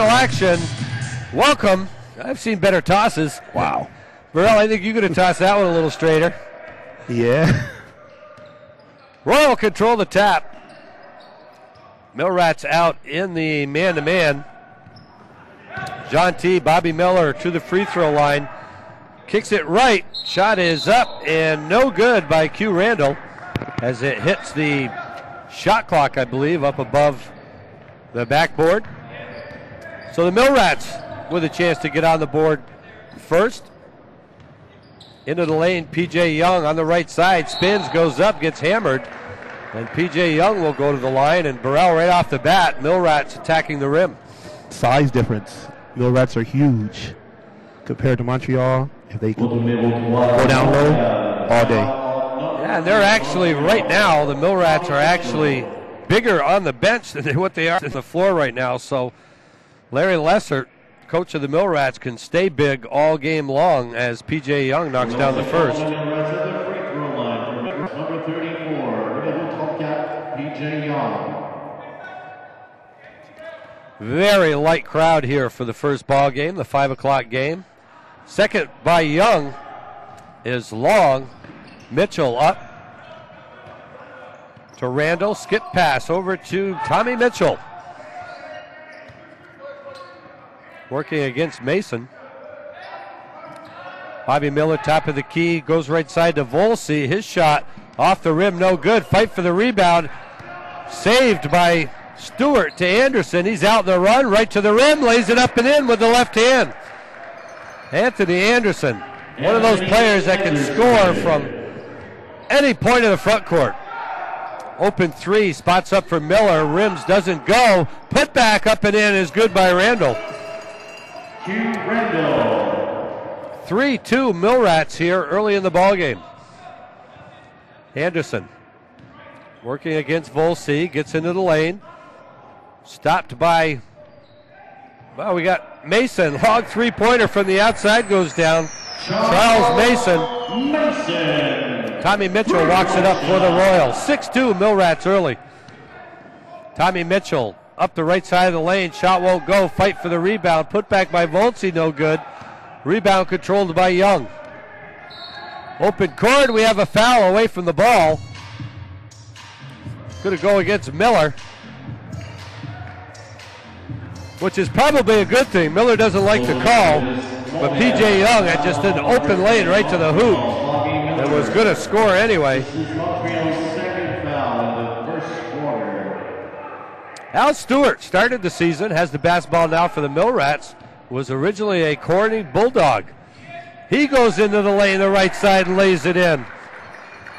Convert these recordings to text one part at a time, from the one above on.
Randall action. Welcome. I've seen better tosses. Wow. Burrell, I think you could have tossed that one a little straighter. Yeah. Royal control the tap. Millrats out in the man-to-man. John T. Bobby Miller to the free throw line. Kicks it right. Shot is up and no good by Q Randall as it hits the shot clock, I believe, up above the backboard. So the Millrats with a chance to get on the board first. Into the lane, P.J. Young on the right side. Spins, goes up, gets hammered. And P.J. Young will go to the line. And Burrell right off the bat, Millrats attacking the rim. Size difference. Millrats are huge compared to Montreal. If they can go down low all day. Yeah, and they're actually, right now, the Millrats are actually bigger on the bench than what they are on the floor right now. So Larry Lesser, coach of the Millrats, can stay big all game long as P.J. Young knocks down the first. Number 34, Topcat, P.J. Young. Very light crowd here for the first ball game, the 5 o'clock game. Second by Young is Long. Mitchell up to Randall. Skip pass over to Tommy Mitchell. Working against Mason. Bobby Miller, top of the key, goes right side to Volsey. His shot off the rim, no good. Fight for the rebound. Saved by Stewart to Anderson. He's out in the run, right to the rim, lays it up and in with the left hand. Anthony Anderson, one of those players that can score from any point of the front court. Open three, spots up for Miller, rims doesn't go. Put back up and in is good by Randall. Q Randall. 3-2 Millrats here early in the ballgame. Anderson working against Volsey, gets into the lane. Stopped by, well, we got Mason. Long three-pointer from the outside goes down. Charles Mason. Tommy Mitchell walks it up for the Royals. 6-2 Millrats early. Tommy Mitchell up the right side of the lane. Shot won't go. Fight for the rebound. Put back by Volsey, no good. Rebound controlled by Young. Open court. We have a foul away from the ball. Going to go against Miller, which is probably a good thing. Miller doesn't like the call, but P.J. Young had just an open lane right to the hoop and was going to score anyway. Al Stewart started the season, has the basketball now for the Millrats, was originally a Corning Bulldog. He goes into the lane, the right side, and lays it in.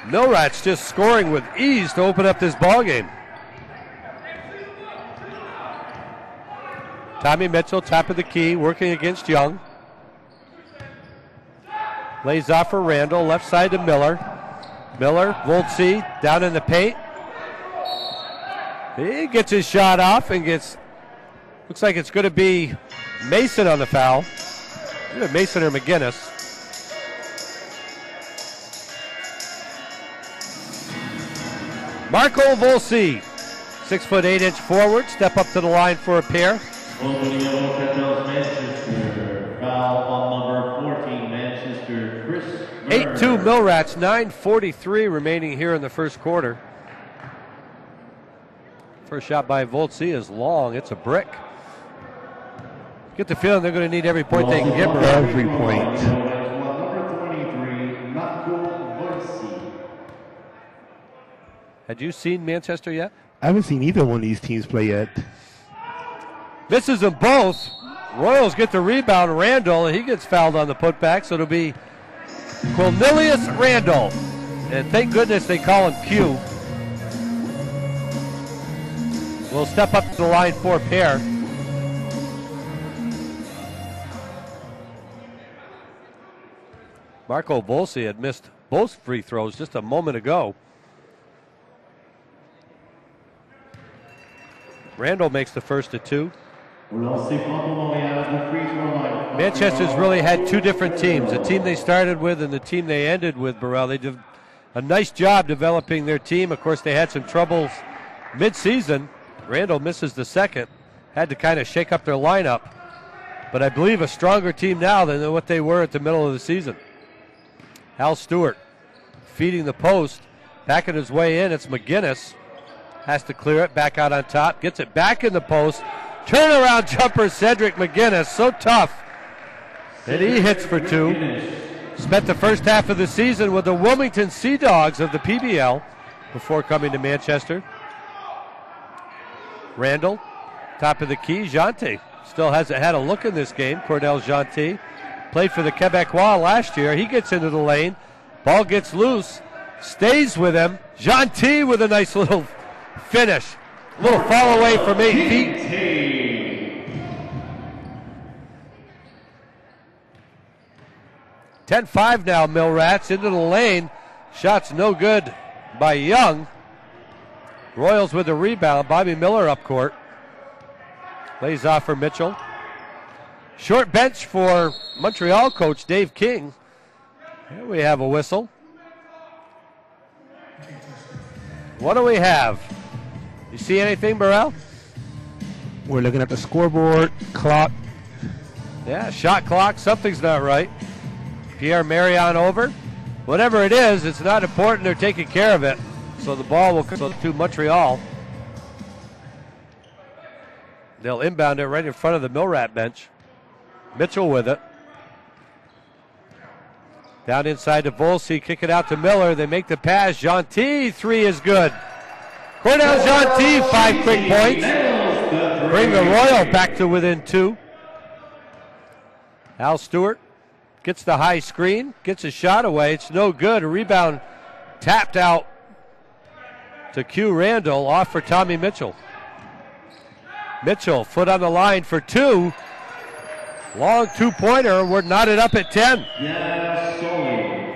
Millrats just scoring with ease to open up this ball game. Tommy Mitchell, top of the key, working against Young. Lays off for Randall, left side to Miller. Miller, Voltsy, down in the paint. He gets his shot off and gets, looks like it's going to be Mason on the foul. Either Mason or McGinnis. Marco Volsey, 6'8" forward, step up to the line for a pair. 8-2 Millrats, 9:43 remaining here in the first quarter. First shot by Voltsy is long. It's a brick. Get the feeling they're going to need every point they can get. Every point. Had you seen Manchester yet? I haven't seen either one of these teams play yet. Misses them both. Royals get the rebound. Randall, he gets fouled on the putback, so it'll be Cornelius Randall. And thank goodness they call him Q. Will step up to the line for a pair. Marco Volsey had missed both free throws just a moment ago. Randall makes the first of two. Manchester's really had two different teams, the team they started with and the team they ended with, Burrell. They did a nice job developing their team. Of course, they had some troubles mid-season. Randall misses the second, had to kind of shake up their lineup. But I believe a stronger team now than what they were at the middle of the season. Hal Stewart feeding the post. Backing his way in, it's McGinnis. Has to clear it, back out on top. Gets it back in the post. Turnaround jumper, Cedric McGinnis. So tough. And he hits for two. Spent the first half of the season with the Wilmington Sea Dogs of the PBL before coming to Manchester. Randall, top of the key. Jeanty still hasn't had a look in this game. Cordell Jeanty played for the Quebecois last year. He gets into the lane. Ball gets loose. Stays with him. Jeanty with a nice little finish. A little fall away from 8 feet. 10-5 now, Mill Rats into the lane. Shot's no good by Young. Royals with the rebound. Bobby Miller up court. Lays off for Mitchell. Short bench for Montreal coach Dave King. Here we have a whistle. What do we have? You see anything, Burrell? We're looking at the scoreboard, clock. Yeah, shot clock. Something's not right. Pierre Marion over. Whatever it is, it's not important. They're taking care of it. So the ball will come to Montreal. They'll inbound it right in front of the Millrat bench. Mitchell with it. Down inside to Volsey, kick it out to Miller. They make the pass. Jeanty, three is good. Cordell Jeanty, 5 quick points. Bring the Royal back to within 2. Al Stewart gets the high screen, gets a shot away. It's no good. A rebound tapped out to Q Randall, off for Tommy Mitchell. Mitchell, foot on the line for 2. Long 2-pointer. We're knotted up at 10.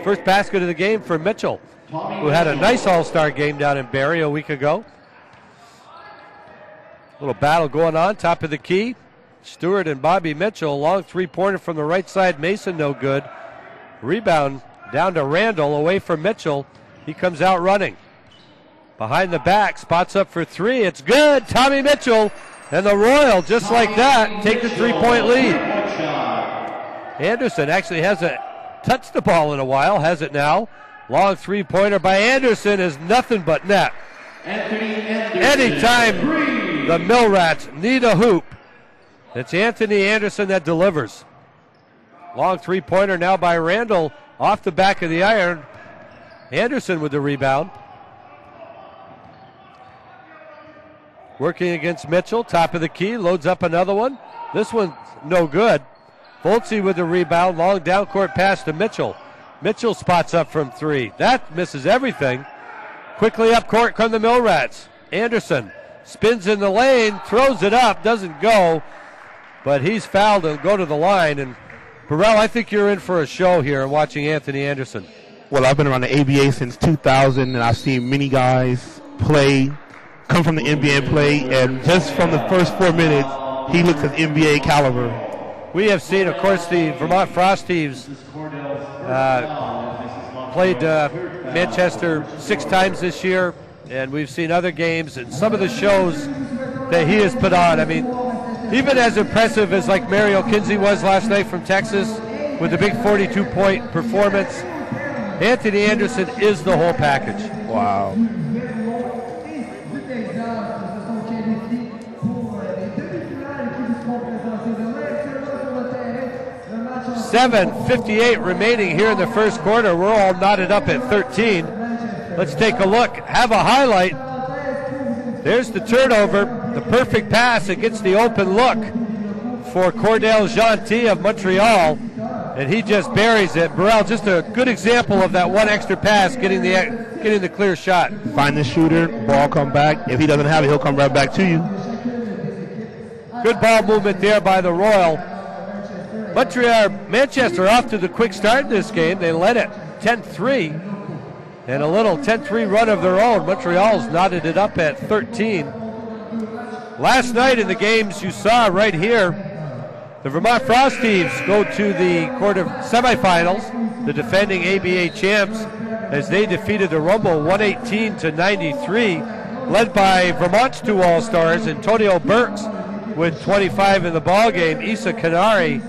First basket of the game for Mitchell, who had a nice all-star game down in Barrie a week ago. Little battle going on, top of the key. Stewart and Bobby Mitchell. Long 3-pointer from the right side. Mason, no good. Rebound down to Randall, away from Mitchell. He comes out running. Behind the back, spots up for 3. It's good. Tommy Mitchell. And the Royal, just like that, take the 3-point lead. Anderson actually hasn't touched the ball in a while, has it now? Long 3-pointer by Anderson is nothing but net. Anytime the Mill Rats need a hoop, it's Anthony Anderson that delivers. Long 3-pointer now by Randall, off the back of the iron. Anderson with the rebound. Working against Mitchell, top of the key, loads up another one. This one's no good. Volsey with the rebound, long down court pass to Mitchell. Mitchell spots up from 3. That misses everything. Quickly up court come the Mill Rats. Anderson spins in the lane, throws it up, doesn't go, but he's fouled and go to the line. And Burrell, I think you're in for a show here watching Anthony Anderson. Well, I've been around the ABA since 2000, and I've seen many guys play, come from the NBA and play, and just from the first 4 minutes, he looks at NBA caliber. We have seen, of course, the Vermont Frost Thieves played Manchester 6 times this year, and we've seen other games and some of the shows that he has put on. I mean, even as impressive as like Mario Kinsey was last night from Texas with the big 42-point performance, Anthony Anderson is the whole package. Wow. 7:58 remaining here in the first quarter. We're all knotted up at 13. Let's take a look, have a highlight. There's the turnover, the perfect pass. It gets the open look for Cordell Jeanty of Montreal, and he just buries it. Burrell, just a good example of that one extra pass, getting the clear shot. Find the shooter, ball come back. If he doesn't have it, he'll come right back to you. Good ball movement there by the Royal. Manchester off to the quick start in this game. They led it 10-3, and a little 10-3 run of their own. Montreal's knotted it up at 13. Last night in the games you saw right here, the Vermont Frost Thieves go to the quarter semifinals, the defending ABA champs, as they defeated the Rumble 118-93, led by Vermont's 2 All-Stars, Antonio Burks with 25 in the ball game. Isa Kanari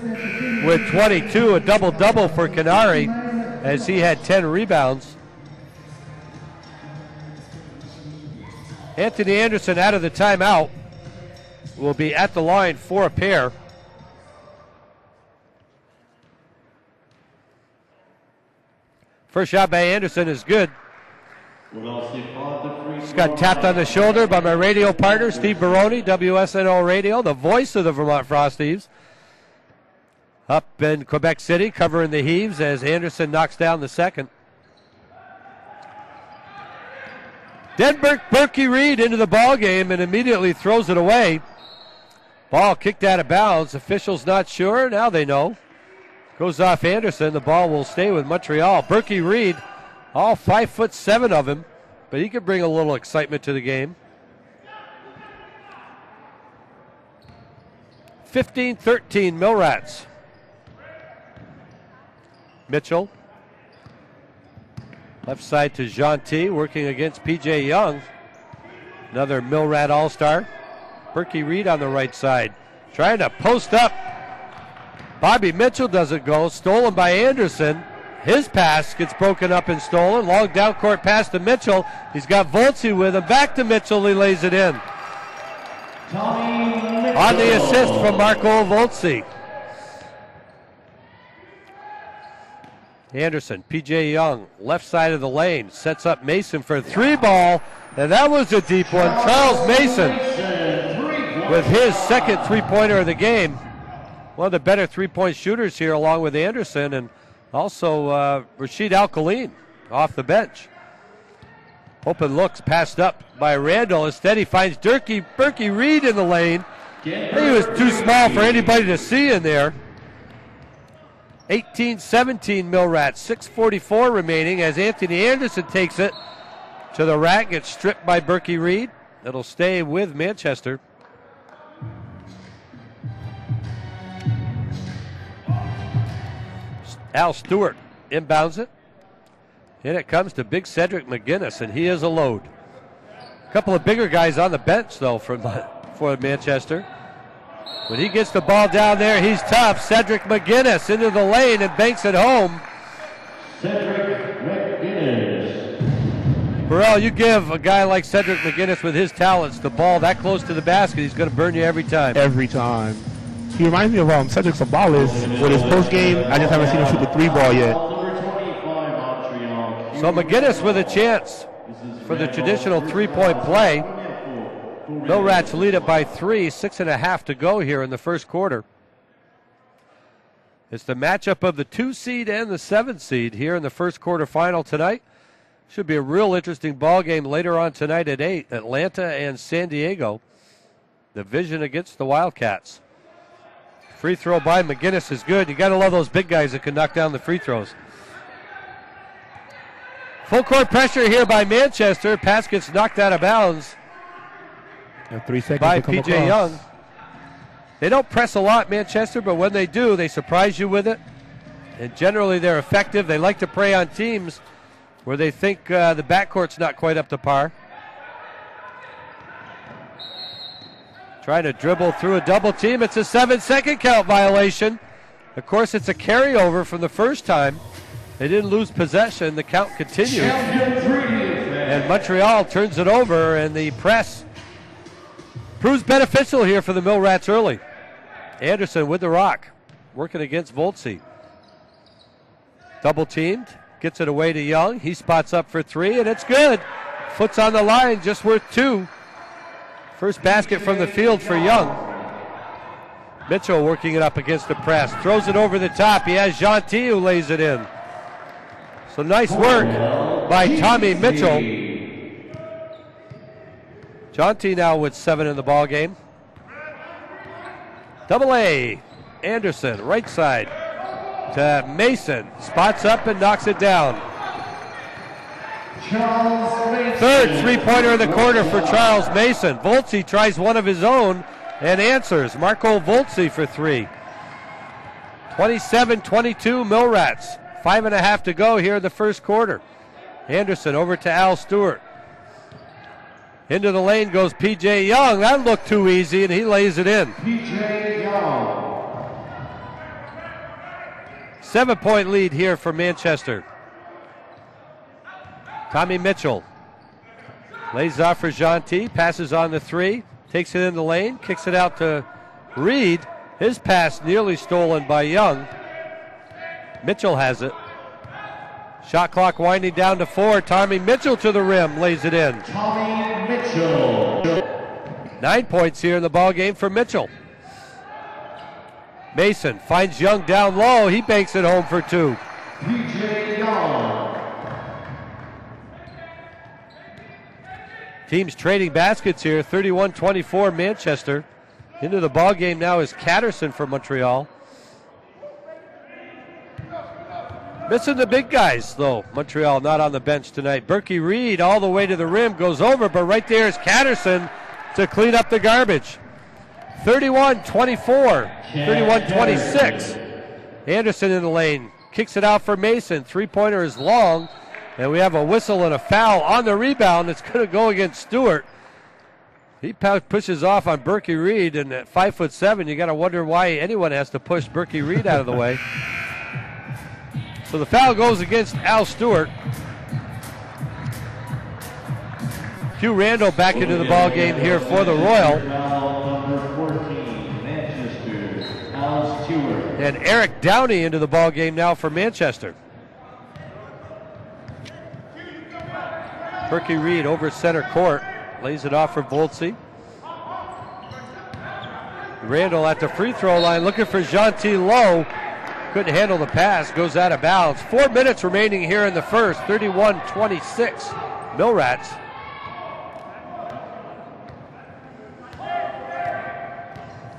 with 22, a double-double for Kanari as he had 10 rebounds. Anthony Anderson out of the timeout will be at the line for a pair. First shot by Anderson is good. Just got tapped on the shoulder by my radio partner, Steve Baroni, WSNO Radio, the voice of the Vermont Frost Thieves. Up in Quebec City, covering the Heaves as Anderson knocks down the second. Then Berkey Reed into the ball game and immediately throws it away. Ball kicked out of bounds. Officials not sure. Now they know. Goes off Anderson. The ball will stay with Montreal. Berkey Reed, all 5'7" of him, but he could bring a little excitement to the game. 15-13 Millrats. Mitchell. Left side to Gentil, working against P.J. Young. Another Millrat All-Star. Berkey Reed on the right side. Trying to post up. Bobby Mitchell doesn't go. Stolen by Anderson. His pass gets broken up and stolen. Long down court pass to Mitchell. He's got Voltzi with him. Back to Mitchell. He lays it in. On the assist from Marco Voltzi. Anderson, P.J. Young, left side of the lane, sets up Mason for a three ball, and that was a deep one. Charles Mason with his second three-pointer of the game. One of the better three-point shooters here along with Anderson, and also Rashid Al-Khalil off the bench. Open looks passed up by Randall. Instead he finds Berkey Reed in the lane. He was too small for anybody to see in there. 18-17 Millrats, 6:44 remaining as Anthony Anderson takes it to the rack, gets stripped by Berkey Reed. It'll stay with Manchester. Al Stewart inbounds it. And it comes to big Cedric McGinnis, and he is a load. A couple of bigger guys on the bench, though, for Manchester. When he gets the ball down there, he's tough. Cedric McGinnis into the lane and banks it home. Cedric McGinnis. Burrell, you give a guy like Cedric McGinnis with his talents the ball that close to the basket, he's going to burn you every time. Every time. He reminds me of Cedric Sabalas with his post game. I just haven't seen him shoot the three ball yet. So McGinnis with a chance for the traditional three-point play. Millrats lead it by 3, 6.5 to go here in the first quarter. It's the matchup of the 2 seed and the 7 seed here in the first quarter final tonight. Should be a real interesting ball game later on tonight at 8. Atlanta and San Diego. The Vision against the Wildcats. Free throw by McGinnis is good. You got to love those big guys that can knock down the free throws. Full court pressure here by Manchester. Pass gets knocked out of bounds. 3 seconds by P.J. Young. They don't press a lot, Manchester, but when they do, they surprise you with it. And generally, they're effective. They like to prey on teams where they think the backcourt's not quite up to par. Trying to dribble through a double team. It's a 7-second count violation. Of course, it's a carryover from the first time. They didn't lose possession. The count continued. And Montreal turns it over, and the press proves beneficial here for the Millrats early. Anderson with the rock, working against Voltzi. Double teamed, gets it away to Young. He spots up for 3, and it's good. Foot's on the line, just worth 2. First basket from the field for Young. Mitchell working it up against the press. Throws it over the top. He has Gentil who lays it in. So nice work by Tommy Mitchell. Gentil now with 7 in the ball game. Double A. Anderson, right side to Mason. Spots up and knocks it down. Third three-pointer in the quarter for Charles Mason. Voltzi tries one of his own and answers. Marco Voltzi for 3. 27-22 Millrats. 5.5 to go here in the first quarter. Anderson over to Al Stewart. Into the lane goes P.J. Young. That looked too easy, and he lays it in. P.J. Young. 7-point lead here for Manchester. Tommy Mitchell lays off for Jean T. Passes on the 3. Takes it in the lane. Kicks it out to Reed. His pass nearly stolen by Young. Mitchell has it. Shot clock winding down to 4. Tommy Mitchell to the rim. Lays it in. Tommy Mitchell. 9 points here in the ball game for Mitchell. Mason finds Young down low. He banks it home for 2. P.J. Young. Teams trading baskets here. 31-24 Manchester. Into the ball game now is Catterson for Montreal. Missing the big guys, though. Montreal not on the bench tonight. Berkey Reed all the way to the rim, goes over, but right there is Catterson to clean up the garbage. 31-24, 31-26. Anderson in the lane, kicks it out for Mason. Three-pointer is long, and we have a whistle and a foul on the rebound. It's going to go against Stewart. He pushes off on Berkey Reed, and at 5'7", you got to wonder why anyone has to push Berkey Reed out of the way. So the foul goes against Al Stewart. Hugh Randall back into the ball game here for the Royal. Number 14, Manchester, Al Stewart. And Eric Downey into the ball game now for Manchester. Berkey Reed over center court. Lays it off for Voltze. Randall at the free throw line looking for Jean-T Lowe. Couldn't handle the pass, goes out of bounds. 4 minutes remaining here in the first, 31-26. Millrats.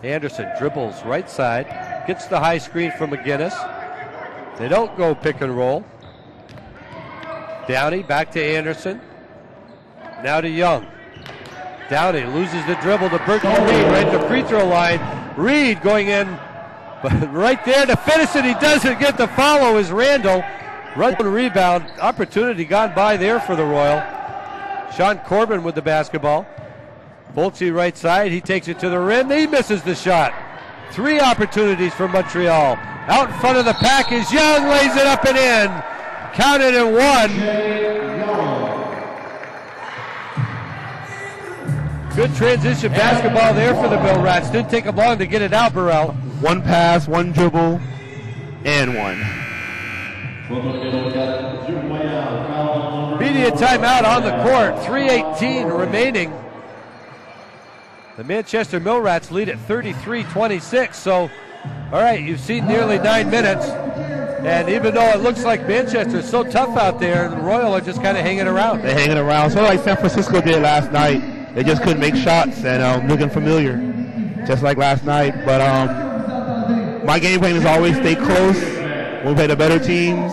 Anderson dribbles right side, gets the high screen from McGinnis. They don't go pick and roll. Downey back to Anderson. Now to Young. Downey loses the dribble to Berkey Reed right at the free throw line. Reed going in, but right there to finish it, he doesn't get the follow is Randall. Run rebound, opportunity gone by there for the Royal. Sean Corbin with the basketball. Voltze right side, he takes it to the rim, he misses the shot. 3 opportunities for Montreal. Out in front of the pack is Young, lays it up and in. Counted and 1. Good transition basketball there for the Millrats. Didn't take them long to get it out, Burrell. 1 pass, 1 dribble, and 1. Media timeout on the court. 3:18 remaining. The Manchester Millrats lead at 33-26. So, all right, you've seen nearly 9 minutes. And even though it looks like Manchester is so tough out there, the Royal are just kind of hanging around. They're hanging around, sort of like San Francisco did last night. They just couldn't make shots and looking familiar, just like last night. But my game plan is always stay close. We'll play the better teams,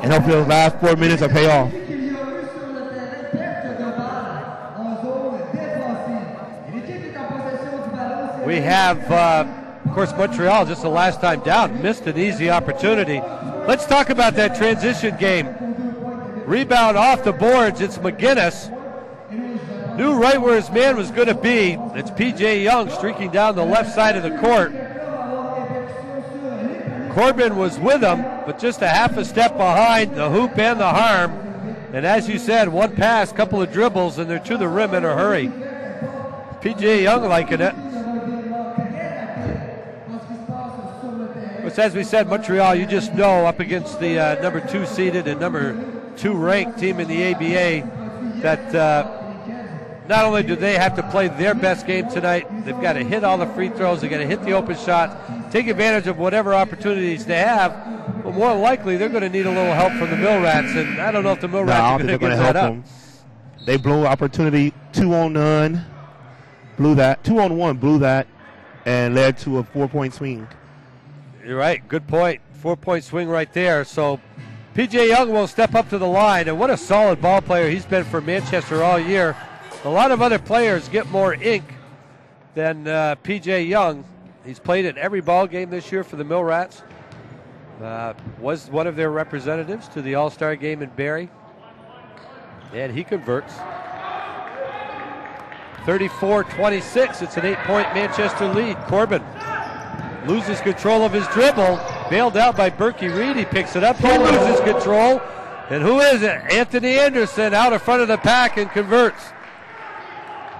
and hopefully those last 4 minutes will pay off. We have, of course, Montreal just the last time down, missed an easy opportunity. Let's talk about that transition game. Rebound off the boards, it's McGinnis. Knew right where his man was going to be. It's P.J. Young streaking down the left side of the court. Corbin was with him, but just a half a step behind the hoop and the harm. And as you said, 1 pass, couple of dribbles, and they're to the rim in a hurry. P.J. Young liking it. Which, as we said, Montreal, you just know up against the number 2 seeded and number 2 ranked team in the ABA that not only do they have to play their best game tonight, they've got to hit all the free throws, they've got to hit the open shots, take advantage of whatever opportunities they have, but more likely they're going to need a little help from the Millrats, and I don't know if the Millrats are going to give that up. They blew opportunity 2-on-none, blew that, 2-on-1, blew that, and led to a 4-point swing. You're right, good point. 4-point swing right there. So P.J. Young will step up to the line, and what a solid ball player he's been for Manchester all year. A lot of other players get more ink than P.J. Young. He's played in every ball game this year for the Millrats. Was one of their representatives to the All-Star game in Barrie. And he converts. 34-26. It's an 8-point Manchester lead. Corbin loses control of his dribble. Bailed out by Berkey Reed. He picks it up. He loses control. And who is it? Anthony Anderson out in front of the pack and converts.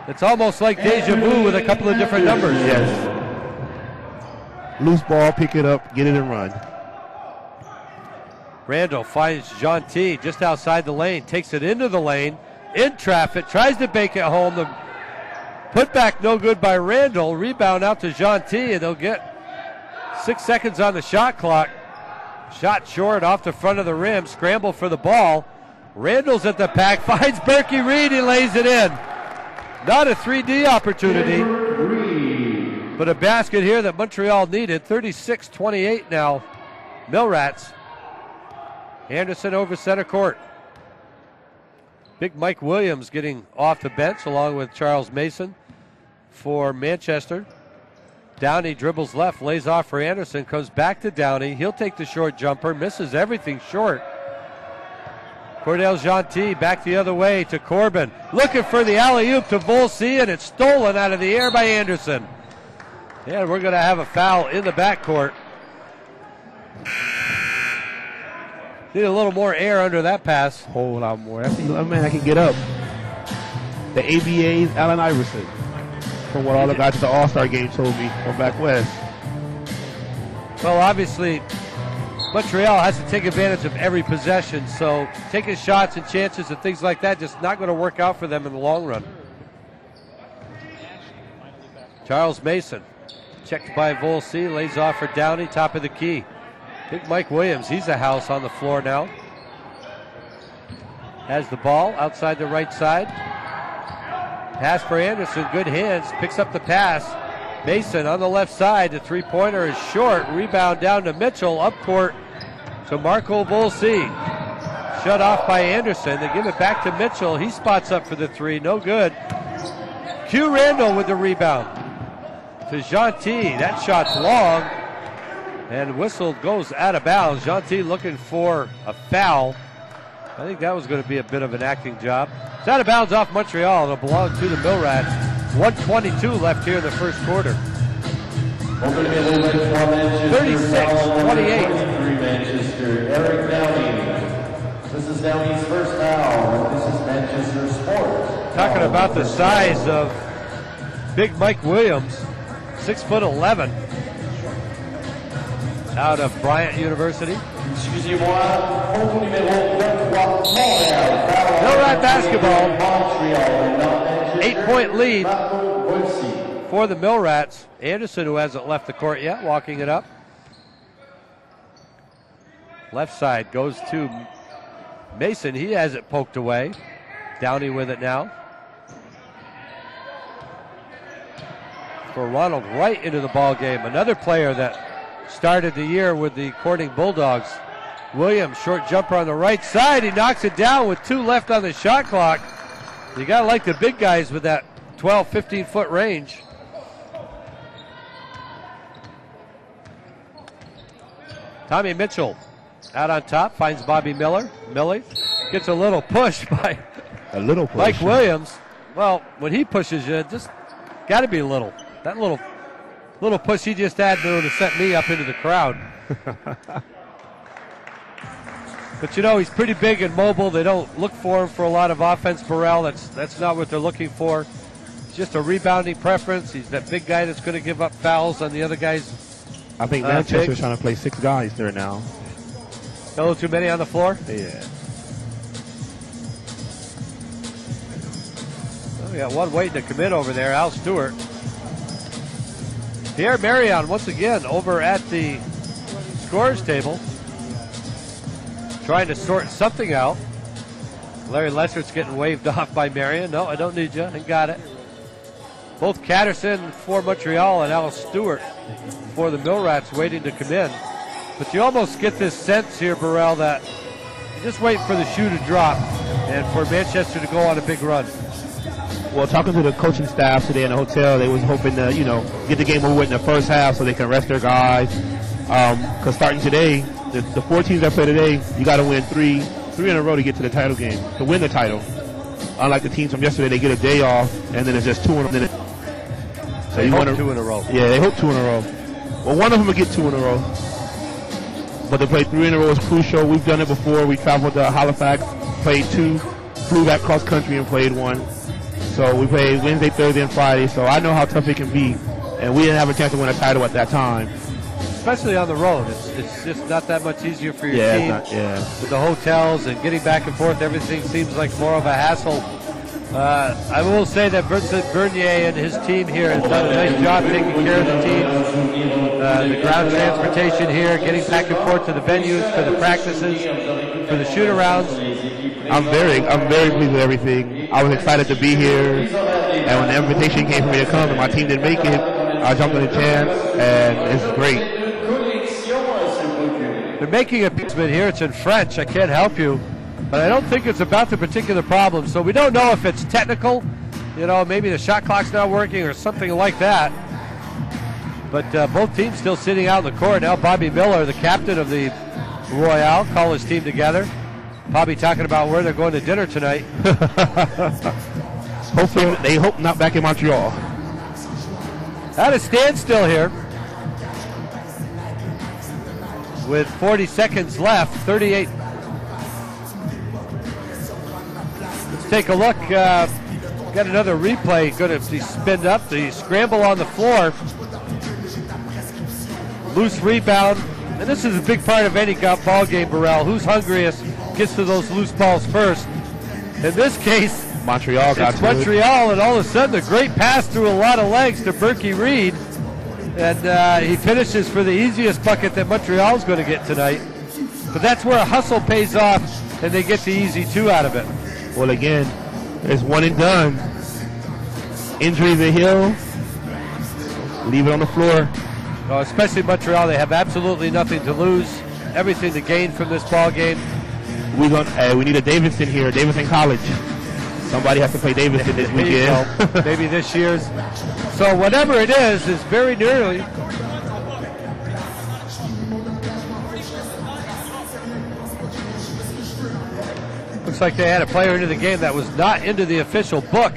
It's almost like deja vu with a couple of different numbers. Yes. Loose ball, pick it up, get it and run. Randall finds Jean-T just outside the lane, takes it into the lane, in traffic, tries to bake it home. The putback no good by Randall. Rebound out to Jean-T, and they'll get 6 seconds on the shot clock. Shot short off the front of the rim, scramble for the ball. Randall's at the pack, finds Berkey Reed, he lays it in. Not a 3D opportunity, but a basket here that Montreal needed. 36-28 now, Millrats. Anderson over center court. Big Mike Williams getting off the bench along with Charles Mason for Manchester. Downey dribbles left, lays off for Anderson, comes back to Downey. He'll take the short jumper, misses everything short. Cordell Jean-T back the other way to Corbin. Looking for the alley-oop to Volsey, and it's stolen out of the air by Anderson. And we're going to have a foul in the backcourt. Need a little more air under that pass. Whole lot more. That's a man that can get up. The ABA's Allen Iverson. From what all the guys at the All-Star game told me from back west. Well, obviously, Montreal has to take advantage of every possession, so taking shots and chances and things like that just not going to work out for them in the long run. Charles Mason, checked by Volsey, lays off for Downey, top of the key. Big Mike Williams, he's a house on the floor now. Has the ball outside the right side. Pass for Anderson, good hands, picks up the pass. Mason on the left side, the three-pointer is short. Rebound down to Mitchell, up court to Marco Volsey. Shut off by Anderson. They give it back to Mitchell. He spots up for the three, no good. Q Randall with the rebound to Jean-T. That shot's long, and whistle goes out of bounds. Jean-T looking for a foul. I think that was going to be a bit of an acting job. It's out of bounds off Montreal. It'll belong to the Millrats. 1:22 left here in the first quarter. 36-28. Manchester, Eric Downey. This is Downey's first foul. This is Manchester Sports. Talking about the size of Big Mike Williams, 6'11", out of Bryant University. Millrat basketball. 8-point lead for the Millrats. Anderson, who hasn't left the court yet, walking it up. Left side goes to Mason. He has it poked away. Downey with it now. For Ronald Wright into the ball game. Another player that started the year with the Corning Bulldogs. Williams, short jumper on the right side. He knocks it down with 2 left on the shot clock. You got to like the big guys with that 12, 15-foot range. Tommy Mitchell out on top, finds Bobby Miller. Millie gets a little push by Mike Williams. Well, when he pushes you, just got to be little. That little push he just had to set me up into the crowd. But you know, he's pretty big and mobile. They don't look for him for a lot of offense, Burrell. That's not what they're looking for. It's just a rebounding preference. He's that big guy that's going to give up fouls on the other guys. I think Manchester's trying to play 6 guys there now. A little too many on the floor? Yeah. Well, we got one waiting to commit over there, Al Stewart. Pierre Marion once again over at the scorers table, trying to sort something out. Larry Lessert's getting waved off by Marion. No, I don't need you. I got it. Both Catterson for Montreal and Al Stewart for the Millrats waiting to come in. But you almost get this sense here, Burrell, that you're just waiting for the shoe to drop and for Manchester to go on a big run. Well, talking to the coaching staff today in the hotel, they was hoping to, get the game over with in the first half so they can rest their guys. Because starting today, the 4 teams that play today, you got to win three in a row to get to the title game, to win the title. Unlike the teams from yesterday, they get a day off, and then it's just 2 in a minute. So they hope 2 in a row. Yeah, they hope 2 in a row. Well, one of them will get 2 in a row. But to play 3 in a row is crucial. We've done it before. We traveled to Halifax, played 2, flew back cross country and played 1. So we played Wednesday, Thursday, and Friday. So I know how tough it can be. And we didn't have a chance to win a title at that time. Especially on the road. It's just not that much easier for your team. With the hotels and getting back and forth, everything seems like more of a hassle. I will say that Vincent Bernier and his team here has done a nice job taking care of the team. The ground transportation here, getting back and forth to the venues, for the practices, for the shoot-arounds. I'm very pleased with everything. I was excited to be here, and when the invitation came for me to come and my team didn't make it, I jumped on the chance, and it's great. They're making a piece here. It's in French. I can't help you. But I don't think it's about the particular problem. So we don't know if it's technical. You know, maybe the shot clock's not working or something like that. But both teams still sitting out in the court. Now Bobby Miller, the captain of the Royale, call his team together. Probably talking about where they're going to dinner tonight. Hopefully, they hope not back in Montreal. At a standstill here. With 40 seconds left, 38. Let's take a look. Got another replay. Going to be spinned up. The scramble on the floor. Loose rebound. And this is a big part of any ball game, Burrell. Who's hungriest gets to those loose balls first. In this case, Montreal got it's Montreal, and all of a sudden a great pass through a lot of legs to Berkey Reed. And he finishes for the easiest bucket that Montreal's going to get tonight. But that's where a hustle pays off, and they get the easy 2 out of it. Well, again, it's one and done. Injury to Hill. Leave it on the floor. Oh, especially Montreal, they have absolutely nothing to lose, everything to gain from this ball game. We need a Davidson here, Davidson College. Somebody has to play Davidson this weekend. Maybe this year's. So whatever it is very nearly. Looks like they had a player into the game that was not into the official book,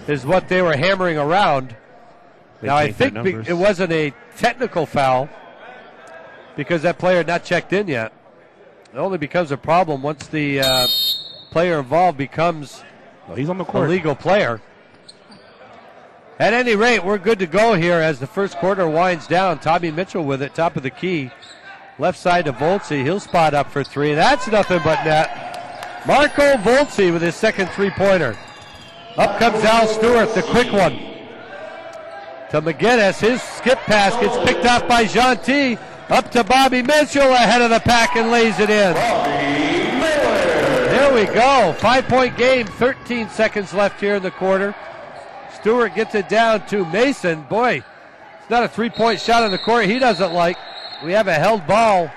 is what they were hammering around. Now I think it wasn't a technical foul because that player had not checked in yet. It only becomes a problem once the player involved becomes he's on the court. A legal player. At any rate, we're good to go here as the first quarter winds down. Tommy Mitchell with it, top of the key. Left side to Voltse. He'll spot up for 3. That's nothing but net. Marco Voltse with his second 3-pointer. Up comes Al Stewart, the quick one. To McGinnis. His skip pass gets picked off by Gentil. Up to Bobby Mitchell ahead of the pack and lays it in. There we go. 5-point game. 13 seconds left here in the quarter. Stewart gets it down to Mason. Boy, it's not a 3-point shot on the court he doesn't like. We have a held ball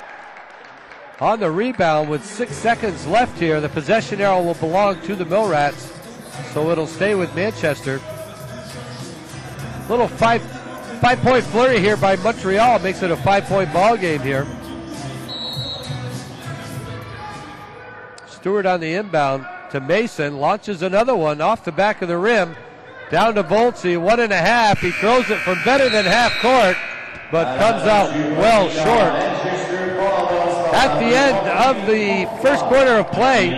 on the rebound with 6 seconds left here. The possession arrow will belong to the Millrats, so it'll stay with Manchester. Little five-point flurry here by Montreal makes it a 5-point ball game here. Stewart on the inbound to Mason, launches another one off the back of the rim. Down to Voltse, 1.5. He throws it from better than half court, but comes out well short. At the end of the first quarter of play,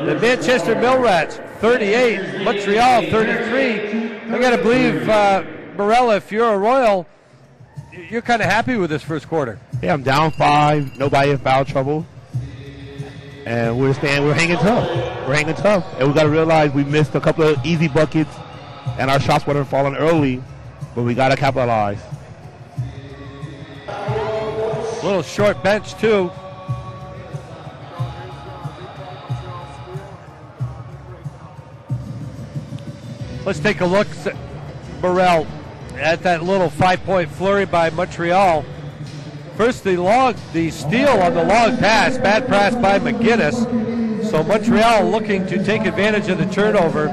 the Manchester Millrats 38, Montreal 33. I got to believe, Morella, if you're a Royal, you're kind of happy with this first quarter. Yeah, I'm down 5, nobody in foul trouble. And we're hanging tough. We're hanging tough. And we got to realize we missed a couple of easy buckets and our shots weren't falling early, but we got to capitalize. Little short bench, too. Let's take a look, Burrell, at that little 5-point flurry by Montreal. First, the steal on the long pass, bad pass by McGinnis. So Montreal looking to take advantage of the turnover.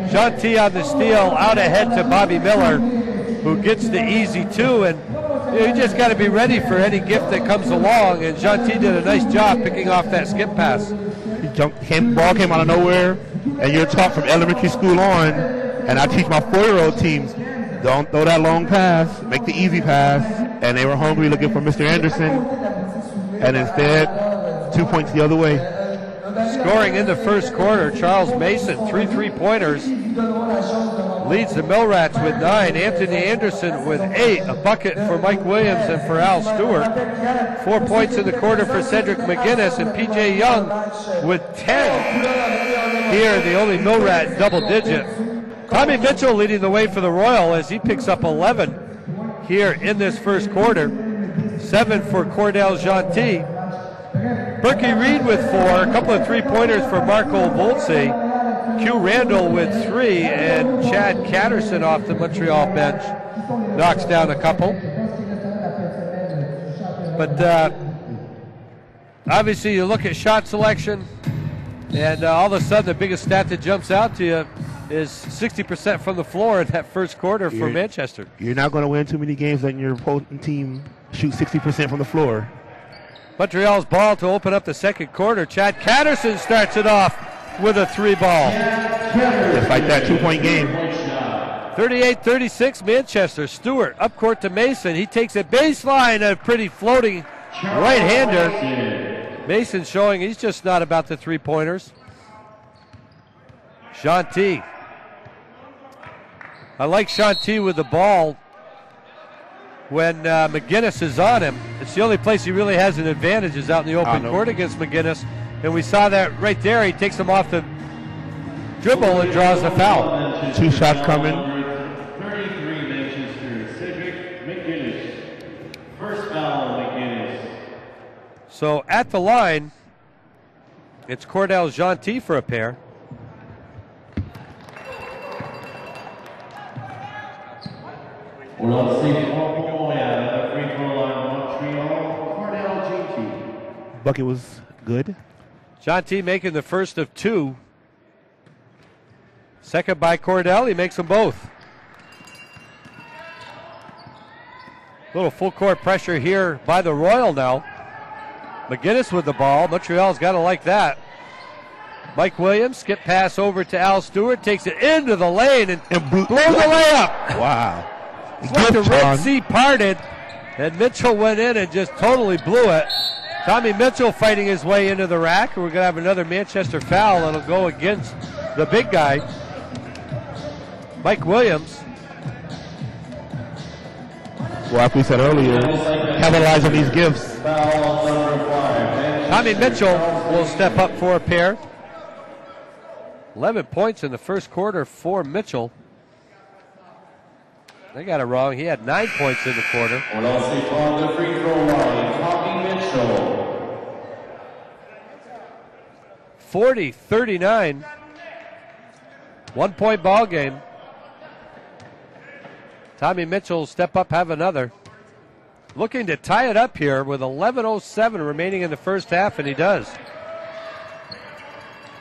Gentil on the steal, out ahead to Bobby Miller, who gets the easy 2. And you just got to be ready for any gift that comes along. And Gentil did a nice job picking off that skip pass. Ball came out of nowhere. and you're taught from elementary school on, and I teach my 4-year-old teams, don't throw that long pass, make the easy pass, and they were hungry looking for Mr. Anderson, and instead, 2 points the other way. Scoring in the first quarter, Charles Mason, 3 3-pointers, leads the Millrats with 9. Anthony Anderson with 8, a bucket for Mike Williams and for Al Stewart. 4 points in the quarter for Cedric McGinnis, and P.J. Young with 10. Here, the only Millrat double-digit. Tommy Mitchell leading the way for the Royal as he picks up 11 here in this first quarter. 7 for Cordell Gentil. Berkey Reed with 4, a couple of 3-pointers for Marco Voltse. Q Randall with 3, and Chad Catterson off the Montreal bench knocks down a couple. But obviously you look at shot selection, and all of a sudden the biggest stat that jumps out to you is 60% from the floor in that first quarter for Manchester. You're not going to win too many games letting your opposing team shoot 60% from the floor. Montreal's ball to open up the second quarter. Chad Catterson starts it off with a 3-ball. Just like that 2-point game. 38-36 Manchester. Stewart up court to Mason. He takes a baseline, a pretty floating right-hander. Mason showing he's just not about the 3-pointers. Gentil. I like Gentil with the ball when McGinnis is on him. It's the only place he really has an advantage is out in the open court against McGinnis. And we saw that right there. He takes him off the dribble and draws the foul. 2 shots coming. 33 Manchester, Cedric McGinnis. First foul, McGinnis. So at the line, it's Cordell Gentil for a pair. We'll see 4 point at the free throw line, Montreal, Cordell Gentil. Bucket was good. Gentil making the first of 2. Second by Cordell, he makes them both. Little full court pressure here by the Royal now. McGinnis with the ball. Montreal's got to like that. Mike Williams, skip pass over to Al Stewart, takes it into the lane and blows the layup. Wow. It's like the Red Sea parted, and Mitchell went in and just totally blew it. Tommy Mitchell fighting his way into the rack. We're going to have another Manchester foul that'll go against the big guy, Mike Williams. Well, like we said earlier, capitalize on these gifts. Tommy Mitchell will step up for a pair. 11 points in the first quarter for Mitchell. They got it wrong. He had 9 points in the quarter. On the free throw line, Tommy Mitchell. 40-39. 1 point ball game. Tommy Mitchell will step up, have another. Looking to tie it up here with 11:07 remaining in the first half, and he does.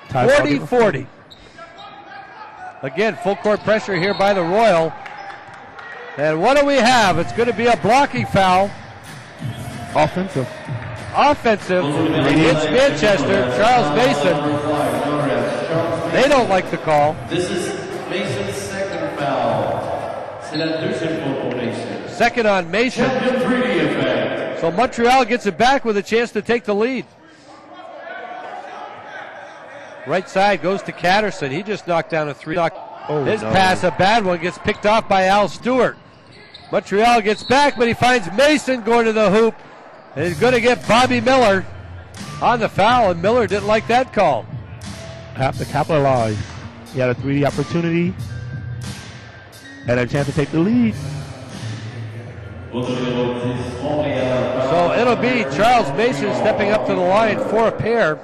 40-40. Again, full court pressure here by the Royal. And what do we have? It's going to be a blocking foul. Offensive. Offensive against Manchester. Charles Mason. They don't like the call. This is Mason's second foul. C'est la deuxième faute pour Mason. Second on Mason. So Montreal gets it back with a chance to take the lead. Right side goes to Catterson. He just knocked down a 3. His pass, a bad one, gets picked off by Al Stewart. Montreal gets back, but he finds Mason going to the hoop. And he's going to get Bobby Miller on the foul, and Miller didn't like that call. Have to capitalize. He had a 3 opportunity and a chance to take the lead. So it'll be Charles Mason stepping up to the line for a pair.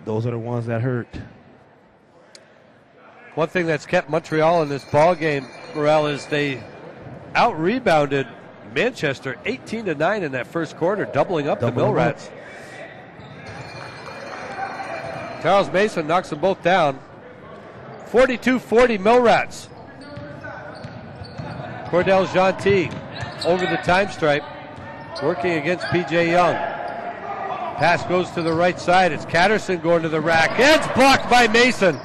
Those are the ones that hurt. One thing that's kept Montreal in this ball game, Morel, is they out-rebounded Manchester 18-9 in that first quarter, doubling up the Millrats. Charles Mason knocks them both down. 42-40 Millrats. Cordell Gentil over the time stripe, working against P.J. Young. Pass goes to the right side. It's Catterson going to the rack. It's blocked by Mason.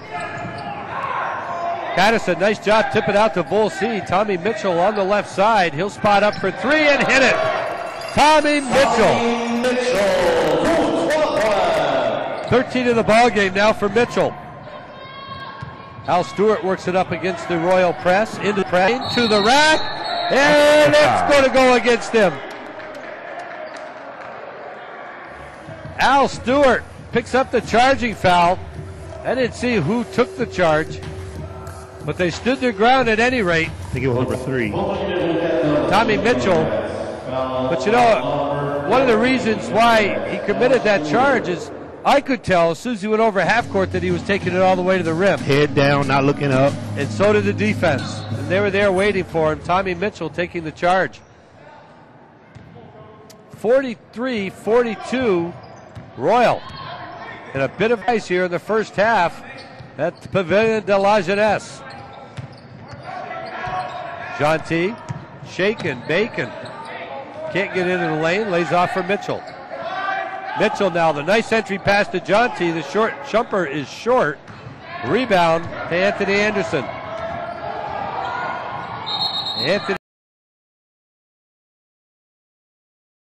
Catterson, nice job tipping out to Bull C. Tommy Mitchell on the left side. He'll spot up for three and hit it. Tommy Mitchell. 13 in the ball game now for Mitchell. Al Stewart works it up against the Royal press. Into the press, to the rack. And it's going to go against him. Al Stewart picks up the charging foul. I didn't see who took the charge, but they stood their ground at any rate. I think it was number 3. Tommy Mitchell. But you know, one of the reasons why he committed that charge is I could tell as soon as he went over half court that he was taking it all the way to the rim. Head down, not looking up. And so did the defense. And they were there waiting for him. Tommy Mitchell taking the charge. 43-42 Royal. And a bit of ice here in the first half at the Pavilion de la Jeunesse. Jeanty, shaking, bacon. Can't get into the lane, lays off for Mitchell. Mitchell now, the nice entry pass to Jeanty. The short jumper is short. Rebound to Anthony Anderson. Anthony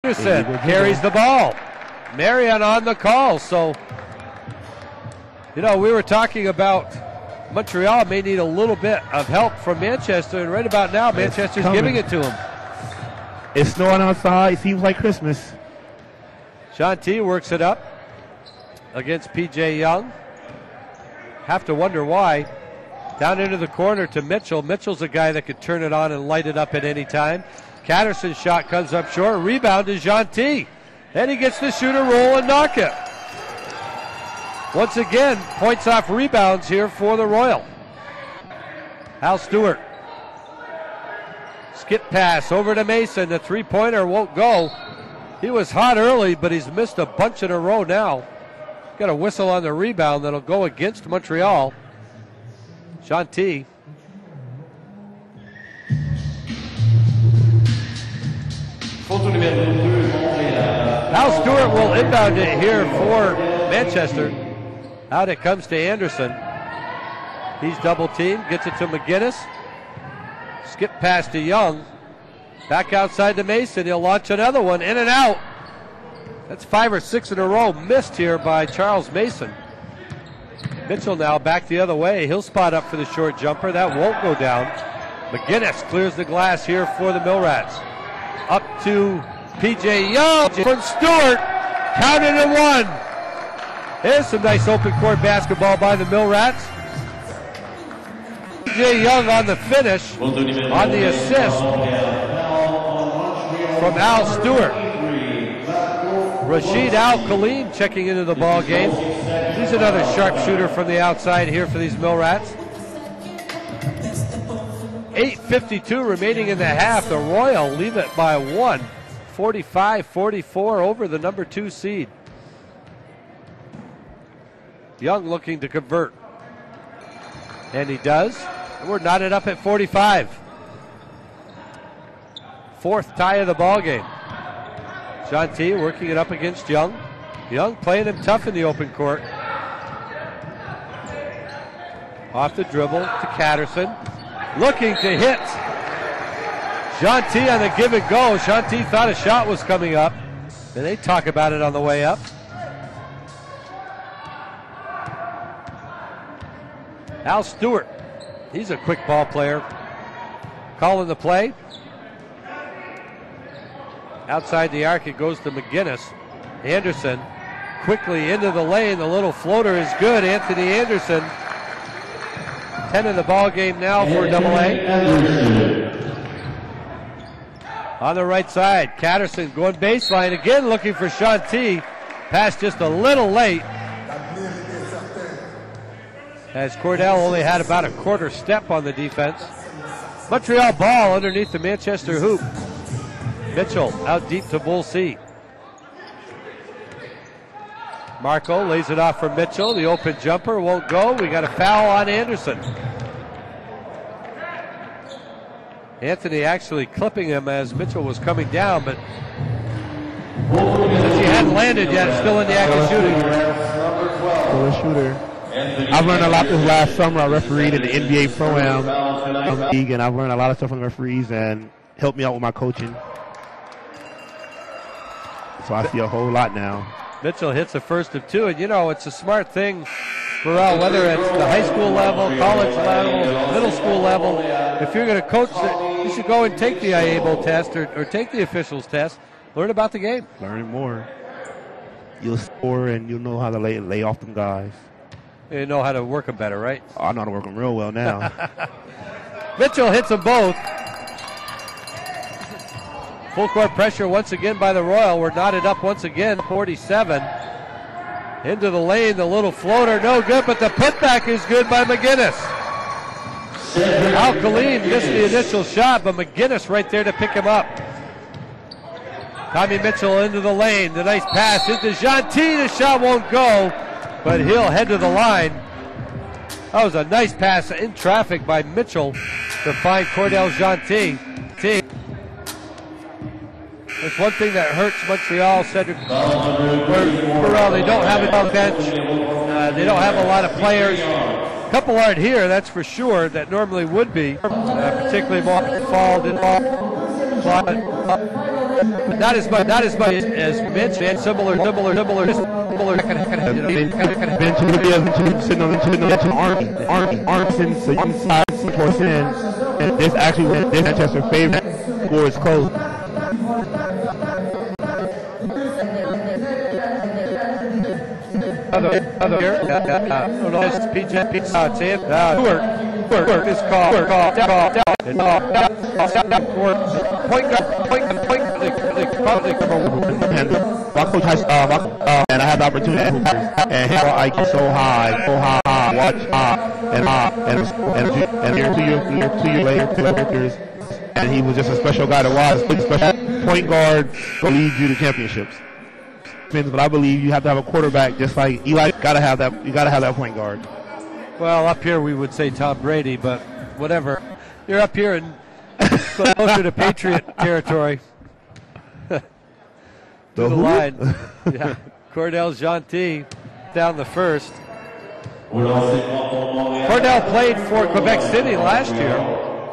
Anderson carries the ball. Marion on the call. So, you know, we were talking about Montreal may need a little bit of help from Manchester, and right about now, Manchester's giving it to them. It's snowing outside. It seems like Christmas. Jeanty works it up against P.J. Young. Have to wonder why. Down into the corner to Mitchell. Mitchell's a guy that could turn it on and light it up at any time. Catterson's shot comes up short. Rebound is Jeanty. And he gets the shooter roll and knock it. Once again, points off rebounds here for the Royal. Al Stewart. Skip pass over to Mason. The three-pointer won't go. He was hot early, but he's missed a bunch in a row now. Got a whistle on the rebound that'll go against Montreal. Jeanty. Al Stewart will inbound it here for Manchester. Out it comes to Anderson. He's double teamed, gets it to McGinnis. Skip pass to Young. Back outside to Mason. He'll launch another one, in and out. That's 5 or 6 in a row missed here by Charles Mason. Mitchell now back the other way. He'll spot up for the short jumper. That won't go down. McGinnis clears the glass here for the Millrats. Up to P.J. Young from Stewart. Counted and one. There's some nice open court basketball by the Millrats. P.J. Young on the finish, on the assist from Al Stewart. Rashid Al-Khalim checking into the ball game. He's another sharpshooter from the outside here for these Millrats. 8:52 remaining in the half. The Royal lead it by one. 45-44 over the number 2 seed. Young looking to convert. And he does. We're knotted up at 45. Fourth tie of the ball game. Jeanty working it up against Young. Young playing him tough in the open court. Off the dribble to Catterson. Looking to hit. Jeanty on the give and go. Jeanty thought a shot was coming up. And they talk about it on the way up. Al Stewart. He's a quick ball player. Calling the play. Outside the arc, it goes to McGinnis. Anderson quickly into the lane. The little floater is good. Anthony Anderson. 10 in the ball game now for AA. On the right side, Catterson going baseline again, looking for Jeanty. Pass just a little late. As Cordell only had about a quarter step on the defense. Montreal ball underneath the Manchester hoop. Mitchell out deep to Bull C. Marco lays it off for Mitchell. The open jumper won't go. We got a foul on Anderson. Anthony actually clipping him as Mitchell was coming down, but Since he hadn't landed yet, still in the act of shooting. Still a shooter. I've learned a lot this last summer. I refereed in the NBA Pro-Am league, and I've learned a lot of stuff from the referees and helped me out with my coaching. So I see a whole lot now. Mitchell hits the first of two, and you know, it's a smart thing, Burrell, whether it's the high school level, college level, middle school level. If you're going to coach, you should go and take the IABO test or take the officials test. Learn about the game. Learn more. You'll score, and you'll know how to lay off them guys. You know how to work them better, right? Oh, I know how to work them real well now. Mitchell hits them both. Full court pressure once again by the Royal. We're knotted up once again, 47. Into the lane, the little floater, no good, but the putback is good by McGinnis. Al Khalim missed the initial shot, but McGinnis right there to pick him up. Tommy Mitchell into the lane, the nice pass into Jean-T. The shot won't go, but he'll head to the line. That was a nice pass in traffic by Mitchell to find Cordell Jean-T. There's one thing that hurts Montreal, Cedric Burrell. They don't have a bench. They don't have a lot of players. A couple aren't here, that's for sure, that normally would be. Particularly Fall did not as much as Mitch and similar. Bench would be sitting on Army since the inside 4%. And this actually this Manchester favorite score is close. Stewart is called And my coach has and I had the opportunity and his IQ so high, watch and year 2 years later, and he was just a special guy to watch. Special point guard will lead you to championships. But I believe you have to have a quarterback just like Eli. Gotta have that. You gotta have that point guard. Well, up here we would say Tom Brady, but whatever. You're up here and closer to Patriot territory. To the line. Yeah. Cordell Jean-T down the first. Cordell played for Quebec City last year.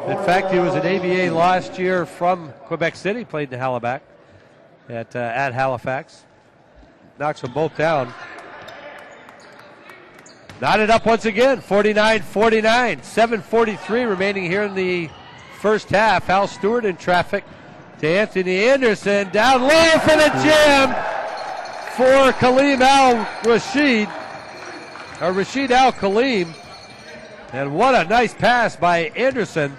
In fact, he was an ABA last year from Quebec City, played in Halifax at Halifax. Knocks them both down. Knotted up once again, 49-49. 7:43 remaining here in the first half. Al Stewart in traffic to Anthony Anderson. Down low for the jam for Kaleem Al-Rashid. Rashid Al-Kaleem. And what a nice pass by Anderson.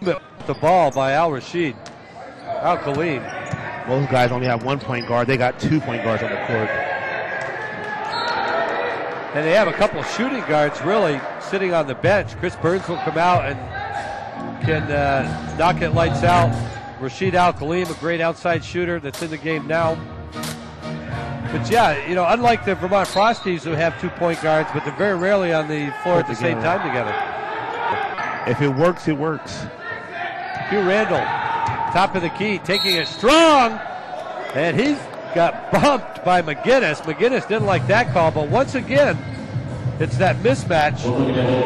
The ball by Al-Rashid. Al-Kaleem. Most guys only have 1 point guard. They got 2 point guards on the court. And they have a couple of shooting guards really sitting on the bench. Chris Burns will come out and can knock it lights out. Rashid Al-Kaleem, a great outside shooter that's in the game now. But yeah, you know, unlike the Vermont Frosties who have 2 point guards, but they're very rarely on the floor at the same time together. If it works, it works. Hugh Randall, top of the key, taking it strong, and he's got bumped by McGinnis. McGinnis didn't like that call, but once again, it's that mismatch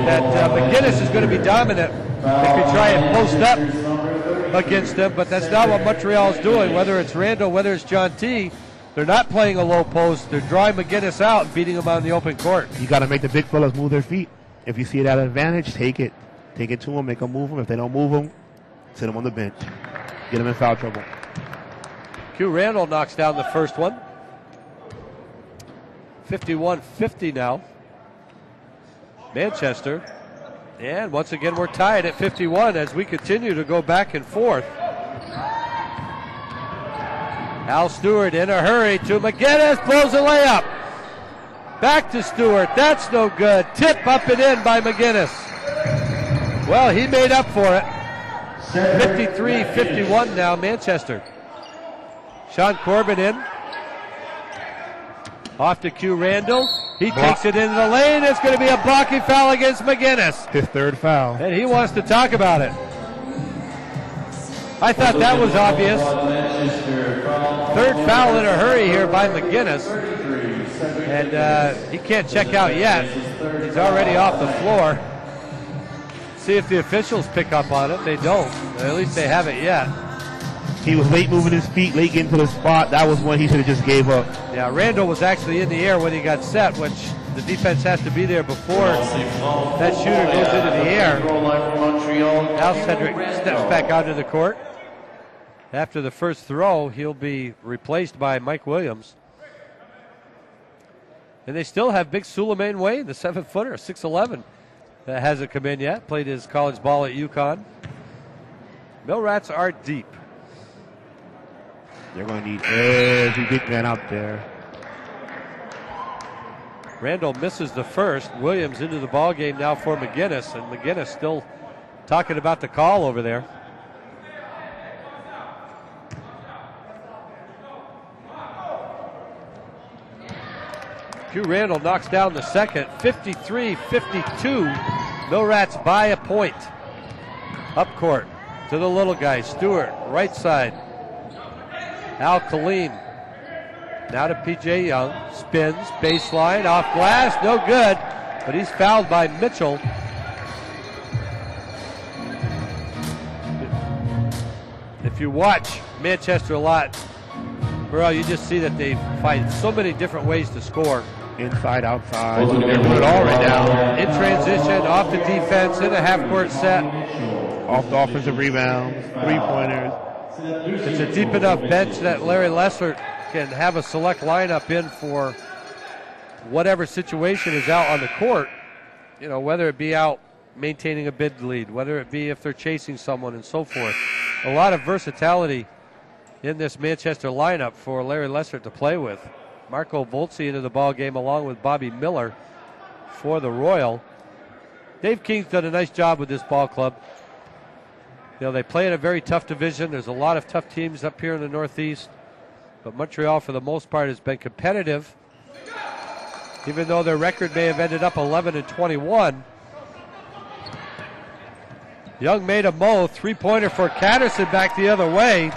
that McGinnis is going to be dominant if you try and post up against him, but that's not what Montreal is doing, whether it's Randall, whether it's Jean-T. They're not playing a low post. They're drawing McGinnis out and beating him on the open court. You got to make the big fellas move their feet. If you see it at an advantage, take it. Take it to them, make them move them. If they don't move them, sit them on the bench. Get them in foul trouble. Q Randall knocks down the first one. 51-50 now. Manchester. And once again, we're tied at 51 as we continue to go back and forth. Al Stewart in a hurry to McGinnis, blows a layup. Back to Stewart, that's no good. Tip up and in by McGinnis. Well, he made up for it. 53-51 now, Manchester. Sean Corbin in. Off to Q Randall. He takes it into the lane. It's going to be a blocking foul against McGinnis. His third foul. And he wants to talk about it. I thought that was obvious. Third foul in a hurry here by McGinnis. And he can't check out yet. He's already off the floor. See if the officials pick up on it. They don't. At least they haven't yet. He was late moving his feet, late getting to the spot. That was when he should have just gave up. Yeah, Randall was actually in the air when he got set, which the defense has to be there before that shooter goes into the air. Now Cedric steps back onto the court. After the first throw, he'll be replaced by Mike Williams. And they still have big Suleiman Wayne, the 7-footer, 6'11", that hasn't come in yet. Played his college ball at UConn. Millrats are deep. They're going to need every big man out there. Randall misses the first. Williams into the ball game now for McGinnis, and McGinnis still talking about the call over there. Q Randall knocks down the second, 53-52. Millrats by a point. Up court to the little guy, Stewart, right side. Al Kaleem. Now to P.J. Young, spins, baseline, off glass, no good, but he's fouled by Mitchell. If you watch Manchester a lot, Burrell, you just see that they find so many different ways to score. Inside, outside, they're doing it all right now. In transition, off the defense, in a half-court set. Off the offensive rebounds, three-pointers. It's a deep enough bench that Larry Lessert can have a select lineup in for whatever situation is out on the court, you know, whether it be out maintaining a bid lead, whether it be if they're chasing someone and so forth. A lot of versatility in this Manchester lineup for Larry Lessert to play with. Marco Volzi into the ball game along with Bobby Miller for the Royal. Dave King's done a nice job with this ball club. You know, they play in a very tough division. There's a lot of tough teams up here in the Northeast. But Montreal, for the most part, has been competitive. Even though their record may have ended up 11-21. Young made a mo, three-pointer for Catterson back the other way.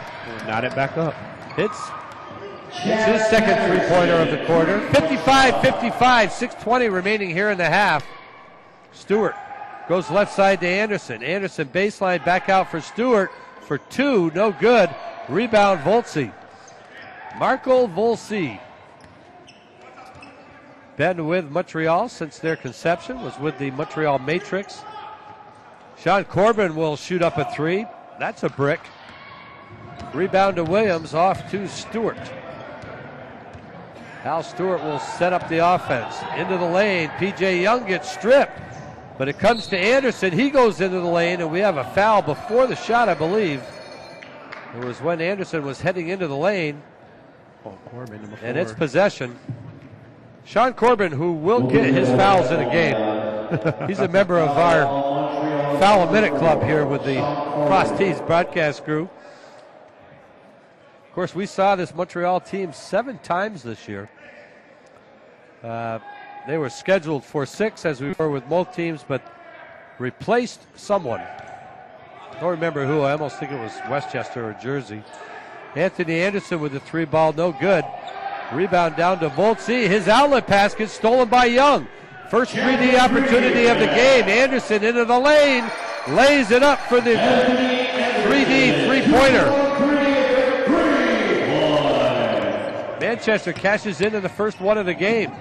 Knot it back up. It's his second three-pointer of the quarter. 55-55, 6:20 remaining here in the half. Stewart goes left side to Anderson. Anderson baseline back out for Stewart for two, no good. Rebound Volzi. Marco Volzi. Been with Montreal since their conception, was with the Montreal Matrix. Sean Corbin will shoot up a three. That's a brick. Rebound to Williams, off to Stewart. Al Stewart will set up the offense. Into the lane, P.J. Young gets stripped. But it comes to Anderson, he goes into the lane, and we have a foul before the shot, I believe. It was when Anderson was heading into the lane. Oh, Corbin, number 4. And it's possession. Sean Corbin, who will get his fouls in a game. He's a member of our Foul a Minute Club here with the Cross Tees broadcast crew. Of course, we saw this Montreal team 7 times this year. They were scheduled for 6, as we were with both teams, but replaced someone. I don't remember who. I almost think it was Westchester or Jersey. Anthony Anderson with the three ball, no good. Rebound down to Volzi. His outlet pass gets stolen by Young. First 3D opportunity of the game. Anderson into the lane, lays it up for the 3D three-pointer. Manchester cashes into the first one of the game.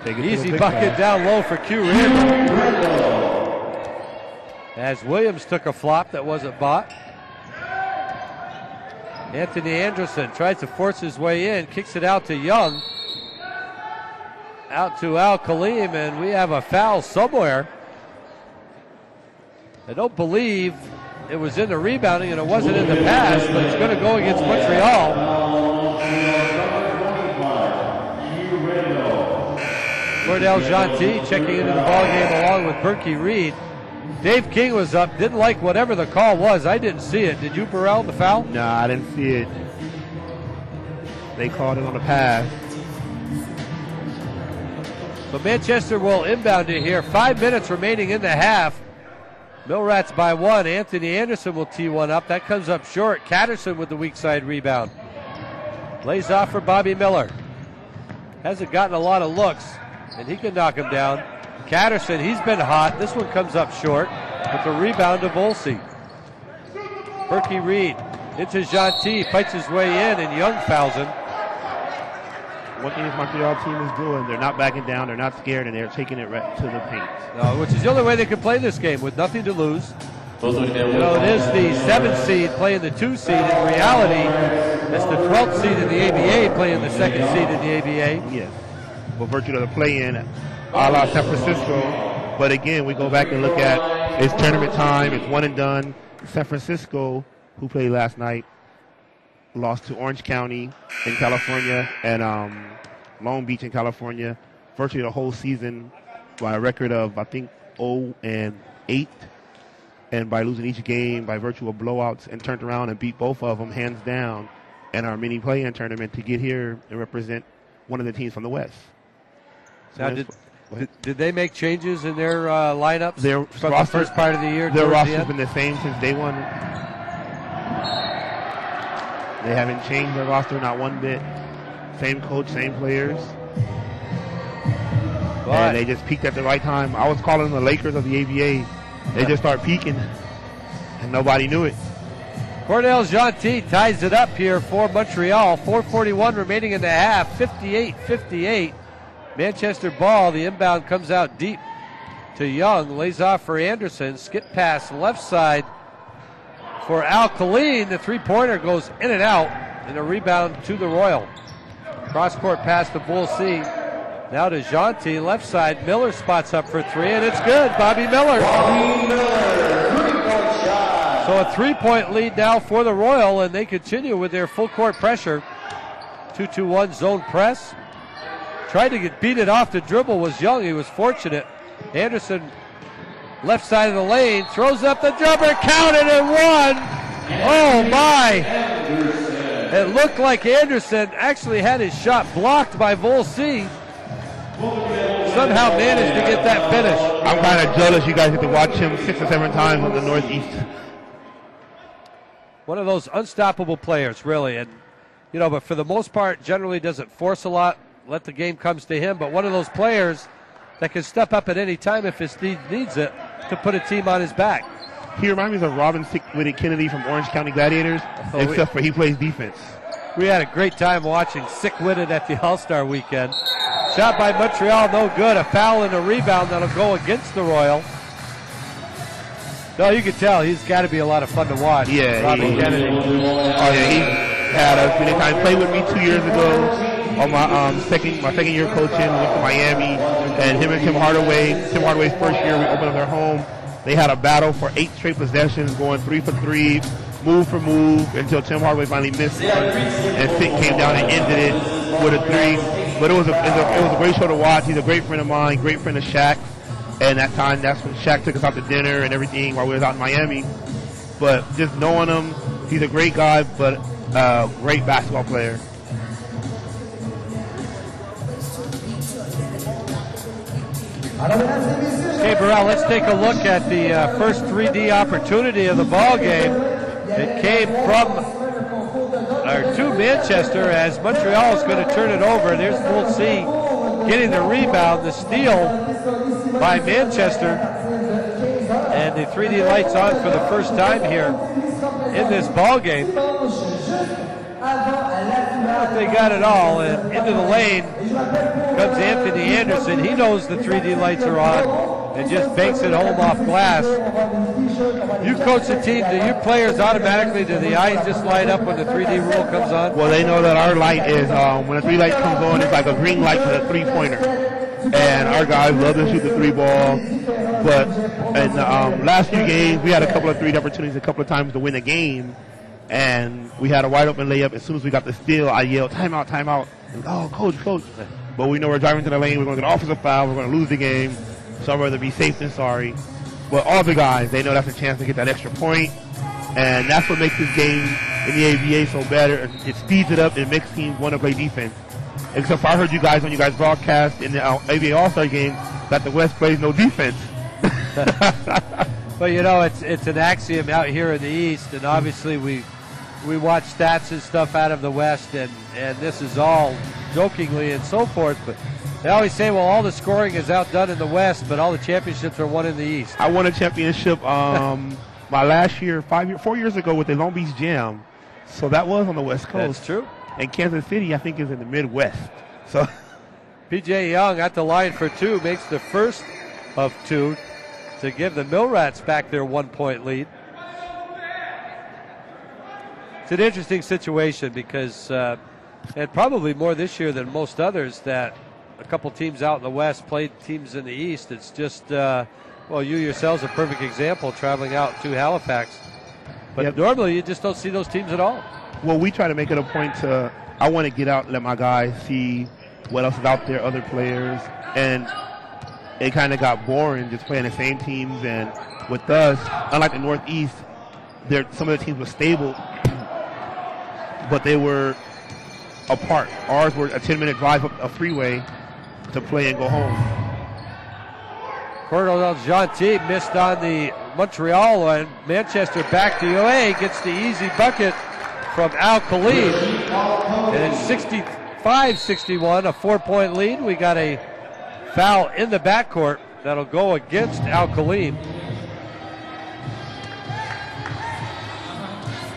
Easy bucket down low for Q Randall. As Williams took a flop that wasn't bought. Anthony Anderson tries to force his way in, kicks it out to Young. Out to Al Kaleem, and we have a foul somewhere. I don't believe it was in the rebounding and it wasn't in the pass, but it's going to go against Montreal. Cordell Gentil checking into the ballgame along with Berkey Reed. Dave King was up, didn't like whatever the call was. I didn't see it. Did you, Burrell, the foul? No, I didn't see it. They called it on the pass. So Manchester will inbound it here. 5 minutes remaining in the half. Millrats by 1. Anthony Anderson will tee one up. That comes up short. Catterson with the weak side rebound. Lays off for Bobby Miller. Hasn't gotten a lot of looks, and he can knock him down. Catterson, he's been hot. This one comes up short with the rebound to Volsey. Berkey Reed into Gentil, fights his way in, and Young fouls him. One thing this Montreal team is doing, they're not backing down, they're not scared, and they're taking it right to the paint. No, which is the only way they can play this game with nothing to lose. You know, it is the 7th seed playing the 2 seed. In reality, it's the 12th seed in the ABA playing the 2nd seed in the ABA. Yes. Well, virtue of the play-in, a la San Francisco. But again, we go back and look at it's tournament time. It's one and done. San Francisco, who played last night, lost to Orange County in California and Long Beach in California. Virtually the whole season by a record of, I think, 0-8. And by losing each game by virtue of blowouts, and turned around and beat both of them hands down in our mini play-in tournament to get here and represent one of the teams from the West. Now, did they make changes in their lineups from roster, the first part of the year? Their roster's been the same since day one. They haven't changed their roster not one bit. Same coach, same players. And they just peaked at the right time. I was calling them the Lakers of the ABA. They just start peaking, and nobody knew it. Cornell Gentil ties it up here for Montreal. 4:41 remaining in the half. 58-58. Manchester ball. The inbound comes out deep to Young. Lays off for Anderson. Skip pass left side for Al Khalil. The three-pointer goes in and out, and a rebound to the Royal. Cross-court pass to Volsey. Now to Gentil, left side. Miller spots up for 3, and it's good. Bobby Miller. So a 3-point lead now for the Royal, and they continue with their full-court pressure. 2-2-1 zone press. Tried to beat it off the dribble was Young. He was fortunate. Anderson, left side of the lane, throws up the jumper, counted and one. Oh, my. It looked like Anderson actually had his shot blocked by Volsey. Somehow managed to get that finish. I'm kind of jealous you guys get to watch him 6 or 7 times on the Northeast. One of those unstoppable players, really. And, you know, but for the most part, generally doesn't force a lot, let the game comes to him. But one of those players that can step up at any time if his team needs it to put a team on his back. He reminds me of Robin Sick-Witted Kennedy from Orange County Gladiators, except for he plays defense. We had a great time watching Sick-Witted at the All-Star weekend. Shot by Montreal, no good. A foul and a rebound that'll go against the Royal. No, you can tell he's got to be a lot of fun to watch. Yeah, Robin Kennedy. Oh yeah, he had a good time. Played with me 2 years ago on my second year coaching. Went to Miami, and him and Tim Hardaway. Tim Hardaway's first year, we opened up their home. They had a battle for 8 straight possessions, going 3 for 3, move for move, until Tim Hardaway finally missed one, and Sick came down and ended it with a 3. But it was a great show to watch. He's a great friend of mine, great friend of Shaq. And that's when Shaq took us out to dinner and everything while we was out in Miami. But just knowing him, he's a great guy, but a great basketball player. Okay, Burrell, let's take a look at the first 3D opportunity of the ball game. It came to Manchester as Montreal is going to turn it over. There's Volsey getting the rebound, the steal by Manchester. And the 3D lights on for the first time here in this ball game. They got it all, and into the lane comes Anthony Anderson. He knows the 3D lights are on and just banks it home off glass. You coach the team, do your players automatically, do the eyes just light up when the 3D rule comes on? Well, they know that our light is, when the 3 light comes on, it's like a green light for the 3-pointer. And our guys love to shoot the 3 ball. But in the last few games, we had a couple of 3 opportunities a couple of times to win a game. And we had a wide open layup. As soon as we got the steal, I yelled, timeout, timeout. And, oh, coach. But we know we're driving to the lane. We're going to get an offensive foul. We're going to lose the game. So I'd rather be safe than sorry. But all the guys, they know that's a chance to get that extra point. And that's what makes this game in the ABA so better. It speeds it up and makes teams want to play defense. Except for I heard you guys, when you guys broadcast in the ABA All-Star game, that the West plays no defense. But you know, it's an axiom out here in the East, and obviously we watch stats and stuff out of the West, and this is all jokingly and so forth. But they always say, well, all the scoring is outdone in the West, but all the championships are won in the East. I won a championship my last year, 4 years ago with the Long Beach Jam. So that was on the West Coast. That's true. And Kansas City, I think, is in the Midwest. So P.J. Young at the line for two, makes the first of two to give the Millrats back their 1-point lead. It's an interesting situation because, and probably more this year than most others, that a couple teams out in the West played teams in the East. It's just, well, you yourselves a perfect example, traveling out to Halifax. But normally you just don't see those teams at all. Well, we try to make it a point to, I want to get out and let my guys see what else is out there, other players. And it kind of got boring just playing the same teams. And with us, unlike the Northeast, some of the teams were stable, but they were apart. Ours were a 10-minute drive up a freeway to play and go home. Cordell Gentil missed on the Montreal line. Manchester back to UA, gets the easy bucket from Al Khalid. And it's 65-61, a 4-point lead. We got a foul in the backcourt that'll go against Al Khalid.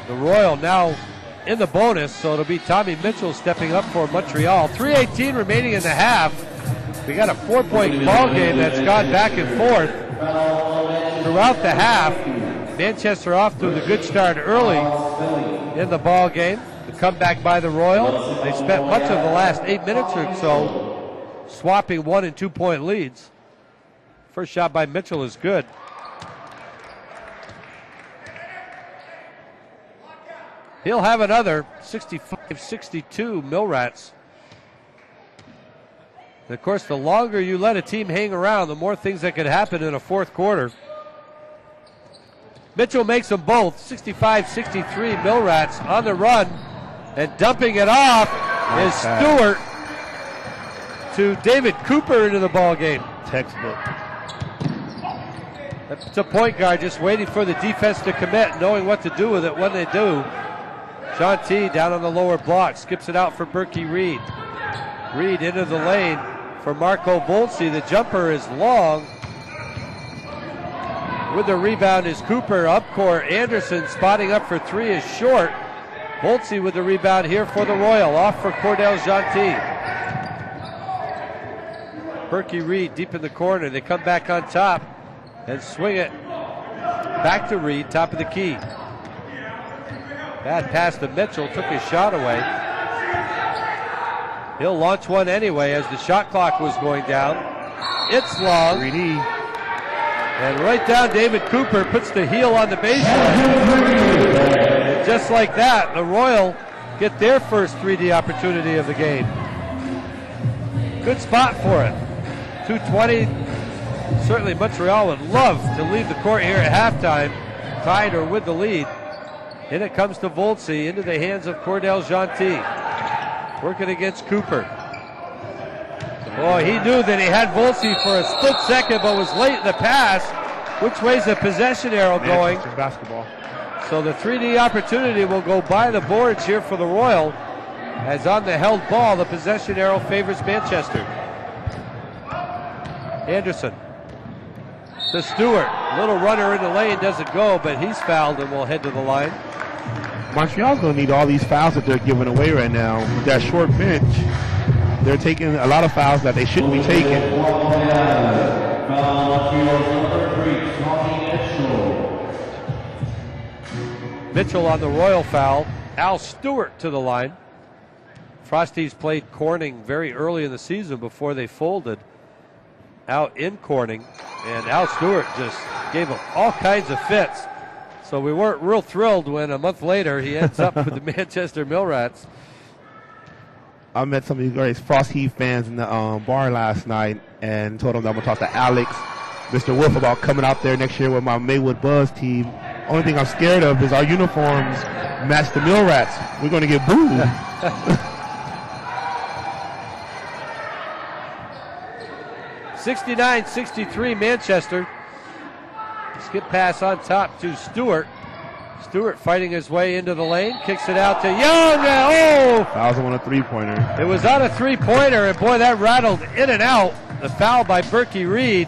The Royal now in the bonus, so it'll be Tommy Mitchell stepping up for Montreal. 3:18 remaining in the half. We got a 4-point ball game that's gone back and forth throughout the half. Manchester off to a good start early in the ball game. The comeback by the Royal. They spent much of the last 8 minutes or so swapping 1- and 2-point leads. First shot by Mitchell is good. He'll have another. 65-62 Millrats. And of course, the longer you let a team hang around, the more things that could happen in a fourth quarter. Mitchell makes them both. 65-63 Millrats on the run. And dumping it off is Stewart to David Cooper into the ball game. Textbook. It's a point guard just waiting for the defense to commit, knowing what to do with it when they do. Gentil down on the lower block, skips it out for Berkey Reed. Reed into the lane for Marco Voltzi. The jumper is long. With the rebound is Cooper up court. Anderson spotting up for three is short. Voltzi with the rebound here for the Royal. Off for Cordell Gentil. Berkey Reed deep in the corner. They come back on top and swing it back to Reed, top of the key. Bad pass to Mitchell, took his shot away. He'll launch one anyway as the shot clock was going down. It's long. 3D. And right down, David Cooper puts the heel on the baseline. And just like that, the Royal get their first 3D opportunity of the game. Good spot for it. 2:20. Certainly Montreal would love to leave the court here at halftime, tied or with the lead. In it comes to Voltzi, into the hands of Cordell Gentil. Working against Cooper. Oh, he knew that he had Voltzi for a split second, but was late in the pass. Which way's the possession arrow going? Basketball. So the 3D opportunity will go by the boards here for the Royal. As on the held ball, the possession arrow favors Manchester. Anderson to Stewart. Little runner in the lane, doesn't go, but he's fouled and will head to the line. Montreal's going to need all these fouls that they're giving away right now. With that short bench, they're taking a lot of fouls that they shouldn't be taking. Mitchell on the Royal foul. Al Stewart to the line. Frosties played Corning very early in the season before they folded out in Corning. And Al Stewart just gave them all kinds of fits. So we weren't real thrilled when a month later he ends up with the Manchester Millrats. I met some of these great Frost Heath fans in the bar last night and told them that I'm going to talk to Alex, Mr. Wolf, about coming out there next year with my Maywood Buzz team. Only thing I'm scared of is our uniforms match the Millrats. We're going to get booed. 69-63 Manchester. Skip pass on top to Stewart. Stewart fighting his way into the lane, kicks it out to Young. Oh! Fouls him on a three-pointer. It was on a three-pointer, and boy, that rattled in and out. The foul by Berkey Reed.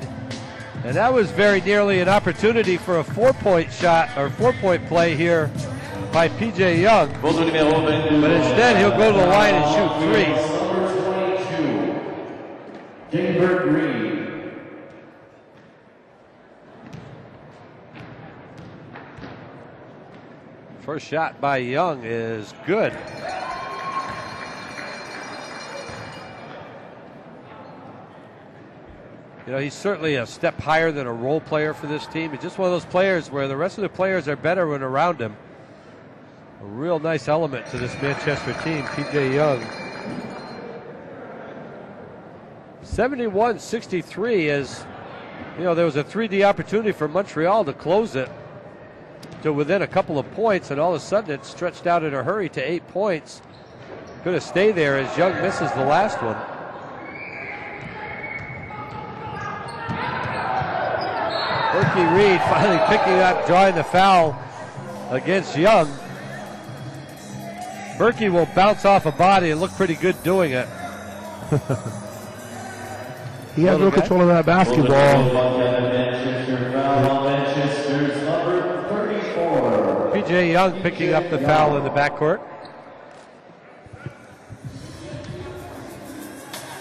And that was very nearly an opportunity for a 4-point shot, or 4-point play here by P.J. Young. But instead, he'll go to the line and shoot threes. Number 22, Kingbert Reed. First shot by Young is good. You know, he's certainly a step higher than a role player for this team. He's just one of those players where the rest of the players are better when around him. A real nice element to this Manchester team, P.J. Young. 71-63 is, you know, there was a 3D opportunity for Montreal to close it to within a couple of points, and all of a sudden it stretched out in a hurry to 8 points. Could have stayed there as Young misses the last one. Berkey Reed finally picking up, drawing the foul against Young. Berkey will bounce off a body and look pretty good doing it. He has no control of that basketball. P.J. Young picking up the foul in the backcourt.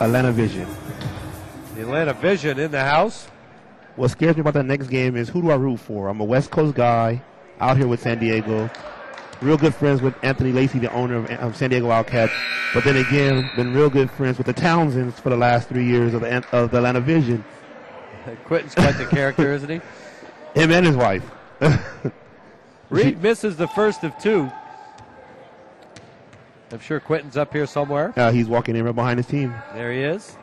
Atlanta Vision. The Atlanta Vision in the house. What scares me about that next game is who do I root for? I'm a West Coast guy out here with San Diego. Real good friends with Anthony Lacey, the owner of San Diego Wildcats. But then again, been real good friends with the Townsends for the last 3 years of the Atlanta Vision. Quentin's quite the character, isn't he? Him and his wife. Reed misses the first of two. I'm sure Quentin's up here somewhere. He's walking in right behind his team. There he is.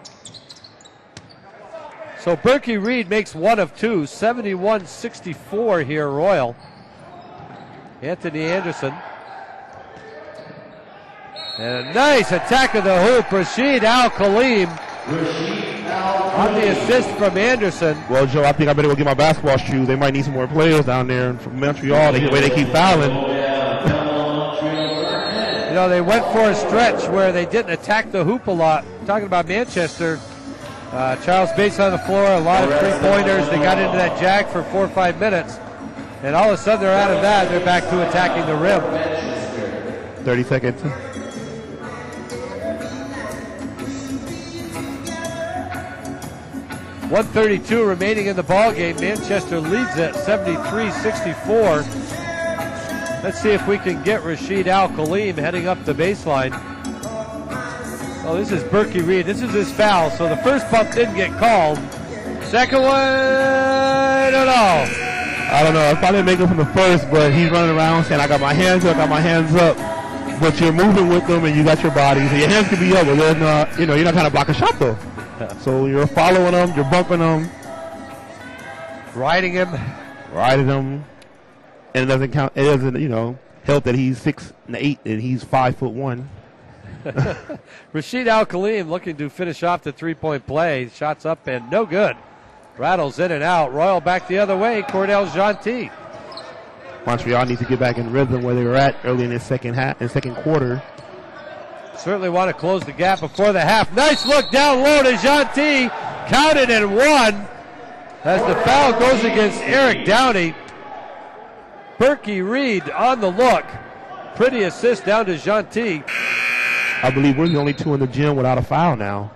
So Berkey Reed makes one of two, 71-64 here, Royal. Anthony Anderson. And a nice attack of the hoop, Rashid Al-Khalim on the assist from Anderson. Well, Joe, I think I better go get my basketball shoes. They might need some more players down there. And from Montreal, the way they keep fouling. You know, they went for a stretch where they didn't attack the hoop a lot. Talking about Manchester, Charles Bates on the floor, a lot of three-pointers. They got into that jag for 4 or 5 minutes. And all of a sudden they're out of that. They're back to attacking the rim. 30 seconds. .132 remaining in the ball game. Manchester leads it 73-64. Let's see if we can get Rashid Al-Khalim heading up the baseline. Oh, this is Berkey Reed. This is his foul. So the first bump didn't get called. Second one, I don't know. I don't know. I probably didn't make it from the first, but he's running around saying, I got my hands up, But you're moving with them and you got your body. So your hands can be up, but then, you're not trying to block a shot, though. So you're following them, you're bumping them. Riding him. And it doesn't count. It doesn't, help that he's 6'8" and he's 5'1". Rashid Al-Khalim looking to finish off the three-point play. Shots up and no good. Rattles in and out. Royal back the other way. Cordell Gentil. Montreal needs to get back in rhythm where they were at early in the second quarter. Certainly want to close the gap before the half. Nice look down low to Gentil. Counted and one. As the foul goes against Eric Downey. Berkey Reed on the look. Pretty assist down to Gentil. I believe we're the only two in the gym without a foul now.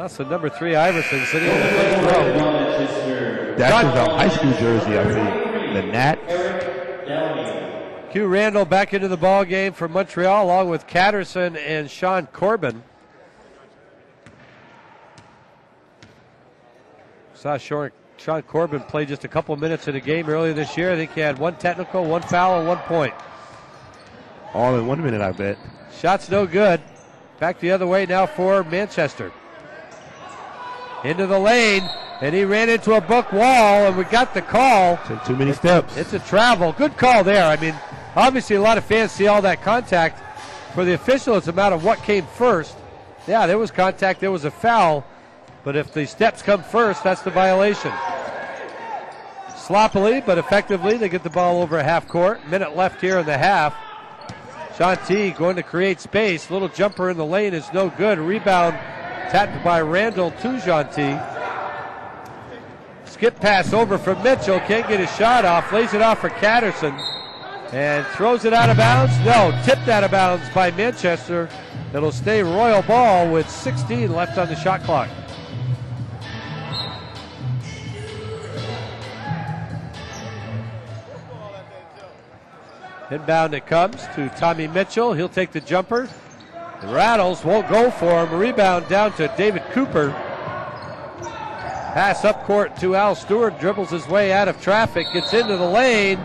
So number 3, Iverson sitting in the first row. That's his high school jersey, I think. The Nats. Q Randall back into the ball game for Montreal, along with Catterson and Sean Corbin. Saw Sean Corbin play just a couple minutes in the game earlier this year. I think he had 1 technical, 1 foul, and 1 point. All in 1 minute, I bet. Shots no good. Back the other way now for Manchester. Into the lane, and he ran into a book wall, and we got the call. Took too many steps. It's a travel. Good call there. I mean, obviously a lot of fans see all that contact. For the official, it's a matter of what came first. Yeah, there was contact. There was a foul. But if the steps come first, that's the violation. Sloppily but effectively, they get the ball over half court. Minute left here in the half. Jeanty going to create space. Little jumper in the lane is no good. Rebound tapped by Randall to Jeanty. Skip pass over from Mitchell. Can't get his shot off. Lays it off for Catterson. And throws it out of bounds. No, tipped out of bounds by Manchester. It'll stay Royal ball with 16 left on the shot clock. Inbound it comes to Tommy Mitchell. He'll take the jumper. The Rattles won't go for him. Rebound down to David Cooper. Pass up court to Al Stewart. Dribbles his way out of traffic. Gets into the lane.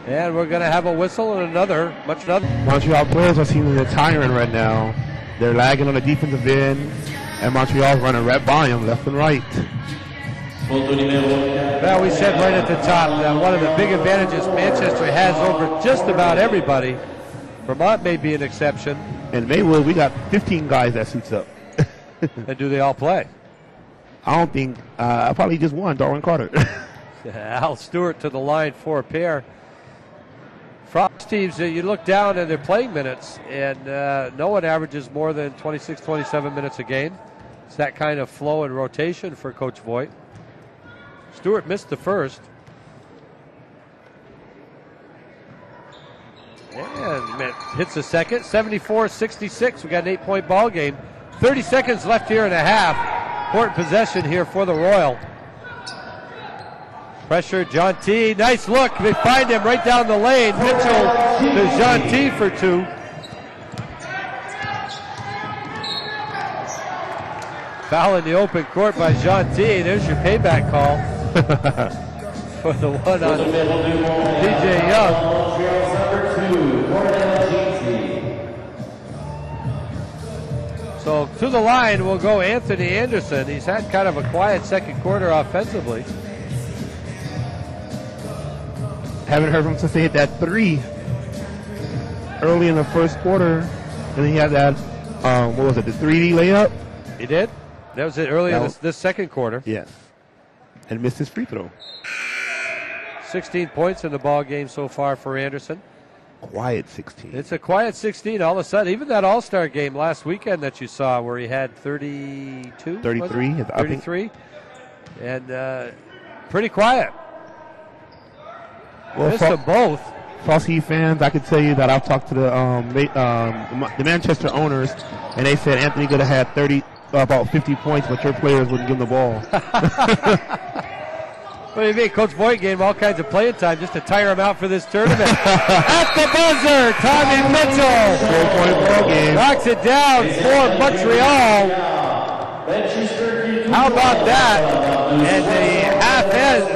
And we're going to have a whistle and another. Montreal players are seeming tiring right now. They're lagging on the defensive end. And Montreal's running red volume left and right. Well, we said right at the top that one of the big advantages Manchester has over just about everybody. Vermont may be an exception. And Maywood, we got 15 guys that suits up. And do they all play? I don't think, probably just one, Darwin Carter. Al Stewart to the line for a pair. Frost teams, you look down at their playing minutes, and no one averages more than 26, 27 minutes a game. It's that kind of flow and rotation for Coach Voigt. Stewart missed the first. And hits the second. 74-66. We got an 8-point ball game. 30 seconds left here and a half. Court possession here for the Royal. Pressure, Jeanty. Nice look. They find him right down the lane. Mitchell to Jeanty for two. Foul in the open court by Jeanty. There's your payback call. For the one on DJ Young. So to the line will go Anthony Anderson. He's had kind of a quiet second quarter offensively. Haven't heard from him since he hit that three early in the first quarter. And he had that, what was it, the 3D layup? He did? That was it early in this second quarter. Yes. And missed his free throw. 16 points in the ball game so far for Anderson. Quiet 16. It's a quiet 16 all of a sudden. Even that All-Star game last weekend that you saw where he had 32? 33. 33. And pretty quiet. Well, missed them both. Frosty fans, I can tell you that I've talked to the Manchester owners, and they said Anthony could have had about 50 points, but your players wouldn't give him the ball. What do you mean? Coach Voigt gave him all kinds of playing time just to tire him out for this tournament. At the buzzer, Tommy Mitchell 4-point ball game. knocks it down for Montreal. How about that? And the half ends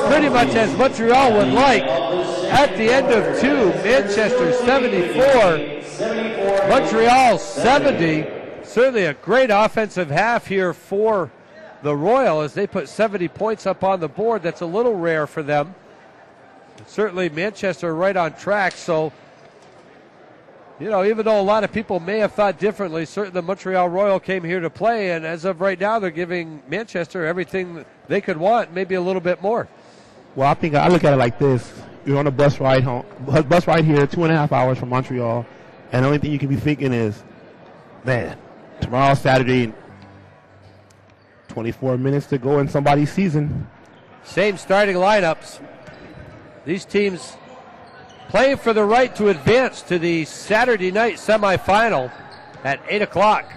pretty much as Montreal would like. At the end of two, Manchester 74, Montreal 70. Certainly a great offensive half here for the Royal as they put 70 points up on the board. That's a little rare for them. Certainly Manchester right on track. So, you know, even though a lot of people may have thought differently, certainly the Montreal Royal came here to play, and as of right now, they're giving Manchester everything they could want, maybe a little bit more. Well, I think I look at it like this. You're on a bus ride home, bus ride here, 2.5 hours from Montreal, and the only thing you can be thinking is, man, tomorrow, Saturday, 24 minutes to go in somebody's season. Same starting lineups. These teams playing for the right to advance to the Saturday night semifinal at 8 o'clock.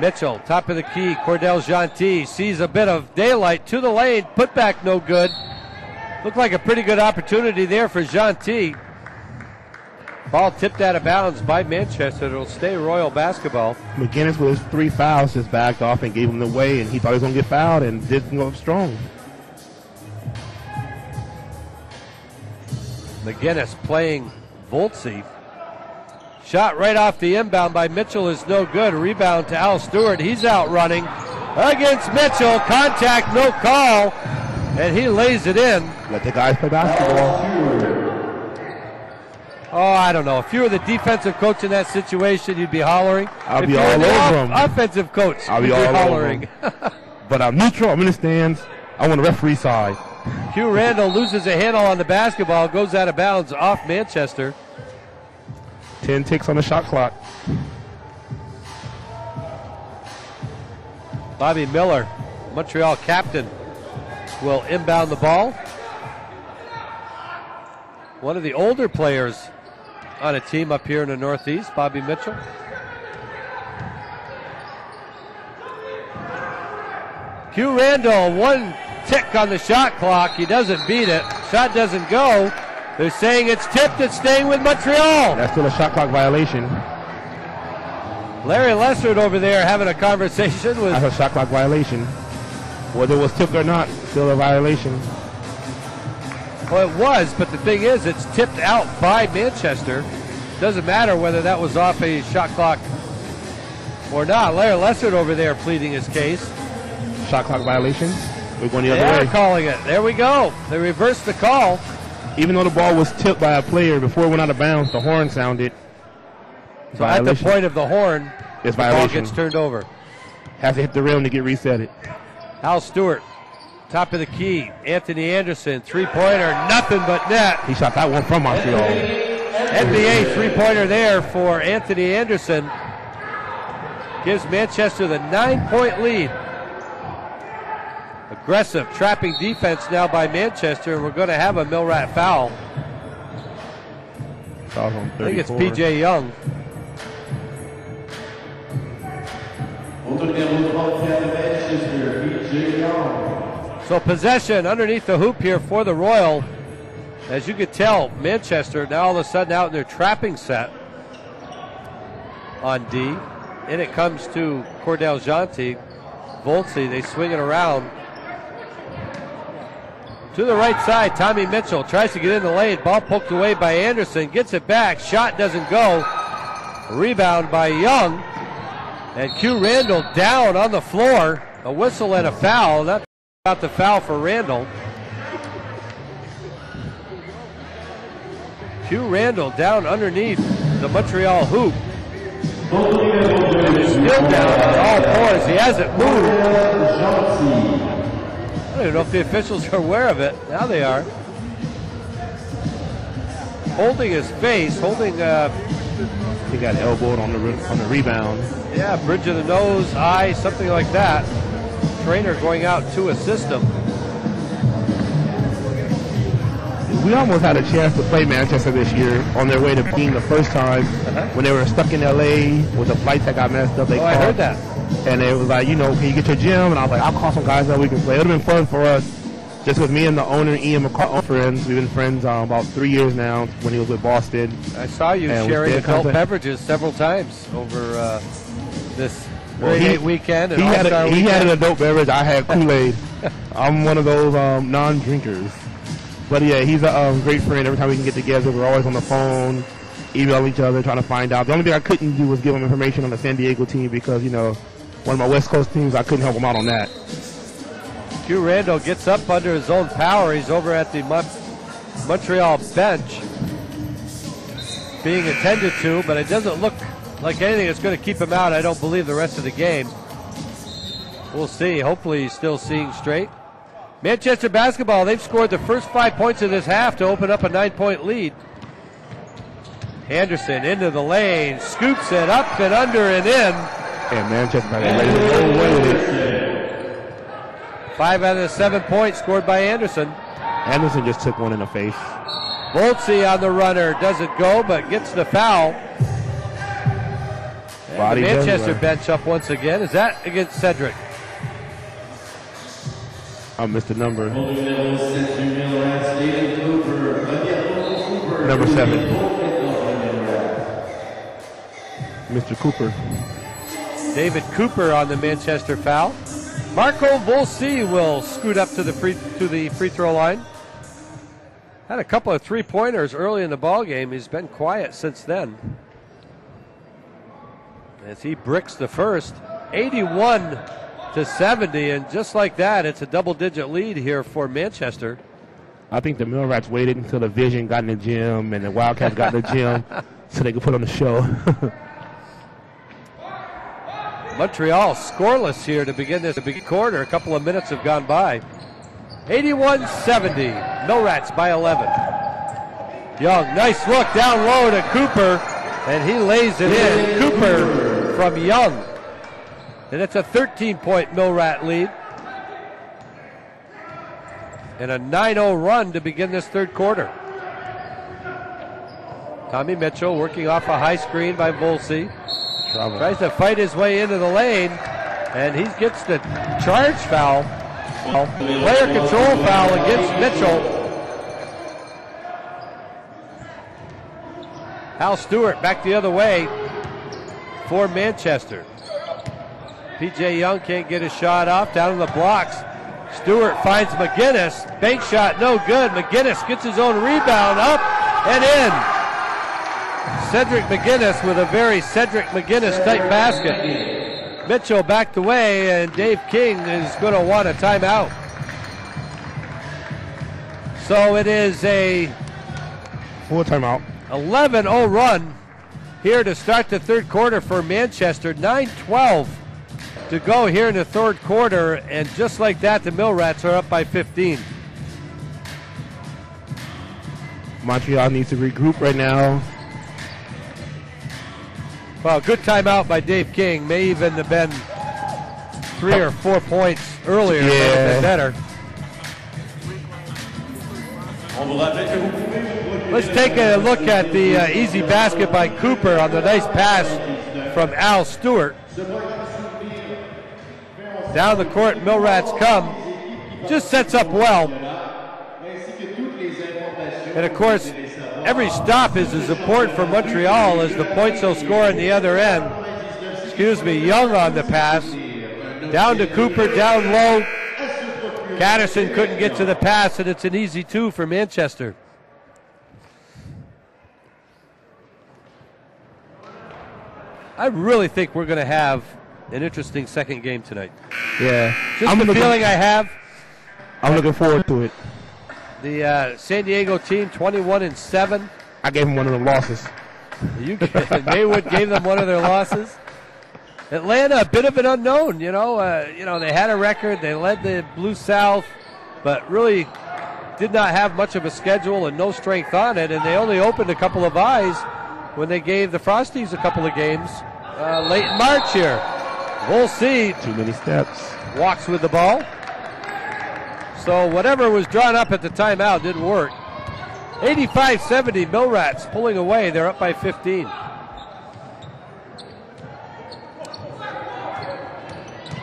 Mitchell, top of the key. Cordell Jeanty sees a bit of daylight to the lane. Put back no good. Looked like a pretty good opportunity there for Jeanty. Ball tipped out of bounds by Manchester. It'll stay Royal basketball. McGinnis with his 3 fouls just backed off and gave him the way, and he thought he was going to get fouled and didn't go up strong. McGinnis playing Voltse. Shot right off the inbound by Mitchell is no good. Rebound to Al Stewart. He's out running against Mitchell. Contact, no call. And he lays it in. Let the guys play basketball. Oh, I don't know. If you were the defensive coach in that situation, you'd be hollering. I'll be all over him. Offensive coach, I'll be you'd all hollering. But I'm neutral. I'm in the stands. I'm on the referee side. Q Randall loses a handle on the basketball, goes out of bounds off Manchester. 10 ticks on the shot clock. Bobby Miller, Montreal captain, will inbound the ball. One of the older players on a team up here in the Northeast, Bobby Mitchell. Q Randall, 1 tick on the shot clock. He doesn't beat it. Shot doesn't go. They're saying it's tipped. It's staying with Montreal. That's still a shot clock violation. Larry Lessard over there having a conversation with... That's a shot clock violation. Whether it was tipped or not, still a violation. Well, it was, but the thing is, it's tipped out by Manchester. Doesn't matter whether that was off a shot clock or not. Larry Lessard over there pleading his case. Shot clock violation. We're going the They other are way. calling it. There we go. They reversed the call. Even though the ball was tipped by a player before it went out of bounds, the horn sounded. So at the point of the horn, it's the ball violation. gets turned over. Has to hit the rim to get reset it. Al Stewart, top of the key. Anthony Anderson, three-pointer, nothing but net. He shot that one from Montreal. NBA three-pointer there for Anthony Anderson. Gives Manchester the 9-point lead. Aggressive trapping defense now by Manchester, and we're going to have a Millrat foul. Foul on I think it's 34. P.J. Young. So possession underneath the hoop here for the Royal. As you could tell, Manchester now all of a sudden out in their trapping set on D. And it comes to Cordell Jonty. Voltsy, they swing it around. To the right side, Tommy Mitchell tries to get in the lane. Ball poked away by Anderson. Gets it back. Shot doesn't go. Rebound by Young. And Q Randall down on the floor. A whistle and a foul. That's about the foul for Randall. Q Randall down underneath the Montreal hoop. And is still down on all fours. He hasn't moved. I don't even know if the officials are aware of it. Now they are. Holding his face, holding, He got elbowed on the rebound. yeah, bridge of the nose, eye, something like that. Trainer going out to assist him. We almost had a chance to play Manchester this year on their way to being the first time when they were stuck in L.A. with the flights that got messed up. They I heard that. And it was like, you know, can you get your gym? And I was like, I'll call some guys that we can play. It would have been fun for us. Just with me and the owner, Ian McCall, are friends. We've been friends about 3 years now when he was with Boston. I saw you And we sharing stayed in adult contact. beverages several times over this grade 8 weekend and He had All-Star an weekend. adult beverage. I had Kool-Aid. I'm one of those non-drinkers. But yeah, he's a great friend. Every time we can get together, we're always on the phone, email each other, trying to find out. The only thing I couldn't do was give him information on the San Diego team because, you know, one of my West Coast teams, I couldn't help him out on that. Q Randall gets up under his own power. He's over at the Montreal bench being attended to, but it doesn't look like anything that's going to keep him out, I don't believe, the rest of the game. We'll see. Hopefully he's still seeing straight. Manchester basketball, they've scored the first 5 points of this half to open up a 9-point lead. Anderson into the lane, scoops it up and under and in. And Manchester got ready to go away with it. 5 out of the 7 points scored by Anderson. Anderson just took one in the face. Voltsy on the runner, doesn't go, but gets the foul. And Body the Manchester everywhere. bench up once again. Is that against Cedric? I missed the number. Number 7. Mr. Cooper. David Cooper on the Manchester foul. Marco Voltsy will scoot up to the free throw line. Had a couple of three-pointers early in the ball game. He's been quiet since then. As he bricks the first, 81-70, and just like that, it's a double-digit lead here for Manchester. I think the Millrats waited until the Vision got in the gym and the Wildcats got in the gym so they could put on the show. Montreal scoreless here to begin this quarter. A couple of minutes have gone by. 81-70. Millrats by 11. Young, nice look down low to Cooper, and he lays it in. Cooper from Young. And it's a 13-point Millrat lead. And a 9-0 run to begin this third quarter. Tommy Mitchell working off a high screen by Volsey. Tries to fight his way into the lane, and he gets the charge foul. Player control foul against Mitchell. Al Stewart back the other way for Manchester. P.J. Young can't get his shot off, down in the blocks. Stewart finds McGinnis. Bank shot no good. McGinnis gets his own rebound up and in. Cedric McGinnis with a very Cedric McGinnis type basket. Mitchell backed away, and Dave King is going to want a timeout. So it is a full timeout. 11-0 run here to start the third quarter for Manchester. 9-12 to go here in the third quarter, and just like that, the Millrats are up by 15. Montreal needs to regroup right now. Well, good timeout by Dave King. May even have been 3 or 4 points earlier. Yeah. Might have been better. Let's take a look at the easy basket by Cooper on the nice pass from Al Stewart. Down the court, Millrats come. Just sets up well. And of course, every stop is as important for Montreal as the points they'll score on the other end. Young on the pass. Down to Cooper, down low. Patterson couldn't get to the pass, and it's an easy 2 for Manchester. I really think we're going to have an interesting second game tonight. Yeah. Just the feeling I have. I'm looking forward to it. The San Diego team, 21-7. I gave them one of the losses. Maywood gave them one of their losses. Atlanta, a bit of an unknown. They had a record. They led the Blue South, but really did not have much of a schedule and no strength on it. And they only opened a couple of eyes when they gave the Frosties a couple of games late in March here. We'll see. Too many steps. Walks with the ball. So whatever was drawn up at the timeout didn't work. 85-70, Millrats pulling away. They're up by 15.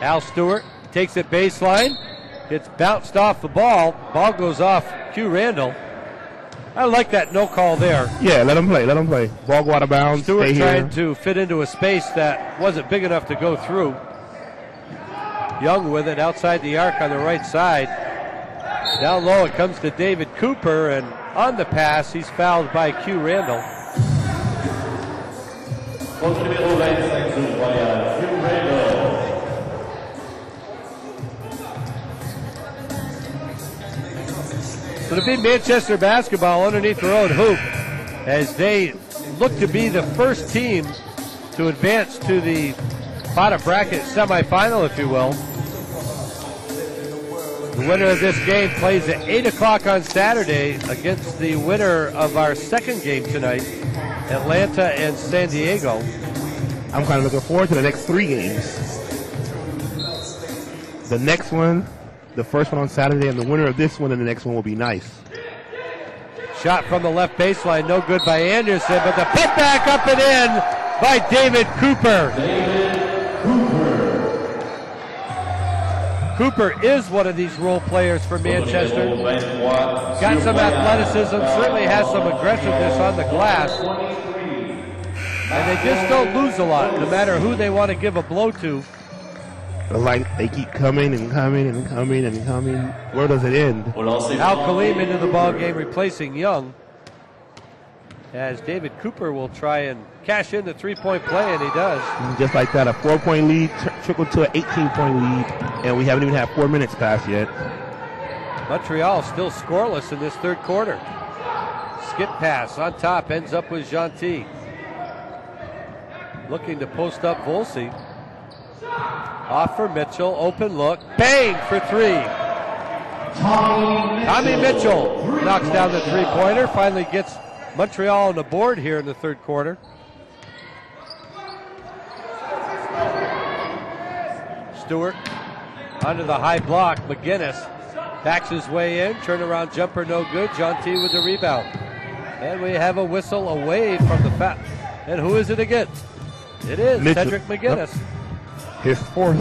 Al Stewart takes it baseline. Gets bounced off the ball. Ball goes off Q Randall. I like that no call there. Yeah, let him play. Ball go out of bounds. Stewart trying to fit into a space that wasn't big enough to go through. Young with it outside the arc on the right side. Down low it comes to David Cooper, and on the pass he's fouled by Q Randall. So to be Manchester basketball underneath their own hoop as they look to be the first team to advance to the bottom bracket semifinal, if you will. The winner of this game plays at 8 o'clock on Saturday against the winner of our second game tonight, Atlanta and San Diego. I'm kind of looking forward to the next 3 games. The next one, the first one on Saturday, and the winner of this one and the next one will be nice. Shot from the left baseline, no good by Anderson, but the put back up and in by David Cooper. Cooper is one of these role players for Manchester. Got some athleticism, certainly has some aggressiveness on the glass. And they just don't lose a lot, no matter who they want to give a blow to. Like they keep coming and coming and coming and coming. Where does it end? Al Kaleem into the ball game, replacing Young. As David Cooper will try and cash in the three-point play, and he does. And just like that, a 4-point lead trickled to an 18-point lead, and we haven't even had 4 minutes passed yet. Montreal still scoreless in this third quarter. Skip pass on top, ends up with Gentil. Looking to post up Volsi. Off for Mitchell, open look, bang for three. Tommy Mitchell knocks down the three-pointer, finally gets Montreal on the board here in the third quarter. Stewart under the high block, McGinnis backs his way in, turnaround jumper no good, Gentil with the rebound. And we have a whistle away from the foul. And who is it again? It is Mitchell. Cedric McGinnis. Yep. His fourth.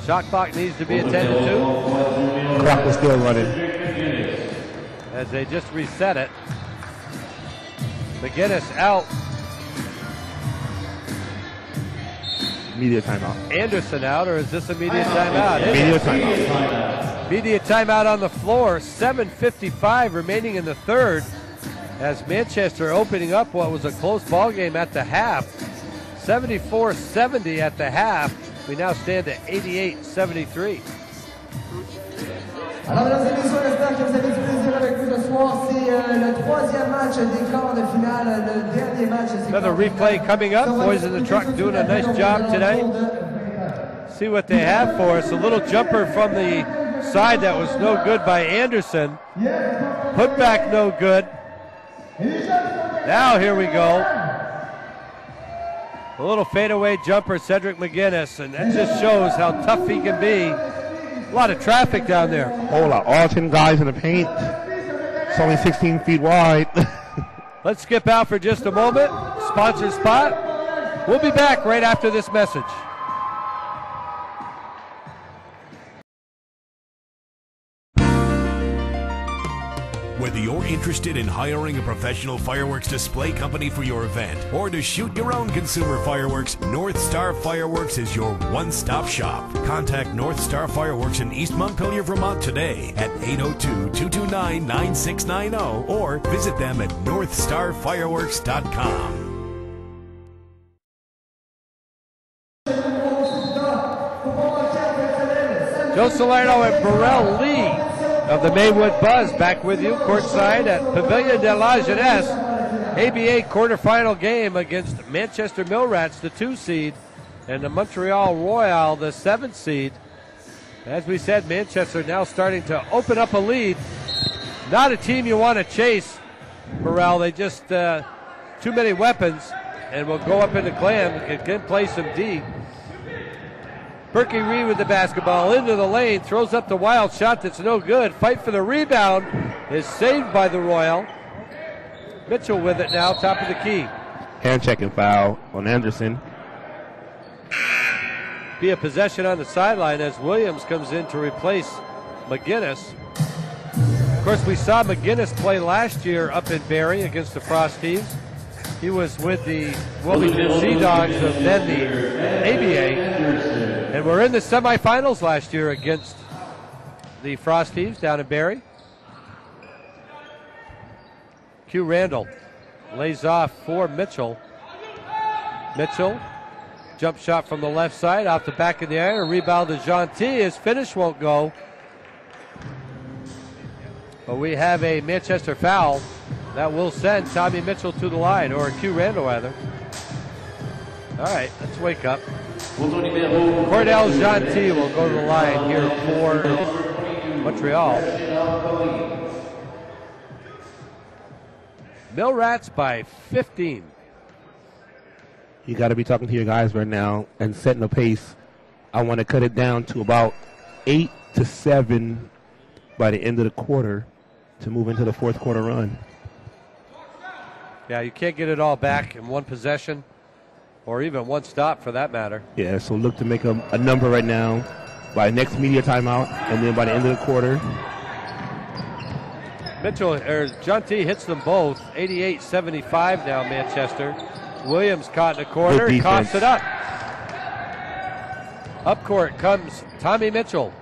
Shot clock needs to be attended to. Clock is still running. As they just reset it. McGinnis out. Media timeout. Anderson out, or is this a media timeout? Media timeout. Media timeout on the floor. 7:55 remaining in the third. As Manchester opening up what was a close ball game at the half. 74-70 at the half. We now stand at 88-73. Alors, mesdames et messieurs, j'espère que vous avez du plaisir avec nous ce soir. C'est le troisième match des quarts de finale, le dernier match. Another replay coming up. Boys in the truck doing a nice job today. See what they have for us. A little jumper from the side that was no good by Anderson. Put back no good. Now here we go. A little fadeaway jumper, Cedric McGinnis, and that just shows how tough he can be. A lot of traffic down there. Whole lot. All 10 guys in the paint. It's only 16 feet wide. Let's skip out for just a moment. Sponsor spot. We'll be back right after this message. Whether you're interested in hiring a professional fireworks display company for your event or to shoot your own consumer fireworks, North Star Fireworks is your one-stop shop. Contact North Star Fireworks in East Montpelier, Vermont today at 802-229-9690 or visit them at northstarfireworks.com. Joe Salerno and Burrell Lee of the Maywood Buzz back with you courtside at Pavilion de la Jeunesse. ABA quarterfinal game against Manchester Millrats, the 2 seed, and the Montreal Royal, the 7 seed. As we said, Manchester now starting to open up a lead. Not a team you want to chase, Burrell. They just too many weapons, and will go up into Glam and can play some D. Berkey Reed with the basketball into the lane, throws up the wild shot that's no good. Fight for the rebound is saved by the Royal. Mitchell with it now, top of the key. Hand checking foul on Anderson. Be a possession on the sideline as Williams comes in to replace McGinnis. Of course, we saw McGinnis play last year up in Barrie against the Frosties. He was with the Wilmington Sea Dogs of then the ABA. And we're in the semifinals last year against the Frosties down in Barrie. Q Randall lays off for Mitchell. Mitchell, jump shot from the left side, off the back of the iron, a rebound to Gentil. His finish won't go. But we have a Manchester foul that will send Tommy Mitchell to the line, or Q Randall rather. All right, let's wake up. Cordell Gentil will go to the line here for Montreal. Millrats by 15. You got to be talking to your guys right now and setting the pace. I want to cut it down to about 8 to 7 by the end of the quarter to move into the fourth quarter run. Yeah, you can't get it all back in one possession or even one stop for that matter. Yeah, so look to make a number right now by next media timeout and then by the end of the quarter. Gentil hits them both. 88-75 now, Manchester. Williams caught in the corner, coughs it up. Up court comes Tommy Mitchell.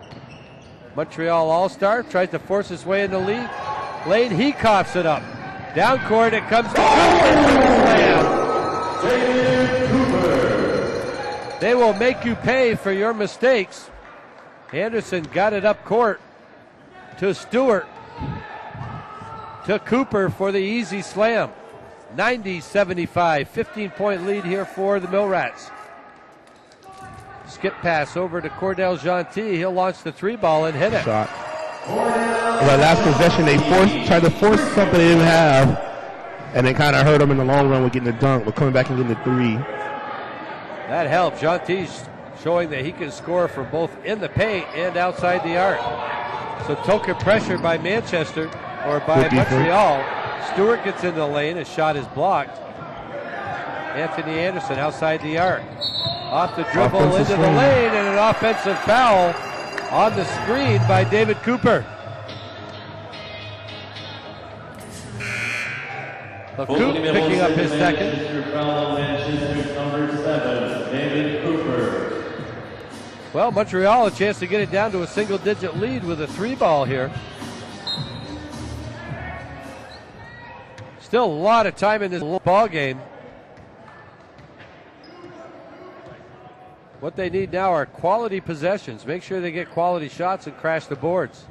Montreal All-Star tries to force his way in the lead lane. He coughs it up. Down court it comes to Cooper. They will make you pay for your mistakes. Anderson got it up court to Stewart. To Cooper for the easy slam. 90-75, 15-point lead here for the Millrats. Skip pass over to Cordell Gentil. He'll launch the 3-ball and hit it. Shot. That last possession, they tried to force something they didn't have, and they kind of hurt them in the long run with getting the dunk, but coming back and getting the 3. That helped. Gentil's showing that he can score from both in the paint and outside the arc. So token pressure by Manchester, or by Montreal. Stewart gets in the lane. His shot is blocked. Anthony Anderson outside the arc. Off the dribble into the lane, and an offensive foul on the screen by David Cooper. Coop picking up his second. Number 7, David Cooper. Well, Montreal a chance to get it down to a single-digit lead with a 3-ball here. Still a lot of time in this ball game. What they need now are quality possessions. Make sure they get quality shots and crash the boards.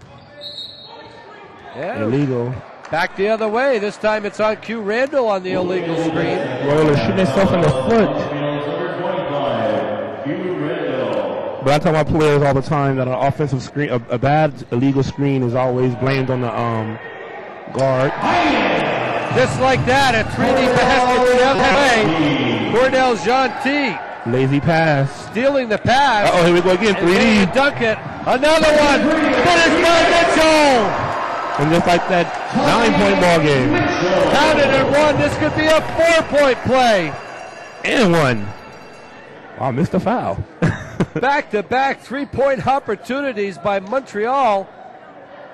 Yeah. Illegal. Back the other way. This time it's on Q Randall on the illegal screen. Well, they're shooting themselves in the foot. But I tell my players all the time that an offensive screen, a bad illegal screen is always blamed on the guard. Just like that, a 3D basket the other way. Cordell Gentil. Lazy pass. Stealing the pass. Uh-oh, here we go again, 3D. Dunk it. Another one. Finished by Mitchell. And just like that 9-point ball game. Counted and one. This could be a 4-point play. And one. Wow, missed a foul. Back-to-back 3-point opportunities by Montreal.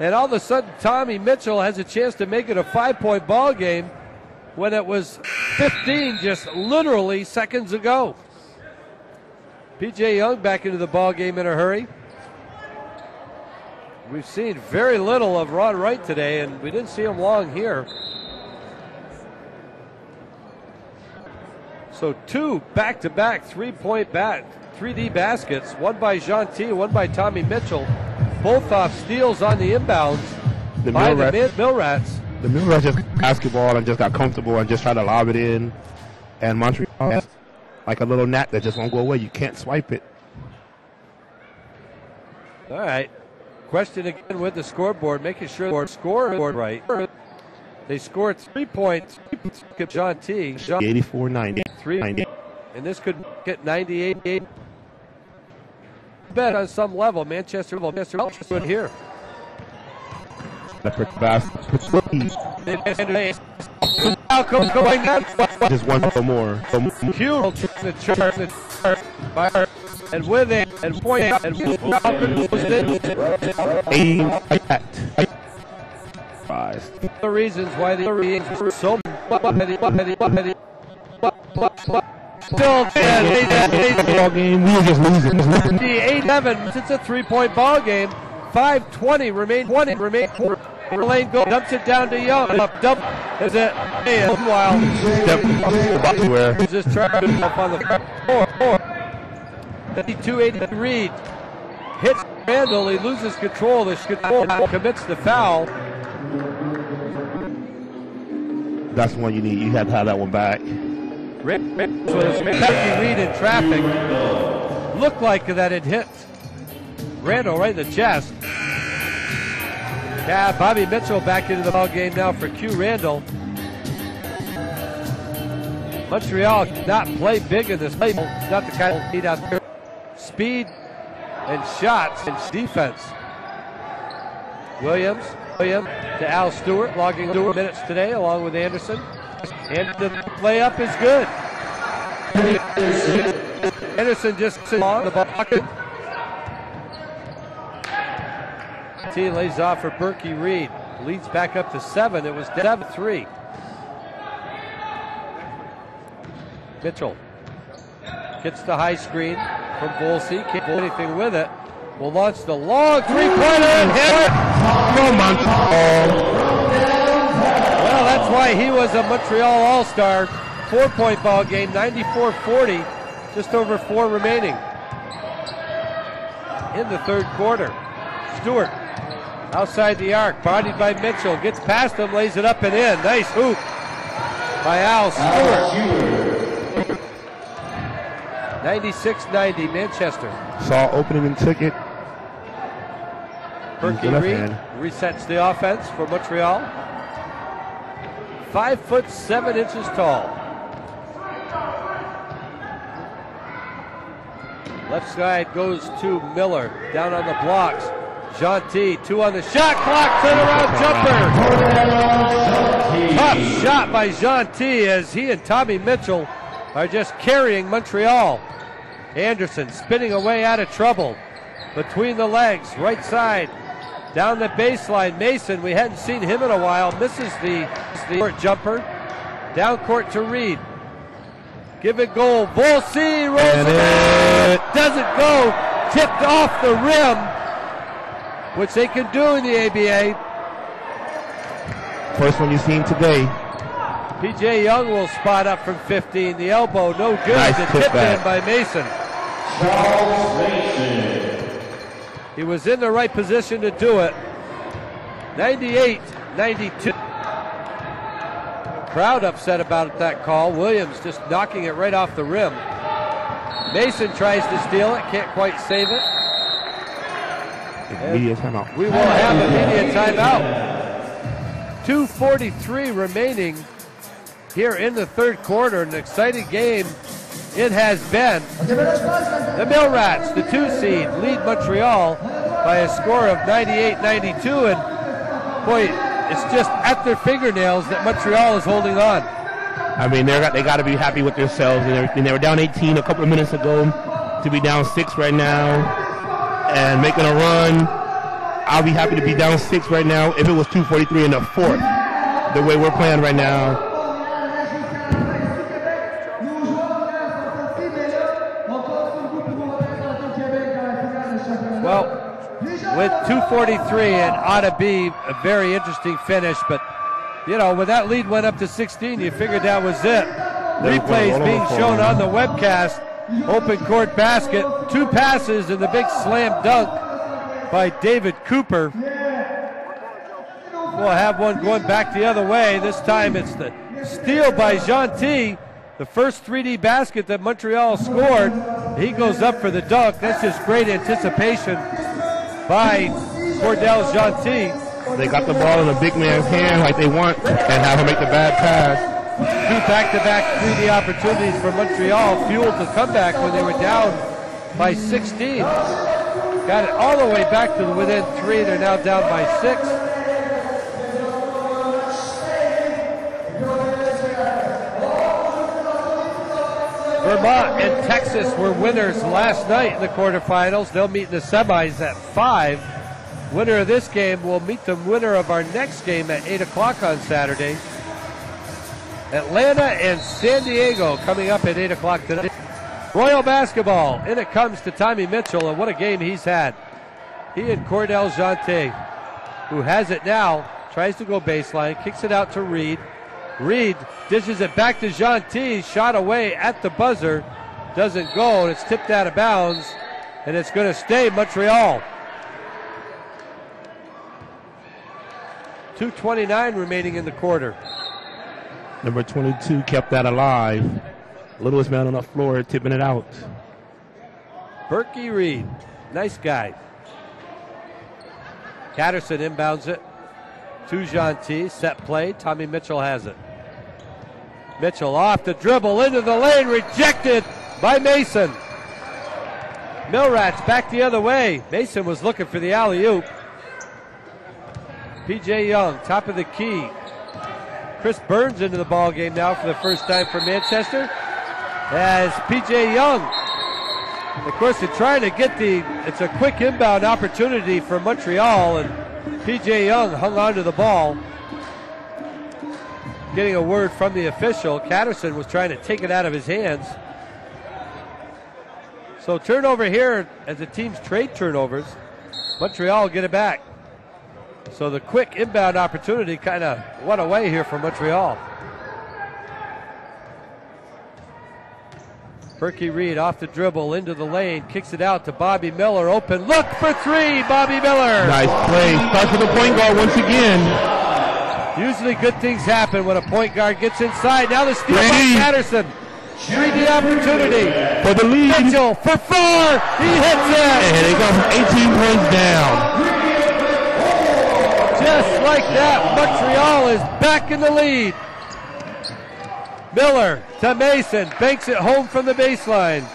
And all of a sudden, Tommy Mitchell has a chance to make it a 5-point ball game when it was 15 just literally seconds ago. P.J. Young back into the ball game in a hurry. We've seen very little of Ron Wright today, and we didn't see him long here. So 2 back-to-back 3D baskets, one by Gentil, one by Tommy Mitchell, both off steals on the inbounds by the Millrats. The Millrats just basketball and just got comfortable and just tried to lob it in. And Montreal, like a little gnat that just won't go away. You can't swipe it. All right. Question again with the scoreboard, making sure the scoreboard right. They scored 3 points. Gentil. 84-90. 3. And this could get 98. Bet on some level, Manchester would here. Just one for more. Hugh and with it and point out and the reasons why the so still ball game. We were just losing. 8-7. It's a 3-point ball game. 5:20 remain. 20 remain. Lane go dumps it down to Young. Dump is it? Meanwhile, just trying to up on the floor. 52-8 Reed hits Randall. He loses control. Commits the foul. That's the one you need. You have to have that one back. Becky Reed in traffic. Looked like that it hit Randall right in the chest. Yeah, Bobby Mitchell back into the ball game now for Q Randall. Montreal not play big in this play. Not the kind of need out there. Speed and shots and defense. Williams to Al Stewart, logging 2 minutes today along with Anderson. And the layup is good. Anderson just on the bucket. T lays off for Berkey Reed. Leads back up to 7. It was 7-3. Mitchell gets the high screen from Volsey. Can't do anything with it. Will launch the long 3-pointer and hit it. Well, that's why he was a Montreal All-Star. 4-point ball game, 94-40. Just over 4 remaining in the third quarter. Stewart outside the arc, bodied by Mitchell, gets past him, lays it up and in. Nice hoop by Al Stewart. 96-90, Manchester. Saw opening and took it. Berkey Reed resets the offense for Montreal. 5'7" tall. Left side goes to Miller. Down on the blocks. Gentil, 2 on the shot clock. Turnaround jumper. Tough shot by Gentil as he and Tommy Mitchell are just carrying Montreal. Anderson spinning away out of trouble. Between the legs, right side. Down the baseline, Mason, we hadn't seen him in a while, misses the court jumper. Down court to Reed. Give it goal. Volsi rolls it. Doesn't go. Tipped off the rim, which they can do in the ABA. First one you've seen today. PJ Young will spot up from 15. The elbow, no good. Nice the tip tip back. in by Mason. Charles Mason. He was in the right position to do it. 98-92. Crowd upset about that call. Williams just knocking it right off the rim. Mason tries to steal it, can't quite save it. Media timeout. We will have a media timeout. 2:43 remaining here in the third quarter. An exciting game it has been. The Mill Rats, the 2 seed, lead Montreal by a score of 98-92, and boy, it's just at their fingernails that Montreal is holding on. I mean, they got to be happy with themselves. And they were down 18 a couple of minutes ago. To be down 6 right now and making a run, I'll be happy to be down 6 right now if it was 2:43 in the fourth. The way we're playing right now. Well, with 2:43, it ought to be a very interesting finish, but you know, when that lead went up to 16, you figured that was it. Replays being shown on the webcast. Open court basket, 2 passes, and the big slam dunk by David Cooper. We'll have one going back the other way. This time it's the steal by Gentil. The first 3D basket that Montreal scored. He goes up for the dunk. That's just great anticipation by Cordell Gentil. They got the ball in the big man's hand like they want and have him make the bad pass. 2 back-to-back 3D opportunities for Montreal fueled the comeback when they were down by 16. Got it all the way back to within 3. They're now down by 6. Vermont and Texas were winners last night in the quarterfinals. They'll meet in the semis at 5. Winner of this game will meet the winner of our next game at 8 o'clock on Saturday. Atlanta and San Diego coming up at 8 o'clock today. Royal basketball, in it comes to Tommy Mitchell, and what a game he's had. He and Cordell Gentil, who has it now, tries to go baseline, kicks it out to Reed. Reed dishes it back to Gentil, shot away at the buzzer, doesn't go, and it's tipped out of bounds, and it's going to stay Montreal. 2:29 remaining in the quarter. Number 22 kept that alive. Littlest man on the floor tipping it out. Berkey Reed, nice guy. Catterson inbounds it to Gentil, set play, Tommy Mitchell has it. Mitchell off the dribble into the lane, rejected by Mason. Millrats back the other way. Mason was looking for the alley-oop. PJ Young, top of the key. Chris Burns into the ball game now for the first time for Manchester. As PJ Young, of course, they're trying to get it's a quick inbound opportunity for Montreal, and PJ Young hung on to the ball. Getting a word from the official. Catterson was trying to take it out of his hands. So turnover here as the teams trade turnovers. Montreal get it back. So the quick inbound opportunity kind of went away here for Montreal. Berkey Reed off the dribble into the lane, kicks it out to Bobby Miller. Open look for three, Bobby Miller. Nice play. Starts with the point guard once again. Usually good things happen when a point guard gets inside. Now the steal by Brady. Patterson. 3D opportunity. For the lead. Mitchell for four. He hits it. And it goes 18 points down. Just like that, Montreal is back in the lead. Miller to Mason, banks it home from the baseline.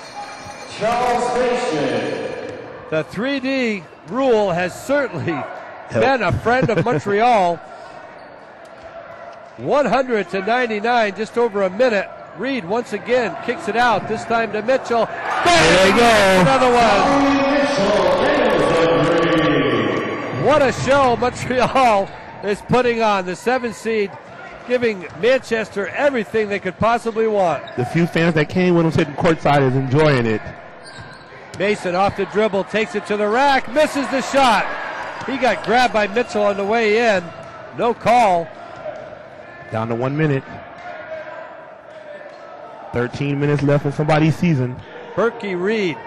Charles Mason. The 3D rule has certainly been a friend of Montreal. 100-99, just over a minute. Reed once again kicks it out, this time to Mitchell. Bang! There you go. Another one. What a show Montreal is putting on. The 7th seed giving Manchester everything they could possibly want. The few fans that came when I'm sitting courtside is enjoying it. Mason off the dribble, takes it to the rack, misses the shot. He got grabbed by Mitchell on the way in. No call. Down to 1 minute. 13 minutes left in somebody's season. Berkey Reed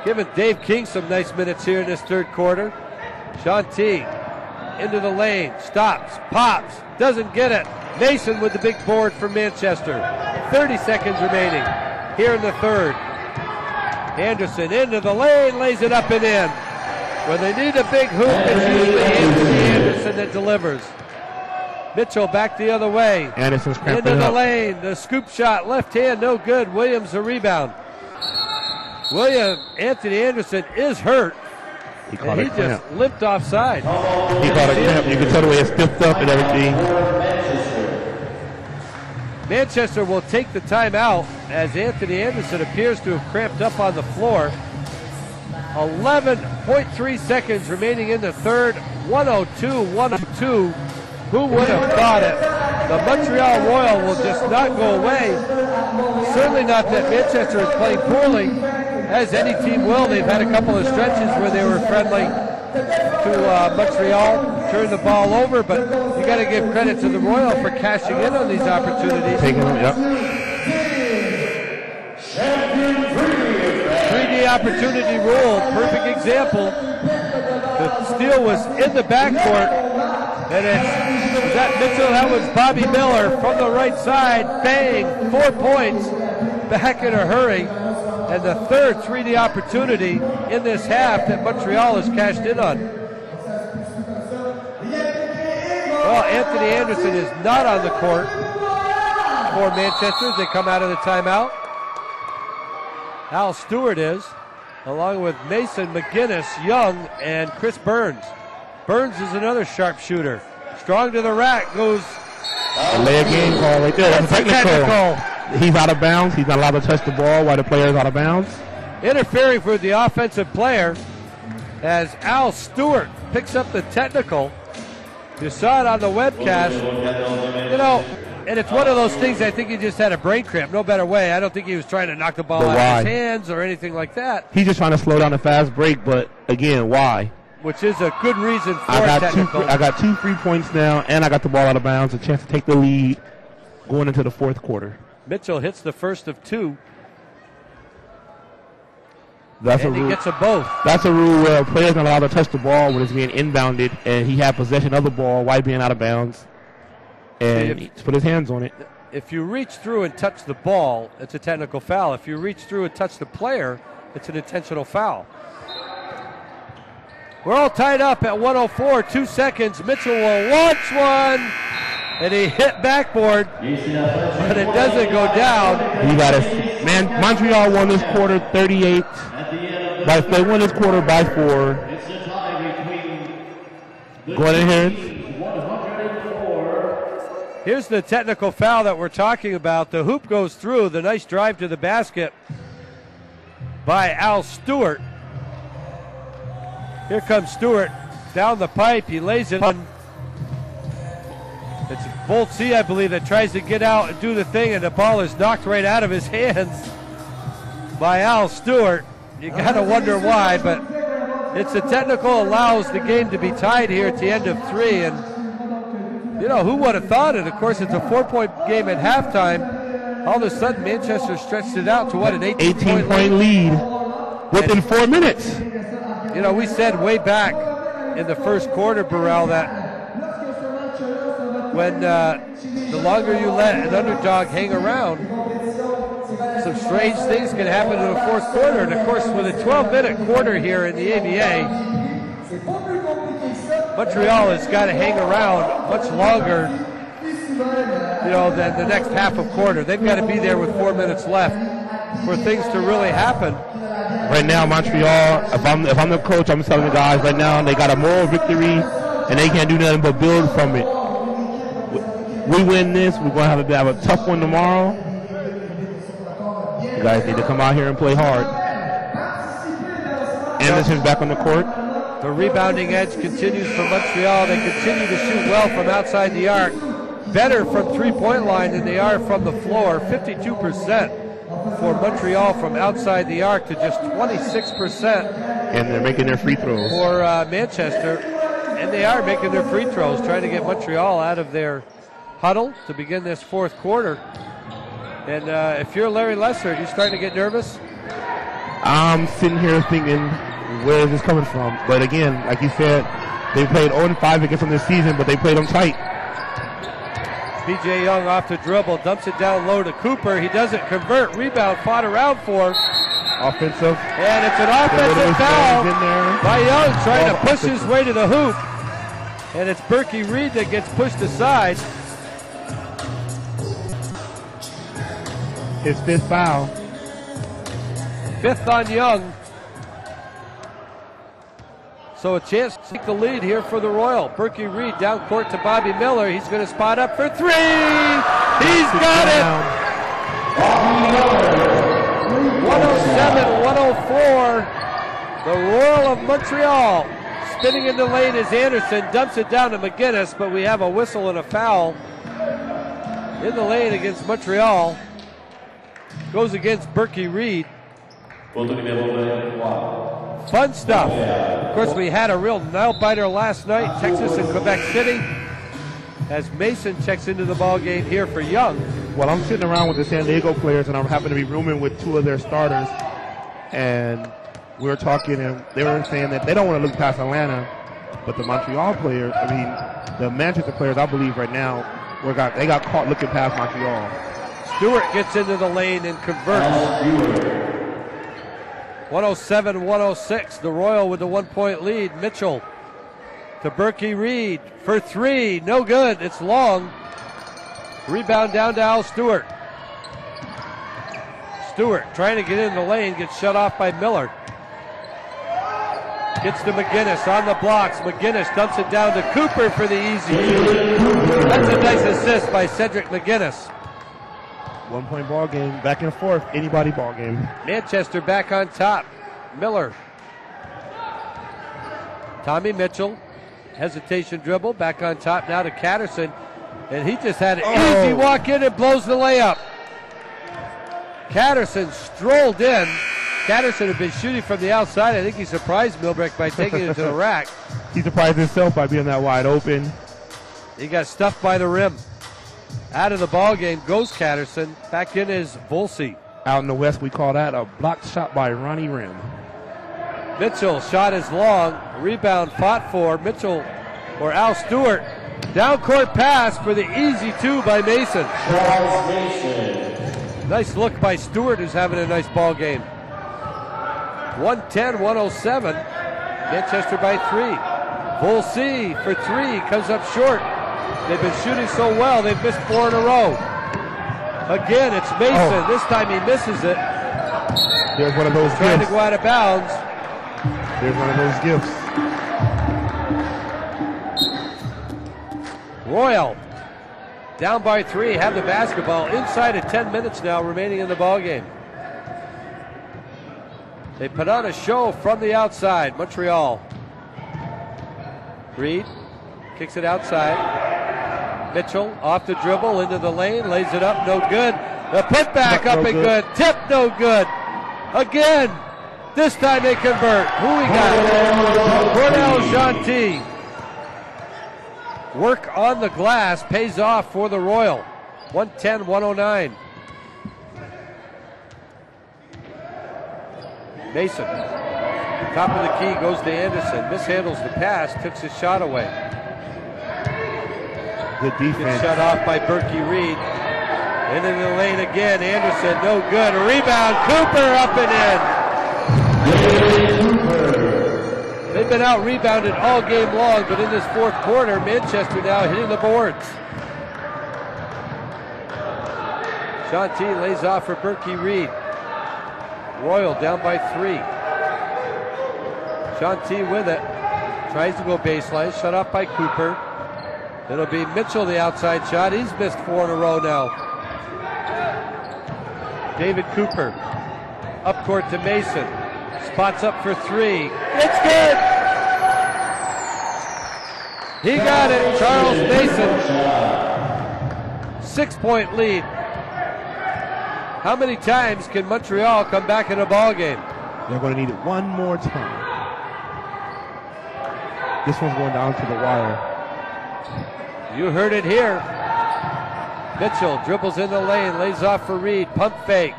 giving Dave King some nice minutes here in this third quarter. Sean T into the lane, stops, pops, doesn't get it. Mason with the big board for Manchester. 30 seconds remaining here in the third. Anderson into the lane, lays it up and in. When they need a big hoop, it's usually Anthony Anderson that delivers. Mitchell back the other way. Anderson's cramping into the up. lane, the scoop shot, left hand, no good. Williams the rebound. Anthony Anderson is hurt. He caught And a he cramp. just limped offside. He caught a cramp. You can tell the way it's stiffed up and everything. Manchester will take the timeout as Anthony Anderson appears to have cramped up on the floor. 11.3 seconds remaining in the third. 102. Who would have thought it? The Montreal Royal will just not go away. Certainly not that Manchester is playing poorly, as any team will. They've had a couple of stretches where they were friendly to Montreal, turned the ball over, but you got to give credit to the Royal for cashing in on these opportunities. Taking them, yep. 3D opportunity rule, perfect example. The steal was in the backcourt, and was that Mitchell? That was Bobby Miller from the right side. Bang, 4 points, back in a hurry. And the third 3D opportunity in this half that Montreal has cashed in on. Well, Anthony Anderson is not on the court for Manchester as they come out of the timeout. Al Stewart is, along with Mason, McGinnis, Young, and Chris Burns. Burns is another sharpshooter. Strong to the rack, goes. Lay a game call right there. That's technical. He's out of bounds. He's not allowed to touch the ball while the player is out of bounds. Interfering for the offensive player as Al Stewart picks up the technical. You saw it on the webcast. You know, and it's one of those things I think he just had a brain cramp. No better way. I don't think he was trying to knock the ball out of his hands or anything like that. He's just trying to slow down a fast break, but again, why? Which is a good reason for technical. I got 2 free points now, and I got the ball out of bounds, a chance to take the lead going into the fourth quarter. Mitchell hits the first of two. That's and he gets them both. That's a rule where a player's not allowed to touch the ball when it's being inbounded, and he had possession of the ball while being out of bounds, and he put his hands on it. If you reach through and touch the ball, it's a technical foul. If you reach through and touch the player, it's an intentional foul. We're all tied up at 104, 2 seconds. Mitchell will launch one, and he hit backboard, but it doesn't go down. You got it. Man, Montreal won this quarter 38. They won this quarter by 4. Go ahead and hear. Here's the technical foul that we're talking about. The hoop goes through. The nice drive to the basket by Al Stewart. Here comes Stewart down the pipe. He lays it on. It's Bolt C, I believe, that tries to get out and do the thing, and the ball is knocked right out of his hands by Al Stewart. You got to wonder why, but it's a technical, allows the game to be tied here at the end of 3. And, you know, who would have thought it? Of course, it's a 4-point game at halftime. All of a sudden, Manchester stretched it out to what, an 18-point lead within 4 minutes. You know, we said way back in the first quarter, Burrell, that when the longer you let an underdog hang around, some strange things can happen in the fourth quarter. And of course, with a 12-minute quarter here in the ABA, Montreal has got to hang around much longer, you know, than the next half of quarter. They've got to be there with 4 minutes left for things to really happen. Right now, Montreal, if I'm the coach, I'm telling the guys right now, they got a moral victory, and they can't do nothing but build from it. We win this, we're going to have a tough one tomorrow. You guys need to come out here and play hard. Anderson's back on the court. The rebounding edge continues for Montreal. They continue to shoot well from outside the arc. Better from three-point line than they are from the floor. 52% for Montreal from outside the arc to just 26%. And they're making their free throws. For Manchester. And they are making their free throws, trying to get Montreal out of their huddle to begin this fourth quarter. And if you're Larry Lesser, are you starting to get nervous? I'm sitting here thinking, where is this coming from? But again, like you said, they played 0-5 against them this season, but they played them tight. P.J. Young off the dribble, dumps it down low to Cooper. He doesn't convert. Rebound fought around for. Offensive. And it's an offensive foul by Young, trying to push his way to the hoop. And it's Berkey Reed that gets pushed aside. His fifth foul. Fifth on Young. So a chance to take the lead here for the Royal. Berkey Reed down court to Bobby Miller. He's going to spot up for three. He's got it. 107-104. The Royal of Montreal spinning in the lane as Anderson dumps it down to McGinnis, but we have a whistle and a foul in the lane against Montreal. Goes against Berkey Reed. Fun stuff. Of course, we had a real nail-biter last night, Texas and Quebec City, as Mason checks into the ball game here for Young. Well, I'm sitting around with the San Diego players, and I'm happen to be rooming with two of their starters, and we were talking, and they were saying that they don't want to look past Atlanta, but the Montreal players, I mean, the Manchester players, I believe right now, they got caught looking past Montreal. Stewart gets into the lane and converts. 107-106, the Royal with the 1 point lead. Mitchell to Berkey Reed for three, no good, it's long. Rebound down to Al Stewart. Stewart trying to get in the lane, gets shut off by Miller. Gets to McGinnis on the blocks. McGinnis dumps it down to Cooper for the easy two. That's a nice assist by Cedric McGinnis. 1 point ball game, back and forth, anybody ball game. Manchester back on top. Miller. Tommy Mitchell, hesitation dribble, back on top now to Catterson. And he just had an easy walk in and blows the layup. Catterson strolled in. Catterson had been shooting from the outside. I think he surprised Milbrecht by taking it to the rack. He surprised himself by being that wide open. He got stuffed by the rim. Out of the ball game goes Catterson. Back in is Volsey. Out in the West, we call that a blocked shot by Ronnie Rim. Mitchell shot is long. Rebound fought for Mitchell or Al Stewart. Down court pass for the easy two by Mason. Nice look by Stewart, who's having a nice ball game. 110-107. Manchester by three. Volsey for three, comes up short. They've been shooting so well, they've missed four in a row. Again, it's Mason. This time he misses it. There's one of those trying gifts. to go out of bounds. There's one of those gifts. Royal down by three, have the basketball inside of 10 minutes now remaining in the ball game. They put on a show from the outside. Montreal. Reed kicks it outside. Mitchell off the dribble into the lane, lays it up, no good. The putback up and good. Tip, no good. Again, this time they convert. Who we got? Cornell Gentil. Work on the glass pays off for the Royal. 110-109. Mason, top of the key, goes to Anderson. Mishandles the pass, took his shot away. Good defense. Gets shut off by Berkey Reed. Into the lane again. Anderson, no good. A rebound. Cooper up and in. They've been out rebounded all game long, but in this fourth quarter, Manchester now hitting the boards. Sean T lays off for Berkey Reed. Royal down by 3. Sean T with it. Tries to go baseline. Shut off by Cooper. It'll be Mitchell, the outside shot. He's missed 4 in a row now. David Cooper. Up court to Mason. Spots up for 3. It's good! He got it. Charles Mason. 6-point lead. How many times can Montreal come back in a ball game? They're going to need it one more time. This one's going down to the wire. You heard it here. Mitchell dribbles in the lane, lays off for Reed. Pump fake.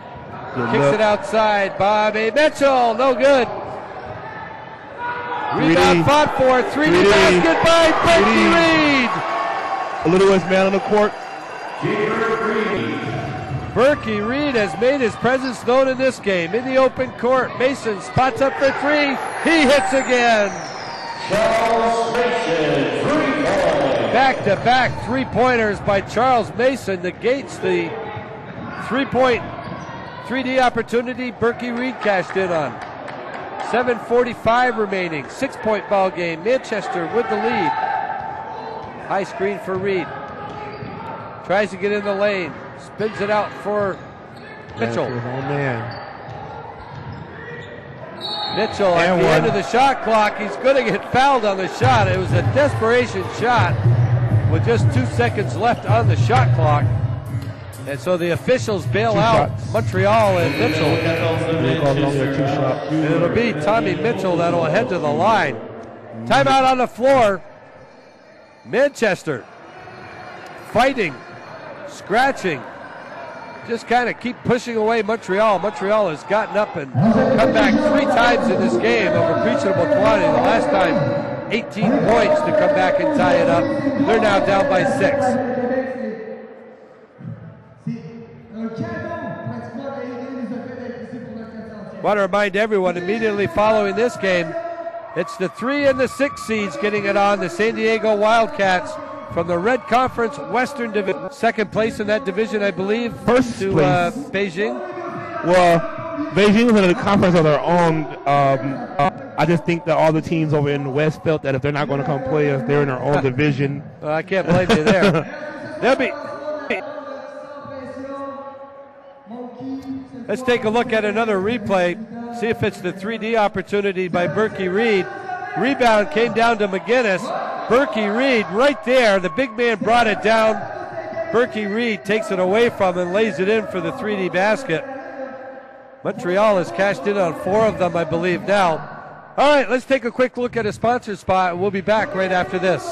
Kicks it outside. Bobby Mitchell, no good. Rebound fought for. 3D basket by Berkey Reed. A littlest man on the court. Berkey Reed has made his presence known in this game. In the open court, Mason spots up for 3. He hits again. Charles Mason, 3-point. Back-to-back three-pointers by Charles Mason negates the 3-point 3D opportunity Berkey Reed cashed in on. 7:45 remaining. 6-point ball game. Manchester with the lead. High screen for Reed. Tries to get in the lane. Spins it out for Mitchell. Oh, man. Mitchell at the end of the shot clock. He's going to get fouled on the shot. It was a desperation shot with just 2 seconds left on the shot clock. And so the officials bail out Montreal and Mitchell. And it'll be Tommy Mitchell that'll head to the line. Timeout on the floor. Manchester fighting, scratching, just kind of keep pushing away Montreal. Montreal has gotten up and come back 3 times in this game of appreciable quantity. The last time, 18 points to come back and tie it up. They're now down by 6. Want to remind everyone, immediately following this game, it's the 3 and the 6 seeds getting it on, the San Diego Wildcats from the Red Conference Western Division. Second place in that division, I believe. First to Beijing. Well, Beijing was in a conference of their own. I just think that all the teams over in the West felt that if they're not going to come play us, they're in their own division. Well, I can't blame you there. They'll be. Let's take a look at another replay. See if it's the 3D opportunity by Berkey Reed. Rebound came down to McGinnis. Berkey Reed right there. The big man brought it down. Berkey Reed takes it away from him and lays it in for the 3D basket. Montreal has cashed in on 4 of them, I believe, now. All right, let's take a quick look at a sponsor spot. We'll be back right after this.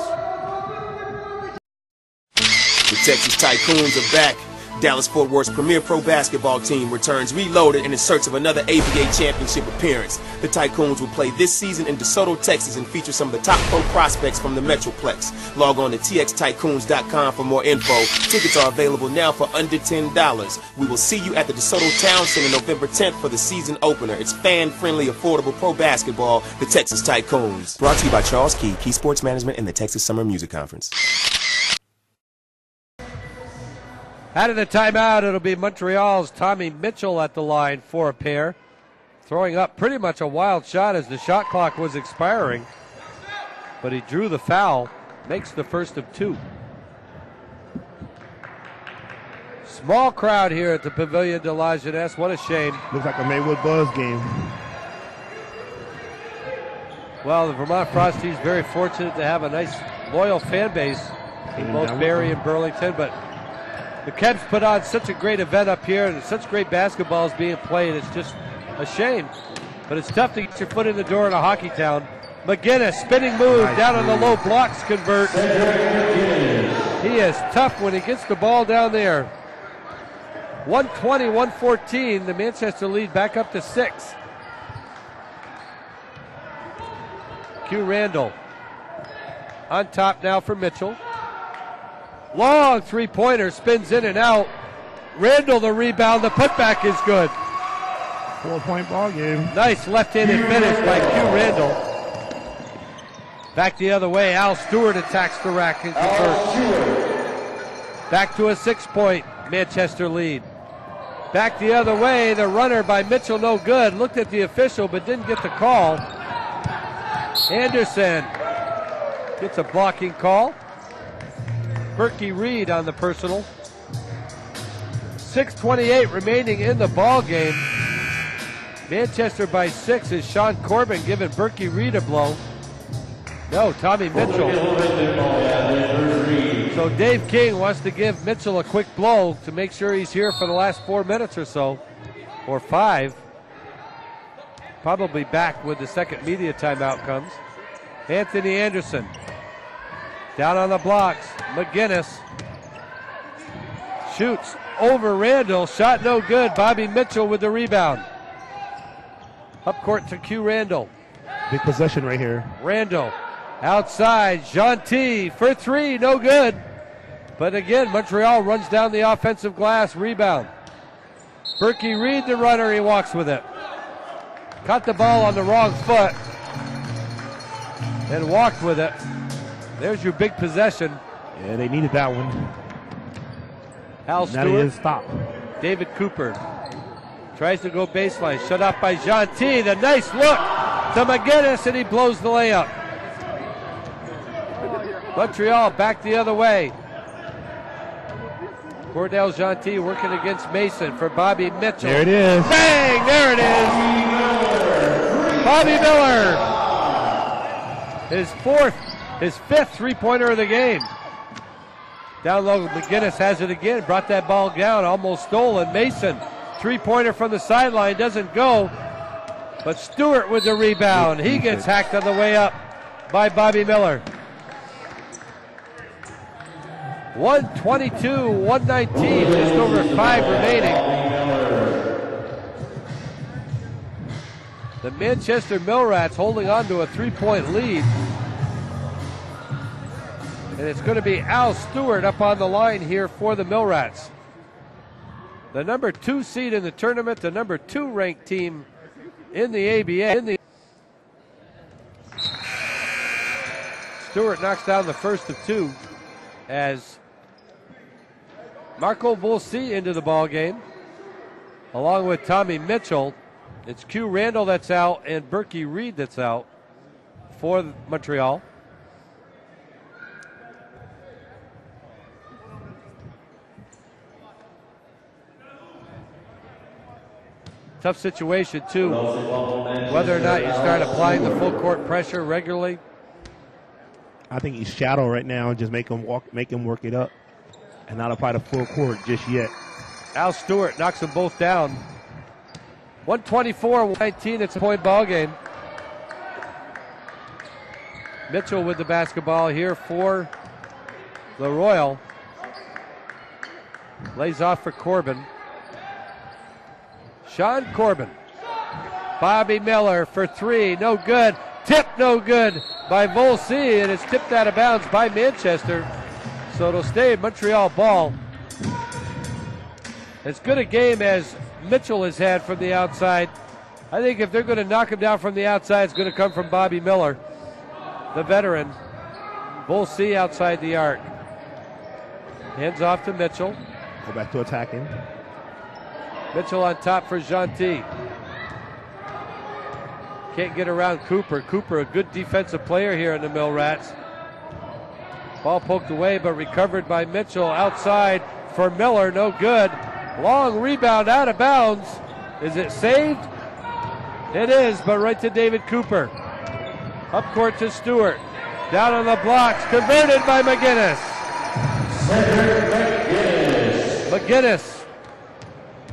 The Texas Tycoons are back. Dallas-Fort Worth's premier pro basketball team returns reloaded and in search of another ABA championship appearance. The Tycoons will play this season in DeSoto, Texas, and feature some of the top pro prospects from the Metroplex. Log on to txtycoons.com for more info. Tickets are available now for under $10. We will see you at the DeSoto Town Center November 10th for the season opener. It's fan-friendly, affordable pro basketball, the Texas Tycoons. Brought to you by Charles Key, Key Sports Management, and the Texas Summer Music Conference. Out of the timeout, it'll be Montreal's Tommy Mitchell at the line for a pair. Throwing up pretty much a wild shot as the shot clock was expiring. But he drew the foul, makes the first of 2. Small crowd here at the Pavilion de la Jeunesse. What a shame. Looks like a Maywood Buzz game. Well, the Vermont Frosties very fortunate to have a nice, loyal fan base in both Barrie and Burlington, but the Kebs put on such a great event up here and such great basketball is being played. It's just a shame. But it's tough to get your foot in the door in a hockey town. McGinnis, spinning move, down on the low, blocks convert. He is tough when he gets the ball down there. 120-114, the Manchester lead back up to 6. Q Randall. On top now for Mitchell. Long three-pointer, spins in and out. Randall the rebound, the putback is good. 4-point ball game. Nice left-handed finish by Q Randall. Back the other way, Al Stewart attacks the rack and converts. Back to a 6-point Manchester lead. Back the other way, the runner by Mitchell no good. Looked at the official but didn't get the call. Anderson gets a blocking call. Berkey Reed on the personal. 6:28 remaining in the ball game. Manchester by 6 is Sean Corbin giving Berkey Reed a blow. No, Tommy Mitchell. So Dave King wants to give Mitchell a quick blow to make sure he's here for the last 4 minutes or so, or 5. Probably back when the second media timeout comes. Anthony Anderson down on the blocks. McGinnis shoots over Randall. Shot no good. Bobby Mitchell with the rebound. Up court to Q Randall. Big possession right here. Randall outside. Jean-T for 3. No good. But again, Montreal runs down the offensive glass. Rebound. Berkey Reed, the runner. He walks with it. Caught the ball on the wrong foot and walked with it. There's your big possession. Yeah, they needed that one. Al Now he Stewart. is stopped. David Cooper tries to go baseline. Shut off by Jean-T. The nice look to McGinnis, and he blows the layup. Montreal back the other way. Cordell Jean-T working against Mason for Bobby Mitchell. There it is. Bang! There it is. Bobby Miller. His fifth three-pointer of the game. Down low, McGinnis has it again. Brought that ball down, almost stolen. Mason, three-pointer from the sideline, doesn't go. But Stewart with the rebound. He gets hacked on the way up by Bobby Miller. 122, 119, just over 5 remaining. The Manchester Millrats holding on to a 3-point lead. And it's going to be Al Stewart up on the line here for the Millrats. The number 2 seed in the tournament, the number 2 ranked team in the ABA. Stewart knocks down the first of 2 as Marco Volsi into the ball game, along with Tommy Mitchell. It's Q Randall that's out and Berkey Reed that's out for Montreal. Tough situation too, whether or not you start applying the full court pressure regularly. I think he's shadow right now. Just make him work it up, and not apply the full court just yet. Al Stewart knocks them both down. 124-119. It's a point ball game. Mitchell with the basketball here for the Royal. Lays off for Corbin. Sean Corbin. Bobby Miller for 3. No good. Tip no good by Volsi, and it's tipped out of bounds by Manchester. So it'll stay Montreal ball. As good a game as Mitchell has had from the outside, I think if they're going to knock him down from the outside, it's going to come from Bobby Miller, the veteran. Volsi outside the arc. Hands off to Mitchell. Go back to attacking. Mitchell on top for Jean-T. Can't get around Cooper. Cooper, a good defensive player here in the Millrats. Ball poked away, but recovered by Mitchell. Outside for Miller, no good. Long rebound out of bounds. Is it saved? It is, but right to David Cooper. Up court to Stewart. Down on the blocks, converted by McGinnis. McGinnis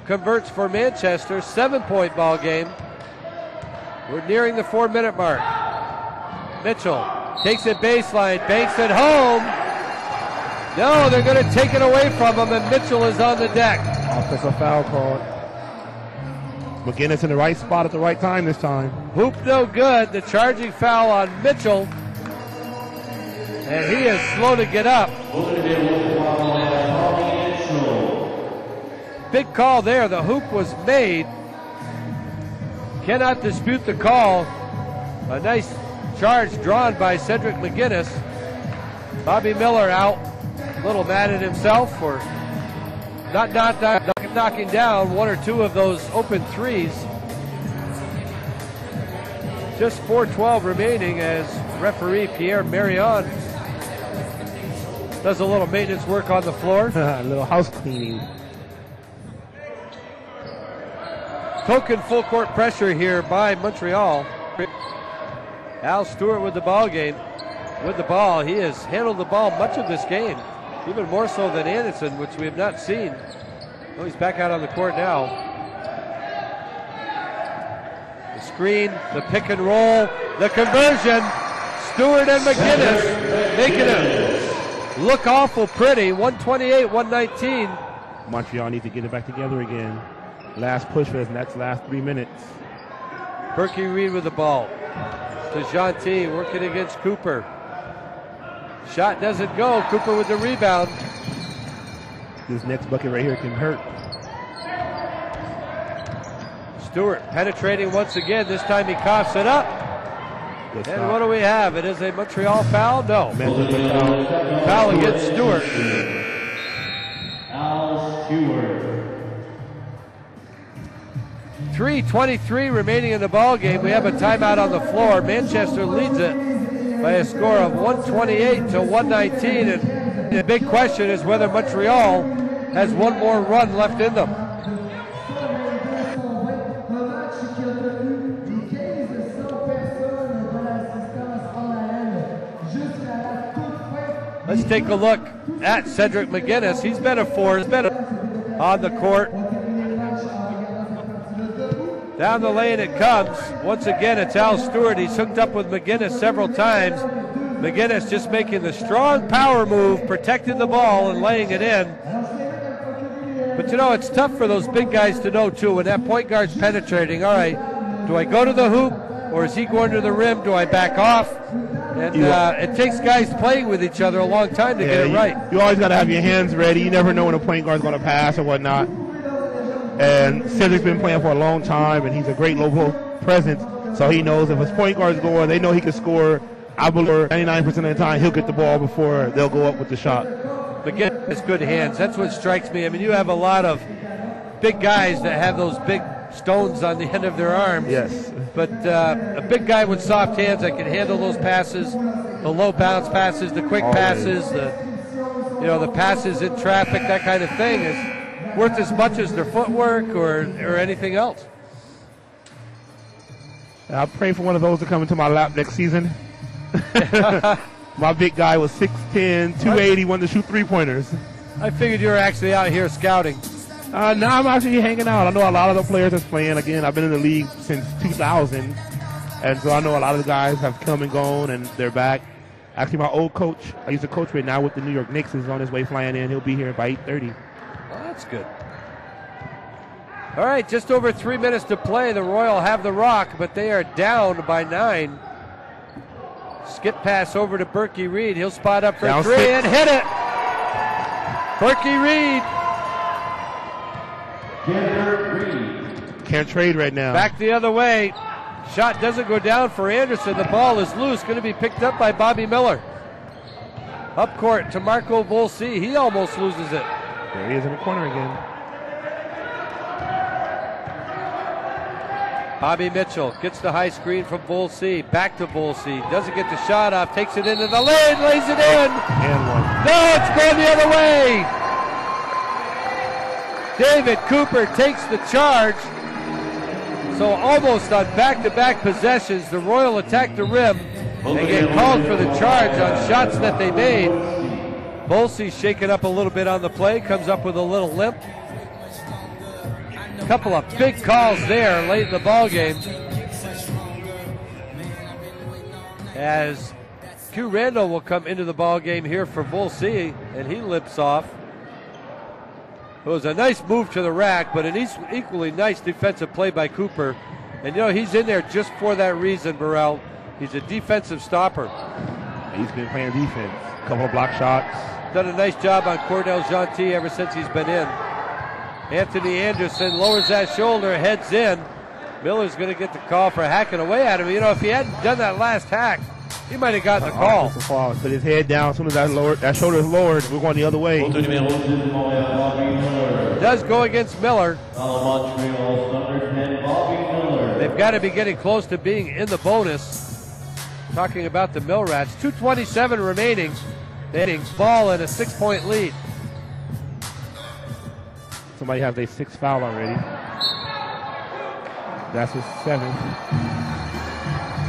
converts for Manchester. 7-point ball game. We're nearing the 4-minute mark. Mitchell takes it baseline, banks it home. No, they're going to take it away from him, and Mitchell is on the deck. Offensive foul called. McGinnis in the right spot at the right time this time. Hoop no good. The charging foul on Mitchell. And he is slow to get up. Big call there. The hoop was made. Cannot dispute the call. A nice charge drawn by Cedric McGinnis. Bobby Miller out. A little mad at himself for not knocking down one or two of those open threes. Just 4:12 remaining as referee Pierre Marion does a little maintenance work on the floor. A little house cleaning. Token full court pressure here by Montreal. Al Stewart with the ball. He has handled the ball much of this game, even more so than Anderson, which we have not seen. Oh, he's back out on the court now. The screen, the pick and roll, the conversion. Stewart and McGinnis making it look awful pretty. 128-119. Montreal needs to get it back together again. Last push for this next last 3 minutes. Berkey Reed with the ball. To Jeanty, working against Cooper. Shot doesn't go. Cooper with the rebound. This next bucket right here can hurt. Stewart penetrating once again. This time he coughs it up. Good And foul. what do we have? It is a Montreal foul? No. Mental foul. Foul against Stewart. Al Stewart. 3:23 remaining in the ball game. We have a timeout on the floor. Manchester leads it by a score of 128-119. And the big question is whether Montreal has one more run left in them. Let's take a look at Cedric McGinnis. He's been a force, on the court. Down the lane it comes. Once again, it's Al Stewart. He's hooked up with McGinnis several times. McGinnis just making the strong power move, protecting the ball and laying it in. But you know, it's tough for those big guys to know too, when that point guard's penetrating. All right, do I go to the hoop or is he going to the rim? Do I back off? And it takes guys playing with each other a long time to get it right. You always got to have your hands ready. You never know when a point guard's going to pass or whatnot. And Cedric's been playing for a long time, and he's a great local presence. So he knows if his point guard's going, they know he can score. I believe 99% of the time he'll get the ball before they'll go up with the shot. McGinnis has good hands. That's what strikes me. I mean, you have a lot of big guys that have those big stones on the end of their arms. Yes. But a big guy with soft hands that can handle those passes, the low bounce passes, the quick passes, the passes in traffic, that kind of thing is worth as much as their footwork or anything else. I pray for one of those to come into my lap next season. My big guy was 6'10", 280, wanted to shoot three-pointers. I figured you were actually out here scouting. Now I'm actually hanging out. I know a lot of the players that's playing. Again, I've been in the league since 2000, and so I know a lot of the guys have come and gone, and they're back. Actually, my old coach, I used to coach right now with the New York Knicks, is on his way flying in. He'll be here by 8:30. Well, that's good. All right, just over 3 minutes to play. The Royal have the rock, but they are down by 9. Skip pass over to Berkey Reed. He'll spot up for Down 3 6. and hit it. Berkey Reed. Can't trade right now. Back the other way. Shot doesn't go down for Anderson. The ball is loose. Going to be picked up by Bobby Miller. Up court to Marco Volsi. He almost loses it. There he is in the corner again. Bobby Mitchell gets the high screen from Volsi. Back to Volsi. Doesn't get the shot off. Takes it into the lane. Lays it in. And one. No, it's going the other way. David Cooper takes the charge. So almost on back-to-back possessions, the Royal attack the rim. They get called for the charge on shots that they made. Volsi's shaken up a little bit on the play, comes up with a little limp. A couple of big calls there late in the ball game. As Q Randall will come into the ball game here for Volsi, and he limps off. It was a nice move to the rack, but an equally nice defensive play by Cooper. And, you know, he's in there just for that reason, Burrell. He's a defensive stopper. He's been playing defense. A couple of block shots. Done a nice job on Cordell Gentil ever since he's been in. Anthony Anderson lowers that shoulder, heads in. Miller's going to get the call for hacking away at him. You know, if he hadn't done that last hack, he might have gotten the call. Put his head down. As soon as that shoulder is lowered, we're going the other way. Does go against Miller. They've got to be getting close to being in the bonus. Talking about the Mill Rats. 2:27 remaining. They ball in a 6-point lead. Somebody has a 6th foul already. That's his 7th.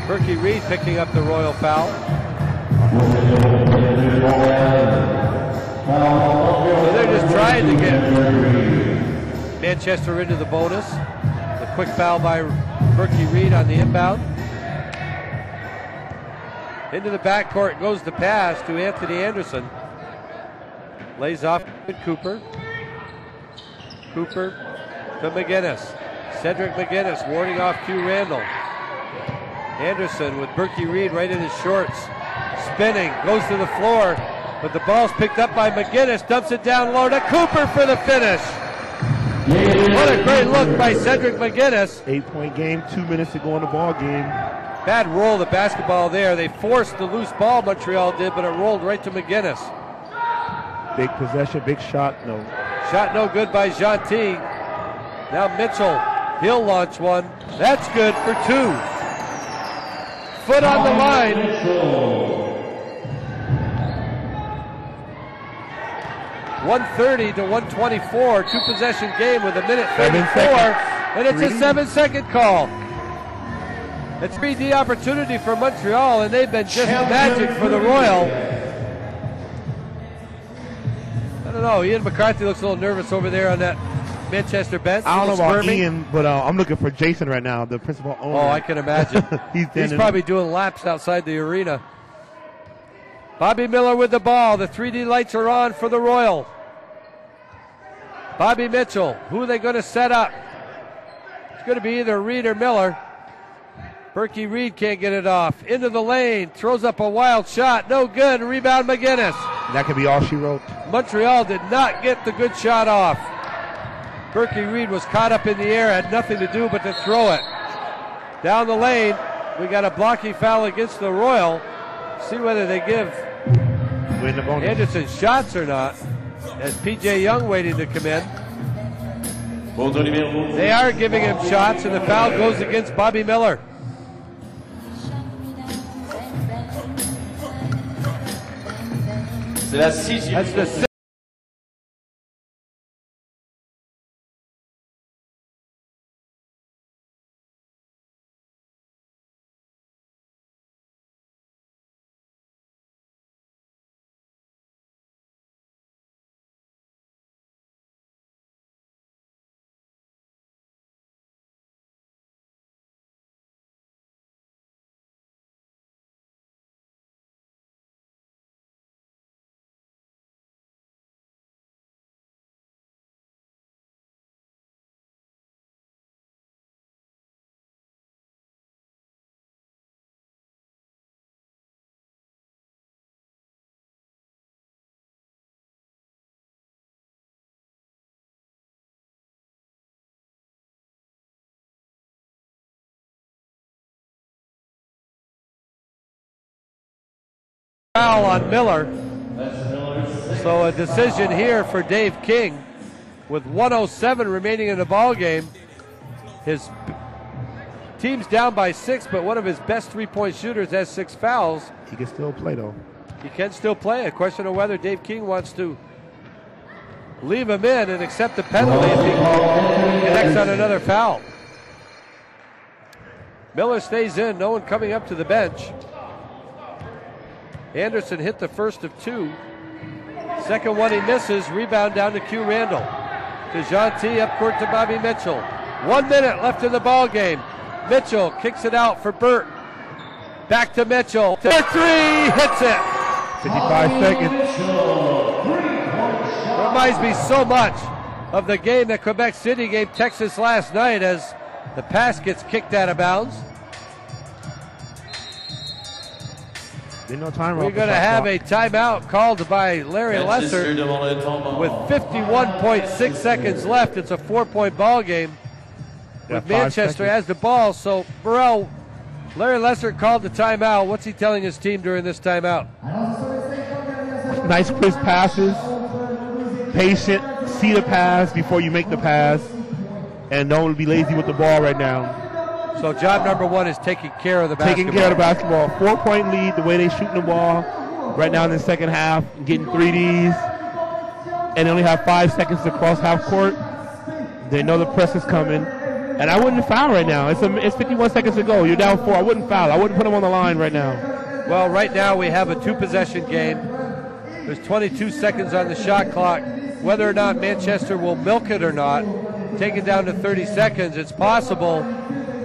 Berkey Reed picking up the Royal foul. So they're just trying to get Manchester into the bonus. The quick foul by Berkey Reed on the inbound. Into the backcourt goes the pass to Anthony Anderson. Lays off to Cooper. Cooper to McGinnis. Cedric McGinnis warding off Q Randall. Anderson with Berkey Reed right in his shorts. Spinning, goes to the floor, but the ball's picked up by McGinnis. Dumps it down low to Cooper for the finish. What a great look by Cedric McGinnis. 8-point game, 2 minutes to go in the ball game. Bad roll of the basketball there. They forced the loose ball, Montreal did, but it rolled right to McGinnis. Big possession, big shot, no. Shot no good by Gentil. Now Mitchell, he'll launch one. That's good for 2. Foot on the line. 130 to 124, 2-possession game with 1:34, and it's a 7-second call. It's a 3D opportunity for Montreal, and they've been just magic for the Royal. I don't know, Ian McCarthy looks a little nervous over there on that Manchester bench. I don't know about Ian, but I'm looking for Jason right now, the principal owner. Oh, I can imagine. He's probably doing laps outside the arena. Bobby Miller with the ball. The 3D lights are on for the Royal. Bobby Mitchell. Who are they going to set up? It's going to be either Reed or Miller. Berkey Reed can't get it off. Into the lane. Throws up a wild shot. No good. Rebound McGinnis. That could be all she wrote. Montreal did not get the good shot off. Berkey Reed was caught up in the air, had nothing to do but to throw it. Down the lane, we got a blocking foul against the Royal. See whether they give Anderson shots or not. As P.J. Young waiting to come in. They are giving him shots, and the foul goes against Bobby Miller. That's the foul on Miller. So a decision here for Dave King with 1:07 remaining in the ball game. His team's down by 6, but one of his best three-point shooters has 6 fouls. He can still play though. He can still play. A question of whether Dave King wants to leave him in and accept the penalty if he connects on another foul. Miller stays in, no one coming up to the bench. Anderson hit the first of 2. Second one he misses. Rebound down to Q Randall. To Gentil, up court to Bobby Mitchell. 1 minute left in the ball game. Mitchell kicks it out for Burt. Back to Mitchell. To 3, hits it. 55 seconds. Reminds me so much of the game that Quebec City gave Texas last night as the pass gets kicked out of bounds. There's no time. We're going to have a timeout called by Larry Lesser with 51.6 seconds left. It's a 4-point ball game. With Manchester has the ball. So, Burrell, Larry Lesser called the timeout. What's he telling his team during this timeout? Nice crisp passes. Patient. See the pass before you make the pass. And don't be lazy with the ball right now. So job number one is taking care of the basketball. Taking care of the basketball. 4-point lead, the way they're shooting the ball right now in the second half, getting 3Ds. And they only have 5 seconds to cross half court. They know the press is coming. And I wouldn't foul right now. It's 51 seconds to go. You're down 4. I wouldn't foul. I wouldn't put them on the line right now. Well, right now we have a 2-possession game. There's 22 seconds on the shot clock. Whether or not Manchester will milk it or not, take it down to 30 seconds, it's possible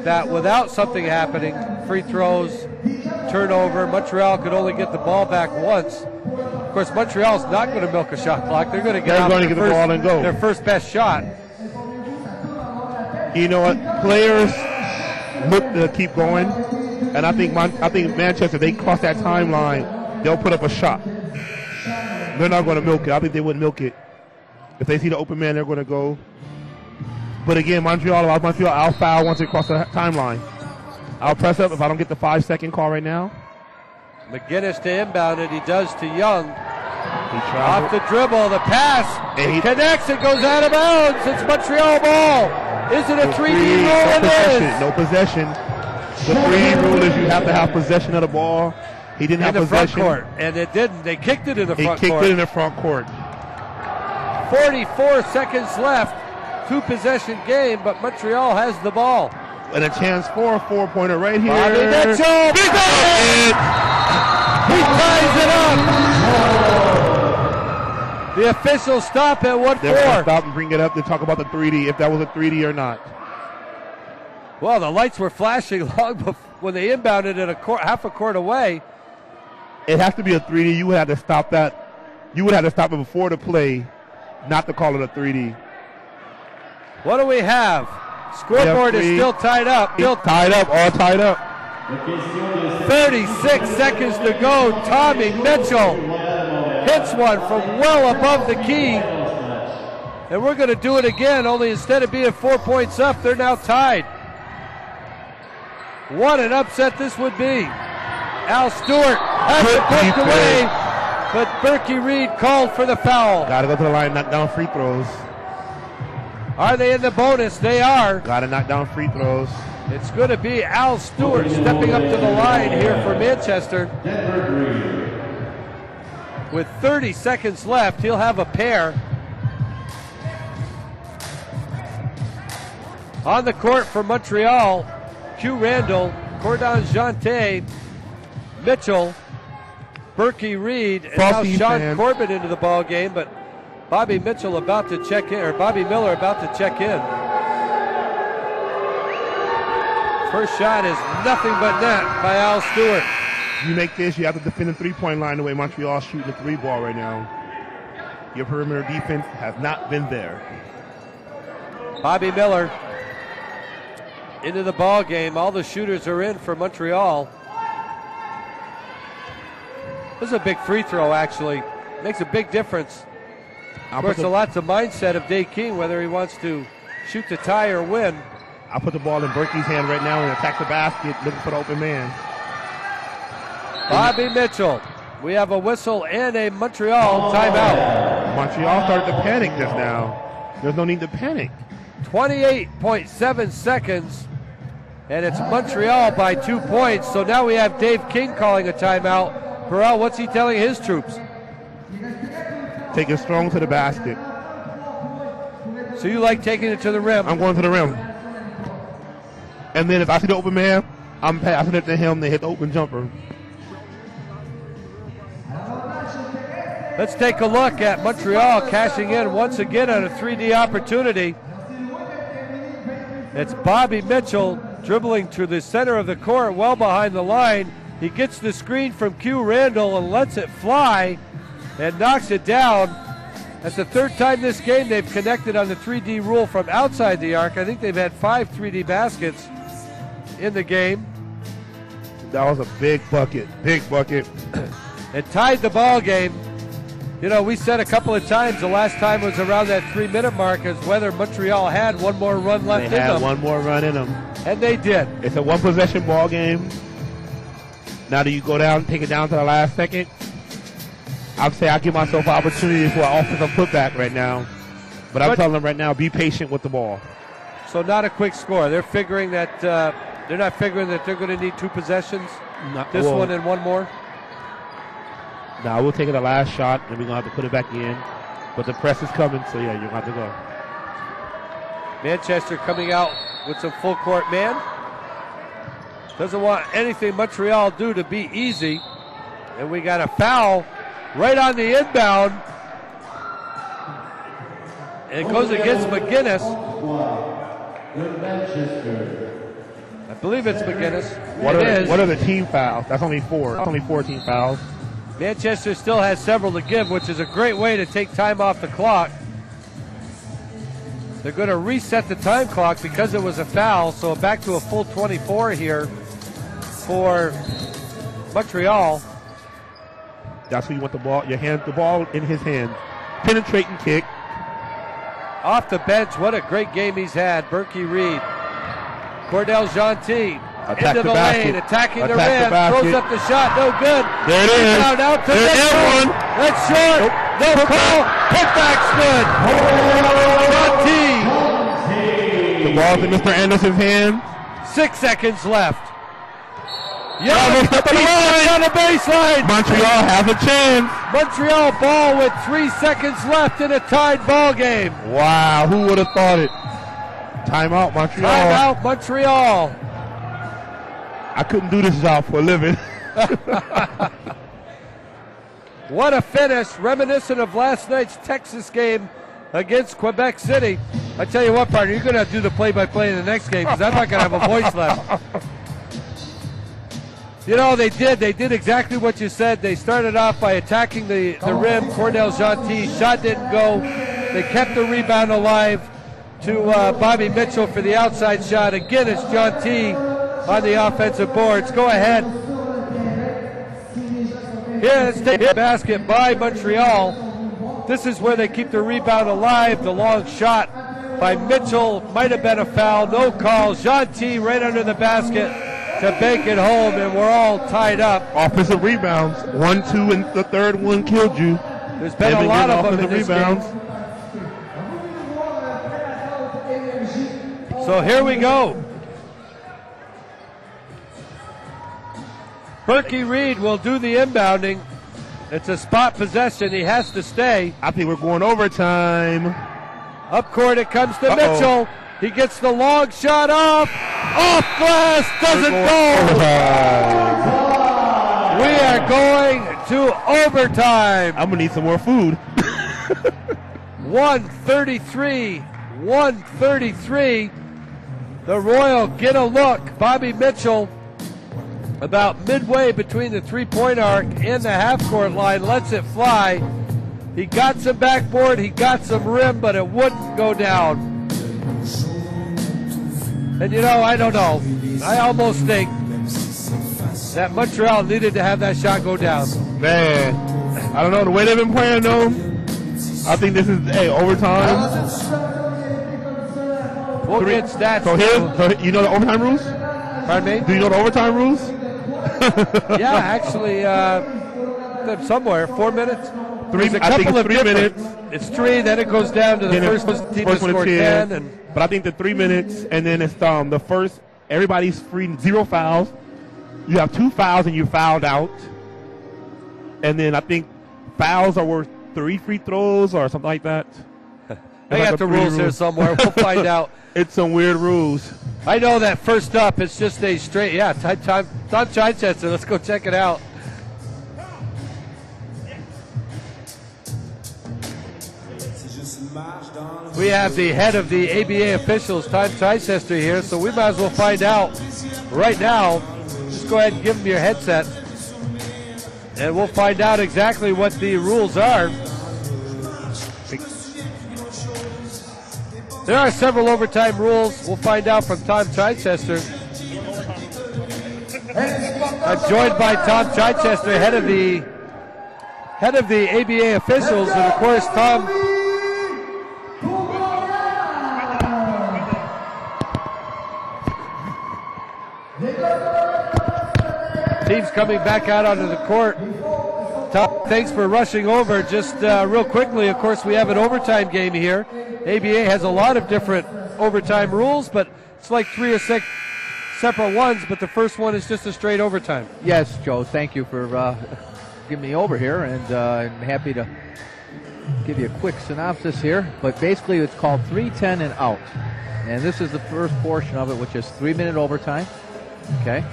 that without something happening, free throws, turnover, Montreal could only get the ball back once. Of course, Montreal's not going to milk a shot clock. They're going to get the ball and go. Their first best shot. You know what? Players look to keep going, and I think Manchester, they cross that timeline, they'll put up a shot. They're not going to milk it. I think they wouldn't milk it. If they see the open man, they're going to go. But again, Montreal, I'll foul once they cross the timeline. I'll press up if I don't get the 5-second call right now. McGinnis to inbound it. He does to Young. Off the dribble, the pass. He connects. It goes out of bounds. It's Montreal ball. Is it a 3D rule? It is. No possession. The 3D rule is you have to have possession of the ball. He didn't have possession. Front court, and it didn't. They kicked it in the front court. He kicked it in the front court. 44 seconds left. 2-possession game, but Montreal has the ball. And a chance for a 4-pointer right here. Bobby Mitchell. He ties it up. The officials stop at 1-4. They're going to stop and bring it up to talk about the 3D, if that was a 3D or not. Well, the lights were flashing long before when they inbounded it half a court away. It has to be a 3D. You would have to stop that. You would have to stop it before the play, not to call it a 3D. What do we have? Scoreboard is still tied up. All tied up. 36 seconds to go. Tommy Mitchell hits one from well above the key. And we're going to do it again, only instead of being 4 points up, they're now tied. What an upset this would be. Al Stewart has it pushed away, but Berkey Reed called for the foul. Got to go to the line, knock down free throws. Are they in the bonus? They are. Got to knock down free throws. It's going to be Al Stewart stepping up to the line here for Manchester. With 30 seconds left, he'll have a pair. On the court for Montreal, Q Randall, Cordon Jante, Mitchell, Berkey Reed, and now Sean Corbett into the ball game, but Bobby Mitchell about to check in, or Bobby Miller about to check in. First shot is nothing but net by Al Stewart. You make this, you have to defend the 3-point line the way Montreal's shooting the 3 ball right now. Your perimeter defense has not been there. Bobby Miller into the ball game. All the shooters are in for Montreal. This is a big free throw, actually. Makes a big difference. Of course, a lot's the mindset of Dave King, whether he wants to shoot the tie or win. I'll put the ball in Berkey's hand right now and attack the basket, looking for the open man. Bobby Mitchell. We have a whistle and a Montreal timeout. Montreal started to panic just now. There's no need to panic. 28.7 seconds, and it's Montreal by 2 points. So now we have Dave King calling a timeout. Burrell, what's he telling his troops? Take it strong to the basket. So you like taking it to the rim? I'm going to the rim. And then if I see the open man, I'm passing it to him. They hit the open jumper. Let's take a look at Montreal cashing in once again on a 3D opportunity. It's Bobby Mitchell dribbling to the center of the court, well behind the line. He gets the screen from Q Randall and lets it fly and knocks it down. That's the third time this game they've connected on the 3D rule from outside the arc. I think they've had 5 3D baskets in the game. That was a big bucket, It tied the ball game. You know, we said a couple of times, the last time was around that 3-minute mark, as whether Montreal had one more run left in them. They had one more run in them. And they did. It's a one-possession ball game. Now do you go down, take it down to the last second? I'd say I give myself an opportunity for an offensive putback right now. But I'm telling them right now, be patient with the ball. So not a quick score. They're figuring that they're not figuring that they're going to need 2 possessions. This one and one more. Now we'll take it the last shot, and we're going to have to put it back in. But the press is coming, so yeah, you're going to have to go. Manchester coming out with some full court man. Doesn't want anything Montreal do to be easy. And we got a foul right on the inbound. And it goes against McGinnis. I believe it's McGinnis. What are the team fouls? That's only 4. That's only 4 team fouls. Manchester still has several to give, which is a great way to take time off the clock. They're going to reset the time clock because it was a foul, so back to a full 24 here for Montreal. That's where you want the ball. The ball in his hand. Penetrating kick. Off the bench, what a great game he's had. Berkey Reed. Cordell Gentil. Into the lane, attacking the rim, throws up the shot, no good. There it is. Out to There's one. That's short. No call. Putback's good. The ball's in Mr. Anderson's hand. 6 seconds left. Yeah, on the baseline. Montreal has a chance. Montreal ball with 3 seconds left in a tied ball game. Wow, who would have thought it? Timeout, Montreal. Timeout, Montreal. I couldn't do this job for a living. What a finish, reminiscent of last night's Texas game against Quebec City. I tell you what, partner, you're going to have to do the play-by-play in the next game because I'm not going to have a voice left. You know, they did exactly what you said. They started off by attacking the rim. Cordell Gentil, shot didn't go. They kept the rebound alive to Bobby Mitchell for the outside shot. Again, it's Gentil on the offensive boards. Go ahead. Here, let's take a basket by Montreal. This is where they keep the rebound alive. The long shot by Mitchell might have been a foul. No call. Gentil right under the basket to bank it home, and we're all tied up. Offensive rebounds. 1, 2, and the third one killed you. There's been a lot of them in this game. So here we go. Berkey Reed will do the inbounding. It's a spot possession. He has to stay. I think we're going overtime. Up court it comes to Mitchell. He gets the long shot off. Off glass. Doesn't go. We are going to overtime. I'm going to need some more food. 133. The Royal get a look. Bobby Mitchell, about midway between the three-point arc and the half-court line, lets it fly. He got some backboard, he got some rim, but it wouldn't go down. And you know, I don't know. I almost think that Montreal needed to have that shot go down. Man, I don't know. The way they've been playing, though, I think this is, overtime. We'll get stats. So you know the overtime rules? Pardon me? Do you know the overtime rules? Yeah, actually, somewhere, 4 minutes. I think it's 3 minutes. It's 3, then it goes down to the first team to score 10. But I think the 3 minutes, and then it's the first, everybody's free, 0 fouls. You have 2 fouls and you fouled out. And then I think fouls are worth 3 free throws or something like that. I got the rules here somewhere. We'll find out. It's some weird rules. I know that first up, it's just a straight, Tom Chichester. Let's go check it out. We have the head of the ABA officials, Tom Chichester, here, so we might as well find out right now. Just go ahead and give them your headset, and we'll find out exactly what the rules are. There are several overtime rules. We'll find out from Tom Chichester. I'm joined by Tom Chichester, head of the ABA officials, and of course, Tom. Team's coming back out onto the court. Tom, thanks for rushing over. Just real quickly, of course, we have an overtime game here. ABA has a lot of different overtime rules, but it's like 3 or 6 separate ones, but the first one is just a straight overtime. Yes, Joe, thank you for giving me over here, and I'm happy to give you a quick synopsis here. But basically, it's called 3-10 and out. And this is the first portion of it, which is 3-minute overtime. Okay?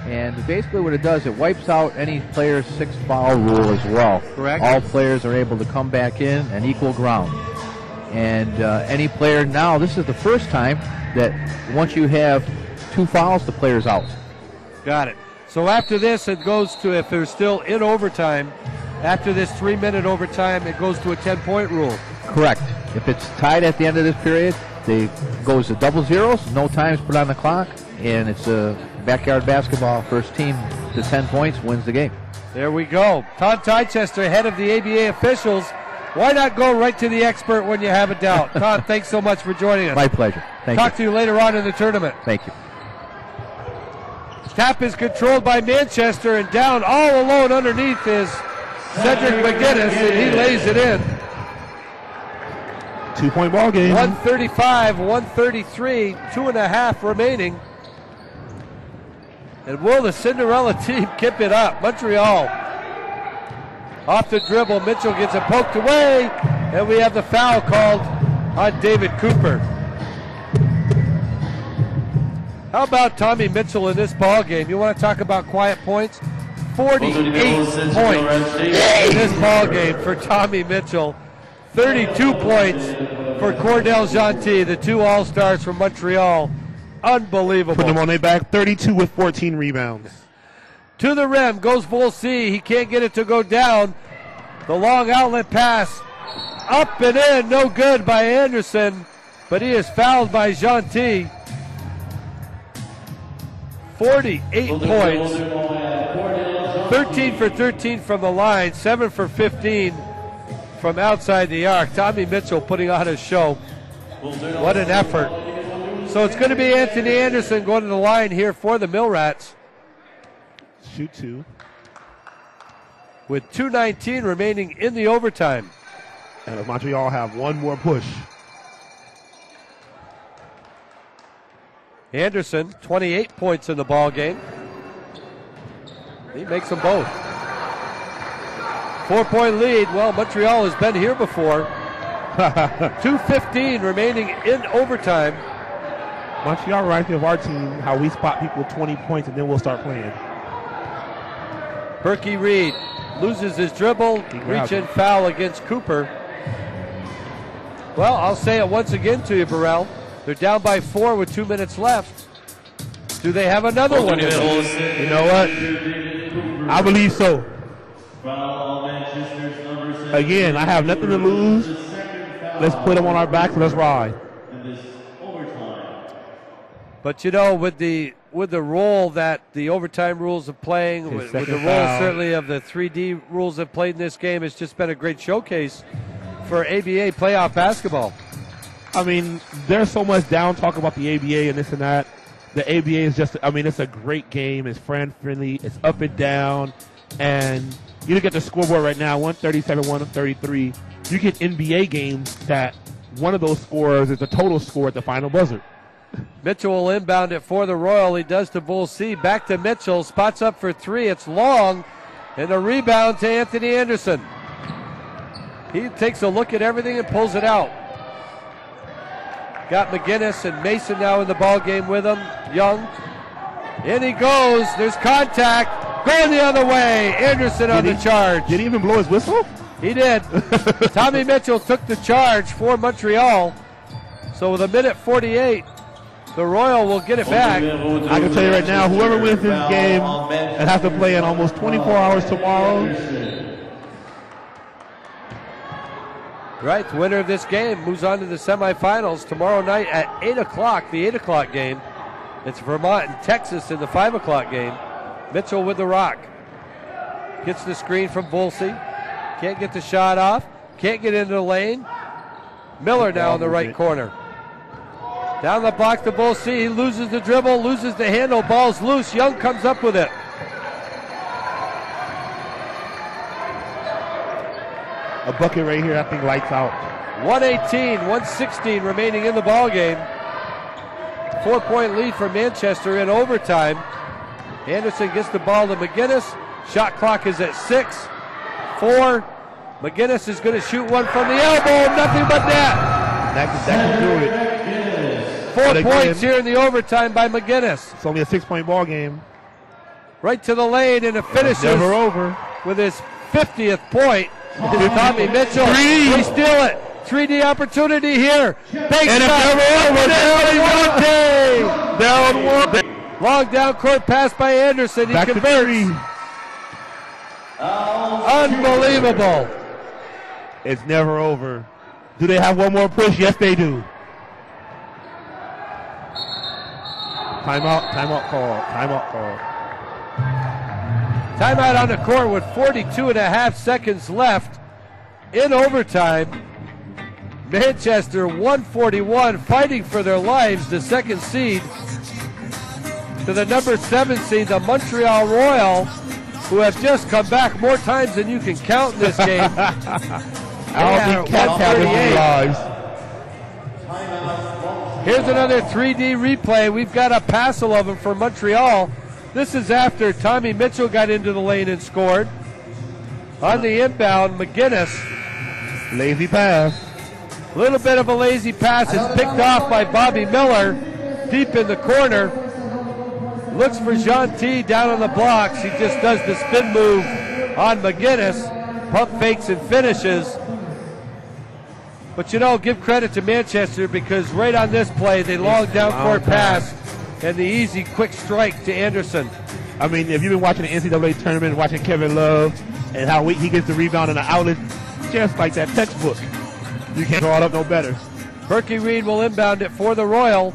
And basically what it does, it wipes out any player's 6 foul rule as well. Correct. All players are able to come back in and equal ground. And any player now, this is the first time that once you have 2 fouls, the player's out. Got it. So after this, it goes to, if they're still in overtime, after this 3-minute overtime, it goes to a 10-point rule. Correct. If it's tied at the end of this period, it goes to double zeros, no times put on the clock, and it's a backyard basketball. First team to 10 points wins the game. There we go. Tom Chichester, head of the ABA officials. Why not go right to the expert when you have a doubt? Tom, thanks so much for joining us. My pleasure. Thank you. Talk to you later on in the tournament. Thank you. Tap is controlled by Manchester, and down all alone underneath is Cedric McGinnis, and he lays it in. 2-point ball game. 135, 133, 2.5 remaining. And will the Cinderella team keep it up? Montreal off the dribble. Mitchell gets it poked away, and we have the foul called on David Cooper. How about Tommy Mitchell in this ball game? You want to talk about quiet points? 48 points in this ball game for Tommy Mitchell. 32 points for Cordell Gentil, the 2 All-Stars from Montreal. Unbelievable. Put them on their back, 32 with 14 rebounds. To the rim goes Volsi. He can't get it to go down. The long outlet pass up and in, no good by Anderson, but he is fouled by Gentil. 48 points. 13 for 13 from the line, 7 for 15 from outside the arc. Tommy Mitchell putting on a show. What an effort. So it's going to be Anthony Anderson going to the line here for the Mill Rats. Shoot 2. With 2:19 remaining in the overtime. And Montreal have one more push. Anderson, 28 points in the ball game. He makes them both. 4-point lead. Well, Montreal has been here before. 2:15 remaining in overtime. Montreal reminds me of our team, how we spot people with 20 points and then we'll start playing. Berkey Reed loses his dribble, reach and foul against Cooper. Well, I'll say it once again to you, Burrell. They're down by 4 with 2 minutes left. Do they have another one in them? You know what? I believe so. Again, I have nothing to lose. Let's put them on our backs and let's ride. But you know, with the role that the overtime rules of playing, with the role certainly of the 3D rules that played in this game, it's just been a great showcase for ABA playoff basketball. I mean, there's so much down talk about the ABA and this and that. The ABA is just, I mean, it's a great game. It's friend-friendly. It's up and down. And you look at the scoreboard right now, 137, 133. You get NBA games that one of those scores is the total score at the final buzzer. Mitchell will inbound it for the Royal. He does to Volsi. Back to Mitchell. Spots up for 3. It's long. And a rebound to Anthony Anderson. He takes a look at everything and pulls it out. Got McGinnis and Mason now in the ball game with him. Young. In he goes. There's contact. Going the other way. Anderson on the charge. Did he even blow his whistle? He did. Tommy Mitchell took the charge for Montreal. So with 1:48, the Royal will get it back. I can tell you right now, whoever wins this game and has to play in almost 24 hours tomorrow. Right, the winner of this game moves on to the semifinals tomorrow night at 8 o'clock, the 8 o'clock game. It's Vermont and Texas in the 5 o'clock game. Mitchell with the rock. Gets the screen from Volsey. Can't get the shot off. Can't get into the lane. Miller now in the right corner. Down the block to Volsey. He loses the dribble, loses the handle. Ball's loose. Young comes up with it. A bucket right here, I think, lights out. 118, 116 remaining in the ball game. 4-point lead for Manchester in overtime. Anderson gets the ball to McGinnis. Shot clock is at 6. 4. McGinnis is going to shoot one from the elbow. Nothing but net. That can do it. 4 points here in the overtime by McGinnis. It's only a 6-point ball game. Right to the lane, and it finishes Never over. with his 50th point. Tommy Mitchell. They steal it. 3D opportunity here. Big And shot. it's never over. Down one. Long down court pass by Anderson. He Back to converts. 3. Unbelievable. It's never over. Do they have one more push? Yes, they do. Timeout call. Timeout call. Timeout on the court with 42.5 seconds left in overtime. Manchester 141 fighting for their lives, the second seed, to the number 7 seed, the Montreal Royal, who have just come back more times than you can count in this game. I don't think Cats have any lives. Here's another 3D replay. We've got a passel of them for Montreal. This is after Tommy Mitchell got into the lane and scored. On the inbound, McGinnis. Lazy pass. A little bit of a lazy pass is picked off by Bobby Miller deep in the corner. Looks for Jean T down on the blocks. He just does the spin move on McGinnis. Pump fakes and finishes. But you know, give credit to Manchester because right on this play, they long down court pass and the easy quick strike to Anderson. I mean, if you've been watching the NCAA tournament, watching Kevin Love and how he gets the rebound and the outlet, just like that textbook. You can't draw it up no better. Berkey Reed will inbound it for the Royal.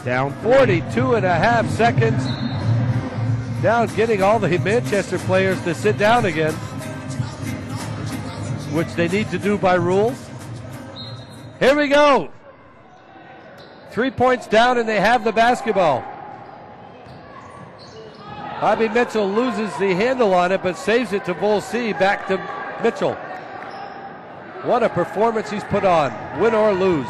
Down 42.5 seconds. Down, getting all the Manchester players to sit down again, which they need to do by rule. Here we go. 3 points down and they have the basketball. Bobby Mitchell loses the handle on it but saves it to Volsey. Back to Mitchell. What a performance he's put on, win or lose.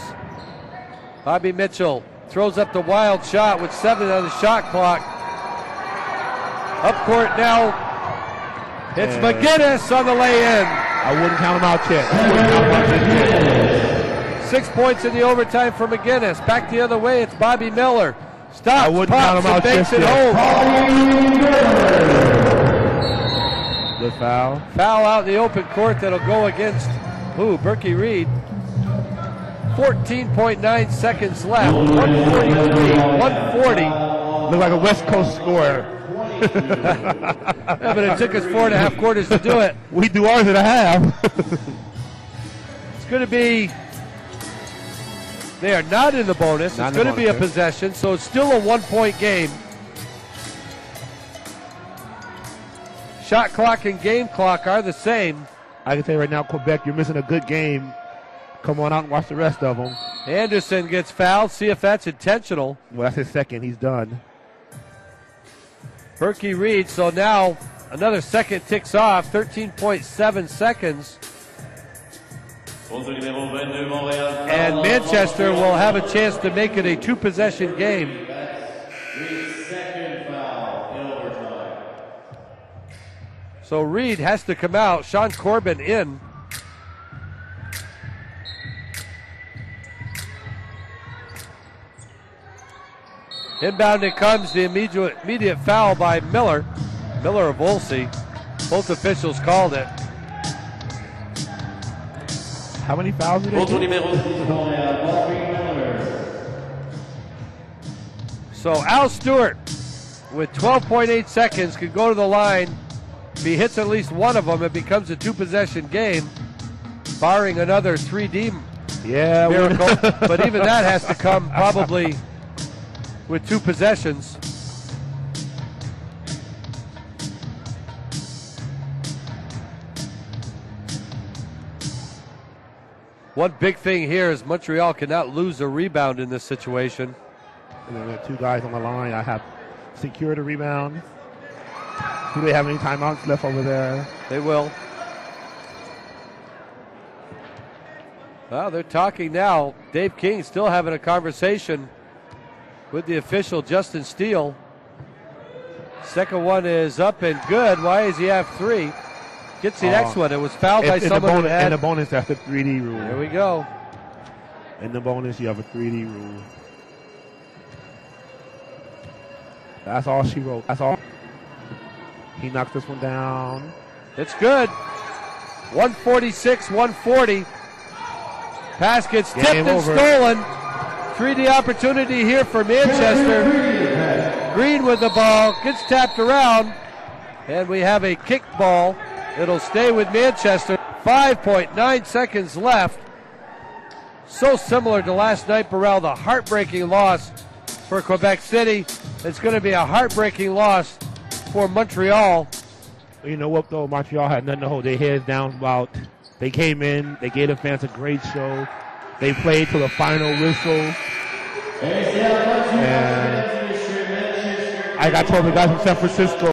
Bobby Mitchell throws up the wild shot with 7 on the shot clock. Up court now. It's McGinnis on the lay-in. I wouldn't count him out yet. 6 points in the overtime for McGinnis. Back the other way, it's Bobby Miller. Stops, I wouldn't count pops, him and out banks just it home. Good foul. Foul out in the open court that'll go against Berkey Reed. 14.9 seconds left. 143, 140. Look like a West Coast scorer. Yeah, but it took us 4.5 quarters to do it. We do ours at a half. It's going to be, they are not in the bonus. Not it's in the going to be a bonus. possession, so it's still a 1 point game. Shot clock and game clock are the same. I can tell you right now, Quebec, you're missing a good game. Come on out and watch the rest of them. Anderson gets fouled. See if that's intentional. Well, that's his second. He's done. Berkey Reed, so now another second ticks off. 13.7 seconds. And Manchester will have a chance to make it a 2-possession game. So Reed has to come out. Sean Corbin in. Inbounding comes the immediate foul by Miller. Miller of Volsey. Both officials called it. How many fouls did they do? So Al Stewart, with 12.8 seconds, could go to the line. If he hits at least one of them, it becomes a 2-possession game. barring another 3D miracle. But even that has to come probably with 2 possessions. One big thing here is Montreal cannot lose a rebound in this situation. And then we have 2 guys on the line. I have secured a rebound. Do they have any timeouts left over there? They will. Well, they're talking now. Dave King still having a conversation with the official, Justin Steele. Second one is up and good. Why does he have 3? Gets the next one. It was fouled by someone. And the bonus, that's the 3D rule. There we go. In the bonus, you have a 3D rule. That's all she wrote. That's all. He knocked this one down. It's good. 146-140. Pass gets tipped and stolen. 3D opportunity here for Manchester. Green with the ball. Gets tapped around. And we have a kick ball. It'll stay with Manchester. 5.9 seconds left. So similar to last night, Burrell, the heartbreaking loss for Quebec City. It's going to be a heartbreaking loss for Montreal. You know what, though? Montreal had nothing to hold their heads down about. They came in. They gave the fans a great show. They played to the final whistle. And I got told the guys from San Francisco,